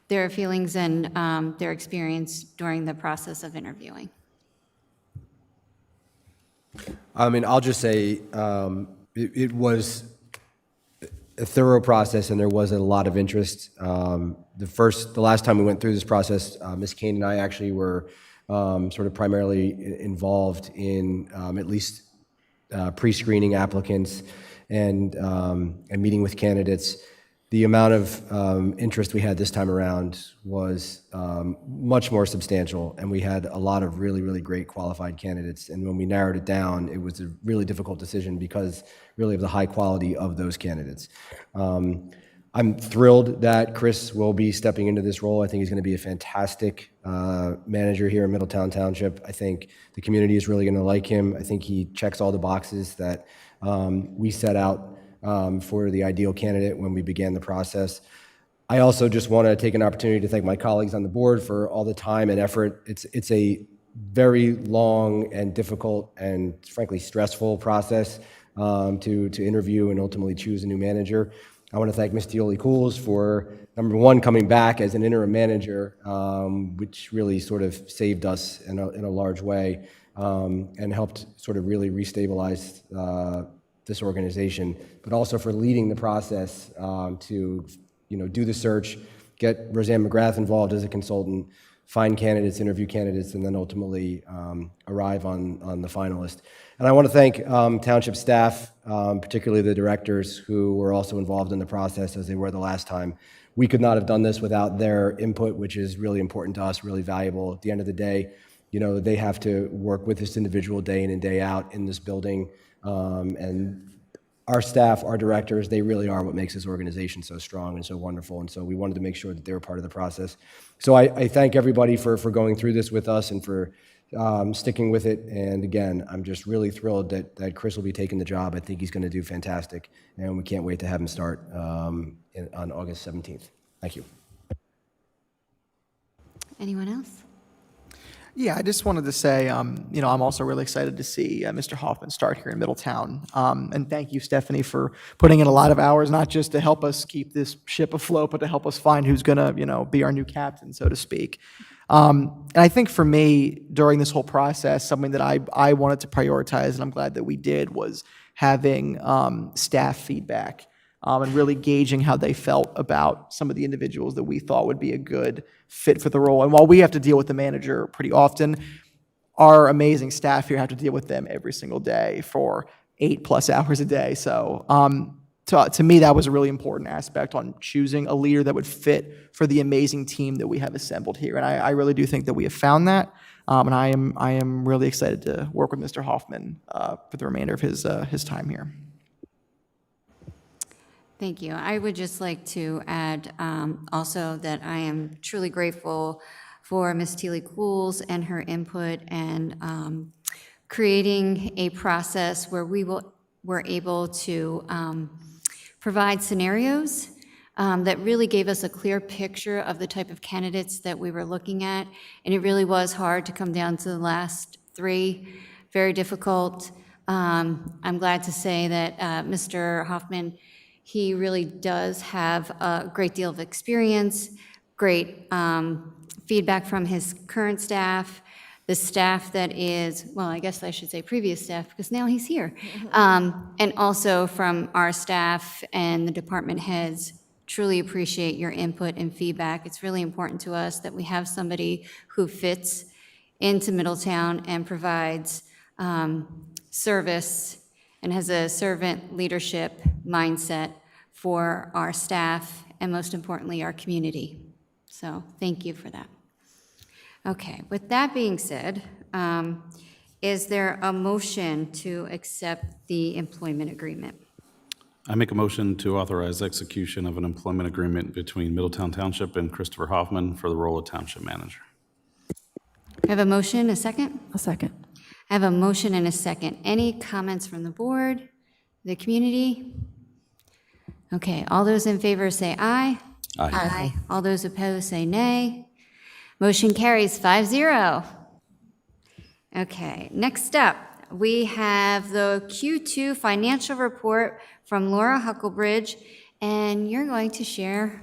their feelings and their experience during the process of interviewing. I mean, I'll just say it was a thorough process, and there was a lot of interest. The last time we went through this process, Ms. Kane and I actually were sort of primarily involved in at least pre-screening applicants and meeting with candidates. The amount of interest we had this time around was much more substantial, and we had a lot of really great qualified candidates. And when we narrowed it down, it was a really difficult decision because really of the high quality of those candidates. I'm thrilled that Chris will be stepping into this role. I think he's going to be a fantastic manager here in Middletown Township. I think the community is really going to like him. I think he checks all the boxes that we set out for the ideal candidate when we began the process. I also just want to take an opportunity to thank my colleagues on the board for all the time and effort. It's a very long and difficult and frankly stressful process to interview and ultimately choose a new manager. I want to thank Ms. Tioli-Cools for, number one, coming back as an interim manager, which really sort of saved us in a large way and helped sort of really restabilize this organization, but also for leading the process to do the search, get Roseanne McGrath involved as a consultant, find candidates, interview candidates, and then ultimately arrive on the finalist. And I want to thank township staff, particularly the directors who were also involved in the process as they were the last time. We could not have done this without their input, which is really important to us, really valuable. At the end of the day, they have to work with this individual day in and day out in this building. And our staff, our directors, they really are what makes this organization so strong and so wonderful. And so we wanted to make sure that they were part of the process. So I thank everybody for going through this with us and for sticking with it. And again, I'm just really thrilled that Chris will be taking the job. I think he's going to do fantastic. And we can't wait to have him start on August 17th. Thank you. Anyone else? Yeah, I just wanted to say, I'm also really excited to see Mr. Hoffman start here in Middletown. And thank you, Stephanie, for putting in a lot of hours, not just to help us keep this ship afloat, but to help us find who's going to, be our new captain, so to speak. And I think for me, during this whole process, something that I wanted to prioritize, and I'm glad that we did, was having staff feedback. And really gauging how they felt about some of the individuals that we thought would be a good fit for the role. And while we have to deal with the manager pretty often, our amazing staff here have to deal with them every single day for 8+ hours a day. So to me, that was a really important aspect on choosing a leader that would fit for the amazing team that we have assembled here. And I really do think that we have found that. And I am really excited to work with Mr. Hoffman for the remainder of his time here. Thank you. I would just like to add also that I am truly grateful for Ms. Tioli-Cools and her input and creating a process where we're able to provide scenarios that really gave us a clear picture of the type of candidates that we were looking at. And it really was hard to come down to the last 3, very difficult. I'm glad to say that Mr. Hoffman, he really does have a great deal of experience, great feedback from his current staff, the staff that is, well, I guess I should say previous staff, because now he's here. And also from our staff and the department heads. Truly appreciate your input and feedback. It's really important to us that we have somebody who fits into Middletown and provides service and has a servant leadership mindset for our staff and most importantly, our community. So thank you for that. Okay, with that being said, is there a motion to accept the employment agreement? I make a motion to authorize execution of an employment agreement between Middletown Township and Christopher Hoffman for the role of Township Manager. I have a motion, a second? A second. I have a motion and a second. Any comments from the board, the community? Okay, all those in favor say aye. Aye. Aye. All those opposed say nay. Motion carries 5-0. Okay, next up, we have the Q2 financial report from Laura Hucklebridge, and you're going to share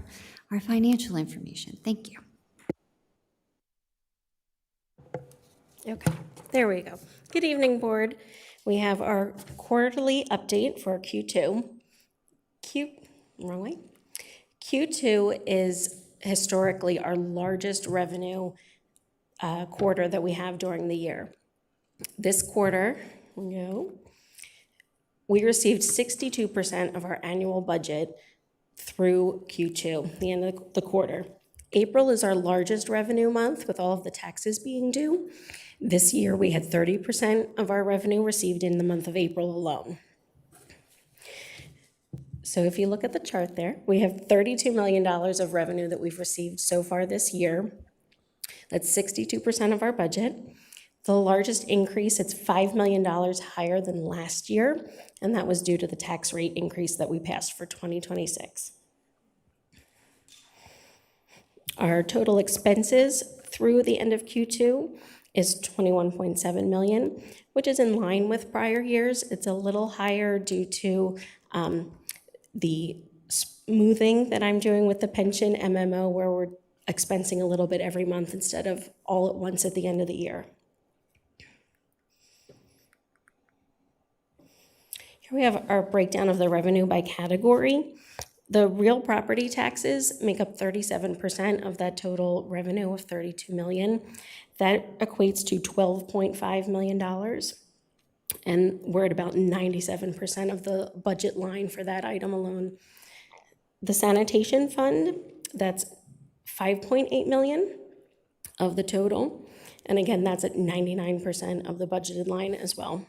our financial information. Thank you. Okay, there we go. Good evening, board. We have our quarterly update for Q2. Q2 is historically our largest revenue quarter that we have during the year. This quarter, we received 62% of our annual budget through Q2, the end of the quarter. April is our largest revenue month with all of the taxes being due. This year, we had 30% of our revenue received in the month of April alone. So if you look at the chart there, we have $32 million of revenue that we've received so far this year. That's 62% of our budget. The largest increase, it's $5 million higher than last year, and that was due to the tax rate increase that we passed for 2026. Our total expenses through the end of Q2 is 21.7 million, which is in line with prior years. It's a little higher due to the smoothing that I'm doing with the pension MMO, where we're expensing a little bit every month instead of all at once at the end of the year. Here we have our breakdown of the revenue by category. The real property taxes make up 37% of that total revenue of $32 million. That equates to $12.5 million. And we're at about 97% of the budget line for that item alone. The sanitation fund, that's $5.8 million of the total. And again, that's at 99% of the budgeted line as well.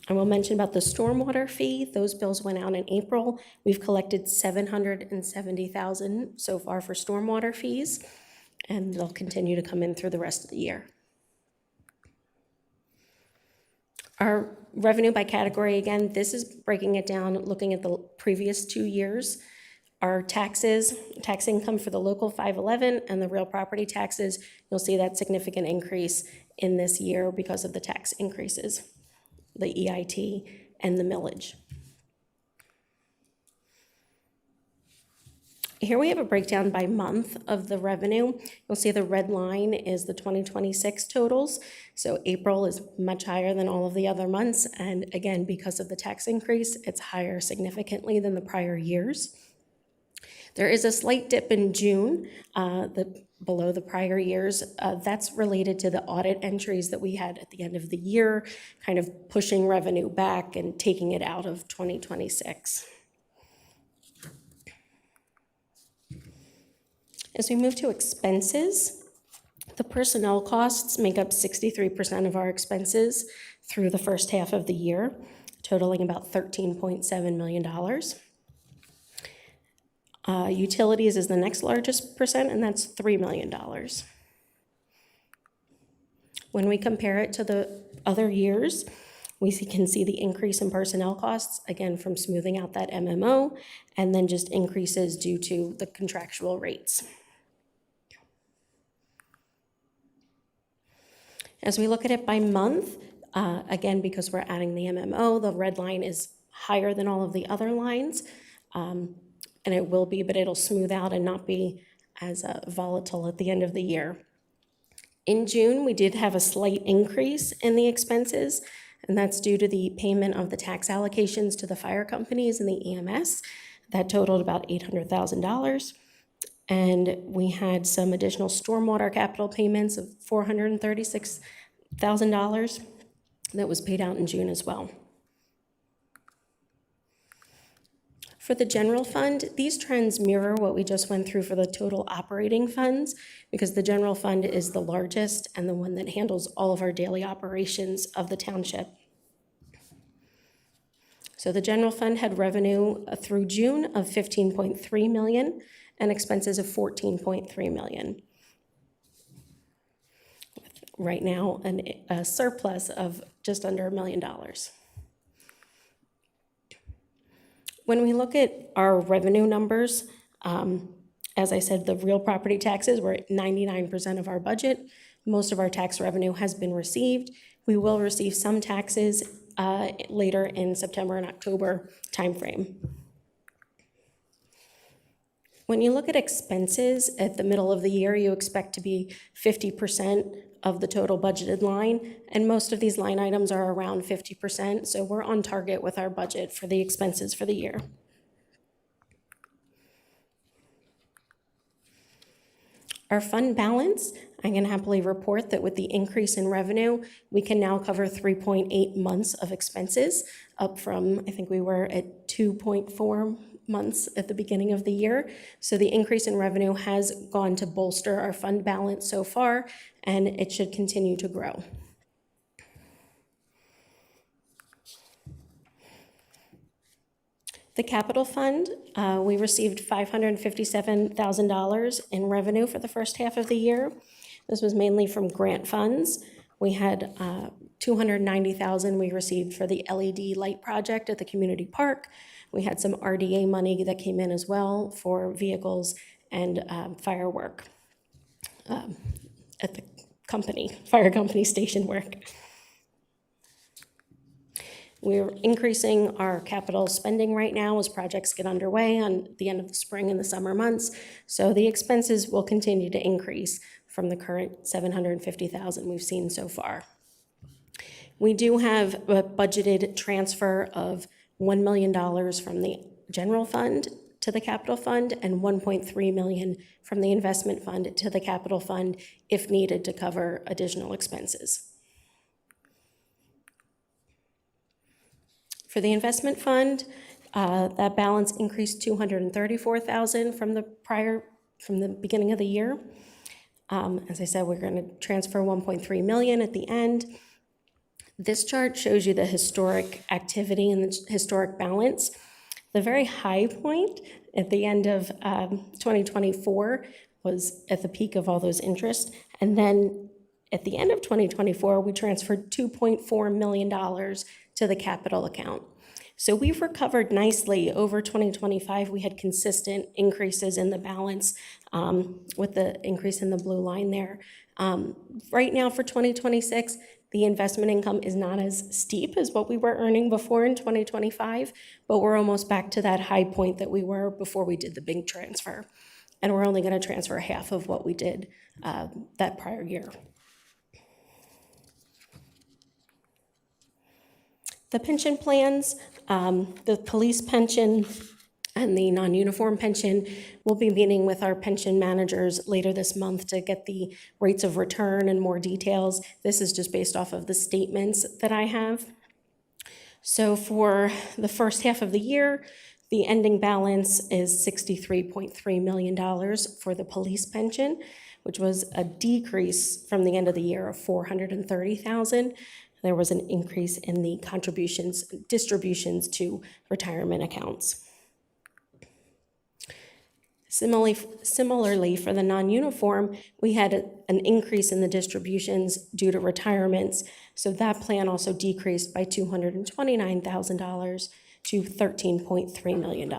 I will mention about the stormwater fee. Those bills went out in April. We've collected $770,000 so far for stormwater fees, and they'll continue to come in through the rest of the year. Our revenue by category, again, this is breaking it down, looking at the previous 2 years. Our taxes, tax income for the local 511 and the real property taxes, you'll see that significant increase in this year because of the tax increases, the EIT and the millage. Here we have a breakdown by month of the revenue. You'll see the red line is the 2026 totals. So April is much higher than all of the other months. And again, because of the tax increase, it's higher significantly than the prior years. There is a slight dip in June below the prior years. That's related to the audit entries that we had at the end of the year, kind of pushing revenue back and taking it out of 2026. As we move to expenses, the personnel costs make up 63% of our expenses through the first half of the year, totaling about $13.7 million. Utilities is the next largest percent, and that's $3 million. When we compare it to the other years, we can see the increase in personnel costs, again, from smoothing out that MMO, and then just increases due to the contractual rates. As we look at it by month, again, because we're adding the MMO, the red line is higher than all of the other lines, and it will be, but it'll smooth out and not be as volatile at the end of the year. In June, we did have a slight increase in the expenses, and that's due to the payment of the tax allocations to the fire companies and the EMS. That totaled about $800,000. And we had some additional stormwater capital payments of $436,000 that was paid out in June as well. For the general fund, these trends mirror what we just went through for the total operating funds, because the general fund is the largest and the one that handles all of our daily operations of the township. So the general fund had revenue through June of $15.3 million and expenses of $14.3 million. Right now, a surplus of just under $1 million. When we look at our revenue numbers, as I said, the real property taxes were at 99% of our budget. Most of our tax revenue has been received. We will receive some taxes later in September and October timeframe. When you look at expenses at the middle of the year, you expect to be 50% of the total budgeted line, and most of these line items are around 50%, so we're on target with our budget for the expenses for the year. Our fund balance, I can happily report that with the increase in revenue, we can now cover 3.8 months of expenses, up from, I think we were at 2.4 months at the beginning of the year. So the increase in revenue has gone to bolster our fund balance so far, and it should continue to grow. The capital fund, we received $557,000 in revenue for the first half of the year. This was mainly from grant funds. We had $290,000 we received for the LED light project at the community park. We had some RDA money that came in as well for vehicles and firework. at the fire company station work. We're increasing our capital spending right now as projects get underway on the end of the spring and the summer months. So the expenses will continue to increase from the current $750,000 we've seen so far. We do have a budgeted transfer of $1 million from the general fund to the capital fund and $1.3 million from the investment fund to the capital fund if needed to cover additional expenses. For the investment fund, that balance increased $234,000 from the beginning of the year. As I said, we're going to transfer $1.3 million at the end. This chart shows you the historic activity and the historic balance. The very high point at the end of 2024 was at the peak of all those interest. And then at the end of 2024, we transferred $2.4 million to the capital account. So we've recovered nicely over 2025. We had consistent increases in the balance with the increase in the blue line there. Right now for 2026, the investment income is not as steep as what we were earning before in 2025, but we're almost back to that high point that we were before we did the big transfer. And we're only going to transfer half of what we did that prior year. The pension plans, the police pension and the non-uniform pension, we'll be meeting with our pension managers later this month to get the rates of return and more details. This is just based off of the statements that I have. So for the first half of the year, the ending balance is $63.3 million for the police pension, which was a decrease from the end of the year of $430,000. There was an increase in the distributions to retirement accounts. Similarly, for the non-uniform, we had an increase in the distributions due to retirements, so that plan also decreased by $229,000 to $13.3 million.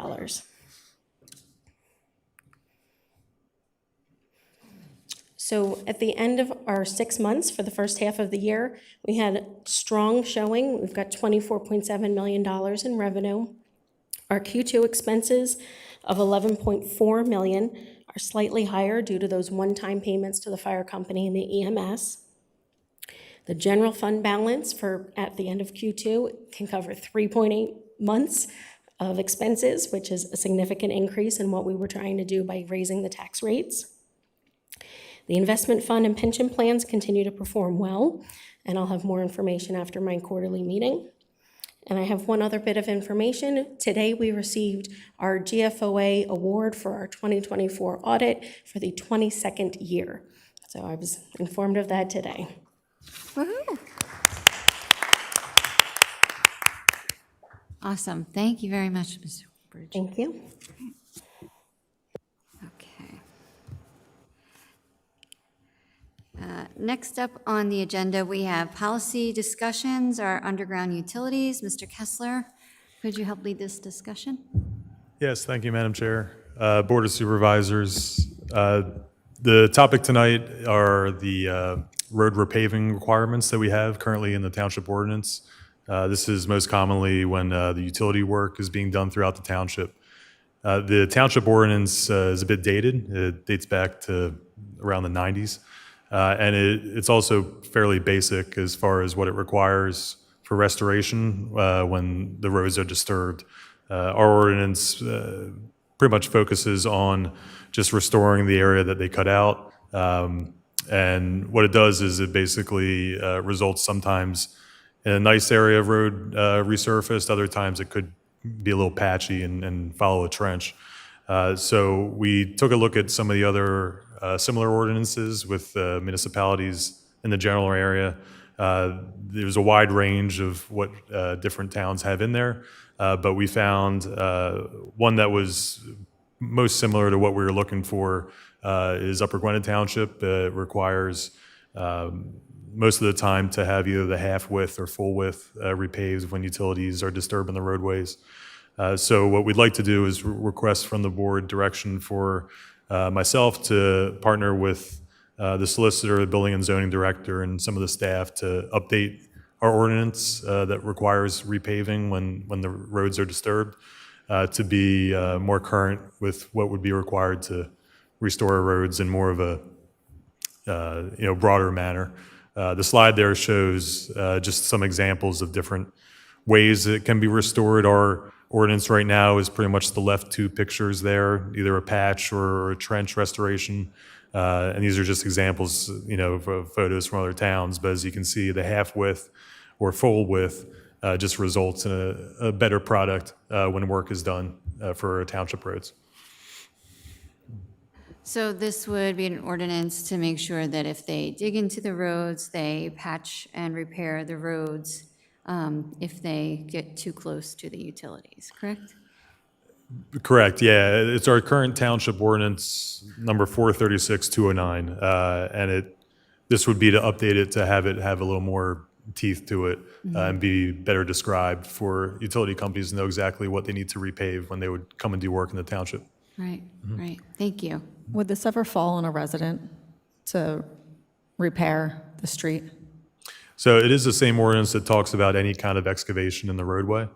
So at the end of our 6 months for the first half of the year, we had strong showing. We've got $24.7 million in revenue. Our Q2 expenses of $11.4 million are slightly higher due to those one-time payments to the fire company and the EMS. The general fund balance at the end of Q2 can cover 3.8 months of expenses, which is a significant increase in what we were trying to do by raising the tax rates. The investment fund and pension plans continue to perform well, and I'll have more information after my quarterly meeting. And I have one other bit of information. Today we received our GFOA award for our 2024 audit for the 22nd year. So I was informed of that today. Woohoo! Awesome. Thank you very much, Ms. Bridge. Thank you. Okay. Next up on the agenda, we have policy discussions, our underground utilities. Mr. Kessler, could you help lead this discussion? Yes, thank you, Madam Chair. Board of Supervisors, the topic tonight are the road repaving requirements that we have currently in the township ordinance. This is most commonly when the utility work is being done throughout the township. The township ordinance is a bit dated. It dates back to around the 90s. And it's also fairly basic as far as what it requires for restoration when the roads are disturbed. Our ordinance pretty much focuses on just restoring the area that they cut out. And what it does is it basically results sometimes in a nice area of road resurfaced. Other times it could be a little patchy and follow a trench. So we took a look at some of the other similar ordinances with municipalities in the general area. There's a wide range of what different towns have in there, but we found one that was most similar to what we were looking for is Upper Gwinnett Township. It requires most of the time to have either the half width or full width repaved when utilities are disturbing the roadways. So what we'd like to do is request from the board direction for myself to partner with the solicitor, the building and zoning director, and some of the staff to update our ordinance that requires repaving when the roads are disturbed to be more current with what would be required to restore our roads in more of a broader manner. The slide there shows just some examples of different ways that it can be restored. Our ordinance right now is pretty much the left two pictures there, either a patch or a trench restoration. And these are just examples, of photos from other towns. But as you can see, the half width or full width just results in a better product when work is done for township roads. So this would be an ordinance to make sure that if they dig into the roads, they patch and repair the roads if they get too close to the utilities, correct? Correct, yeah. It's our current township ordinance, number 436-209. And this would be to update it to have it have a little more teeth to it and be better described for utility companies to know exactly what they need to repave when they would come and do work in the township. Right, right. Thank you. Would this ever fall on a resident to repair the street? So it is the same ordinance that talks about any kind of excavation in the roadway.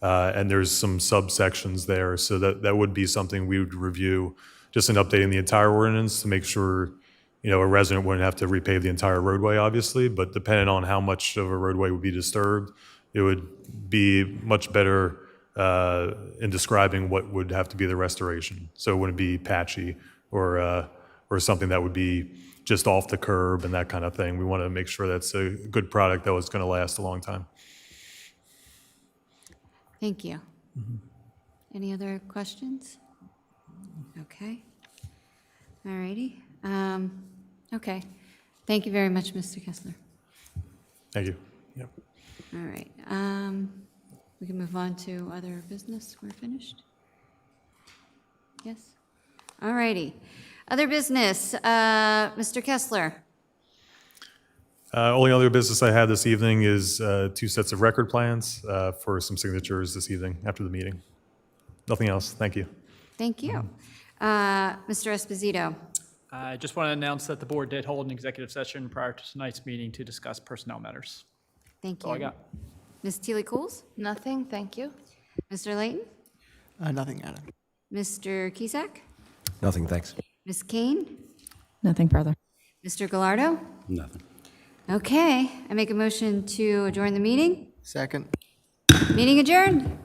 And there's some subsections there. So that would be something we would review, just in updating the entire ordinance to make sure, a resident wouldn't have to repave the entire roadway, obviously. But depending on how much of a roadway would be disturbed, it would be much better in describing what would have to be the restoration. So it wouldn't be patchy or something that would be just off the curb and that kind of thing. We want to make sure that's a good product that was going to last a long time. Thank you. Any other questions? Okay. All righty. Okay. Thank you very much, Mr. Kessler. Thank you. Yep. All right. We can move on to other business. We're finished? Yes? All righty. Other business, Mr. Kessler. Only other business I have this evening is 2 sets of record plans for some signatures this evening after the meeting. Nothing else. Thank you. Thank you. Mr. Esposito. I just want to announce that the board did hold an executive session prior to tonight's meeting to discuss personnel matters. Thank That's all I you. got. Ms. Teely-Cools. Nothing, thank you. Mr. Leighton. Nothing, Adam. Mr. Ksiazek. Nothing, thanks. Ms. Kane. Nothing further. Mr. Gallardo. Nothing. Okay, I make a motion to adjourn the meeting. Second. Meeting adjourned.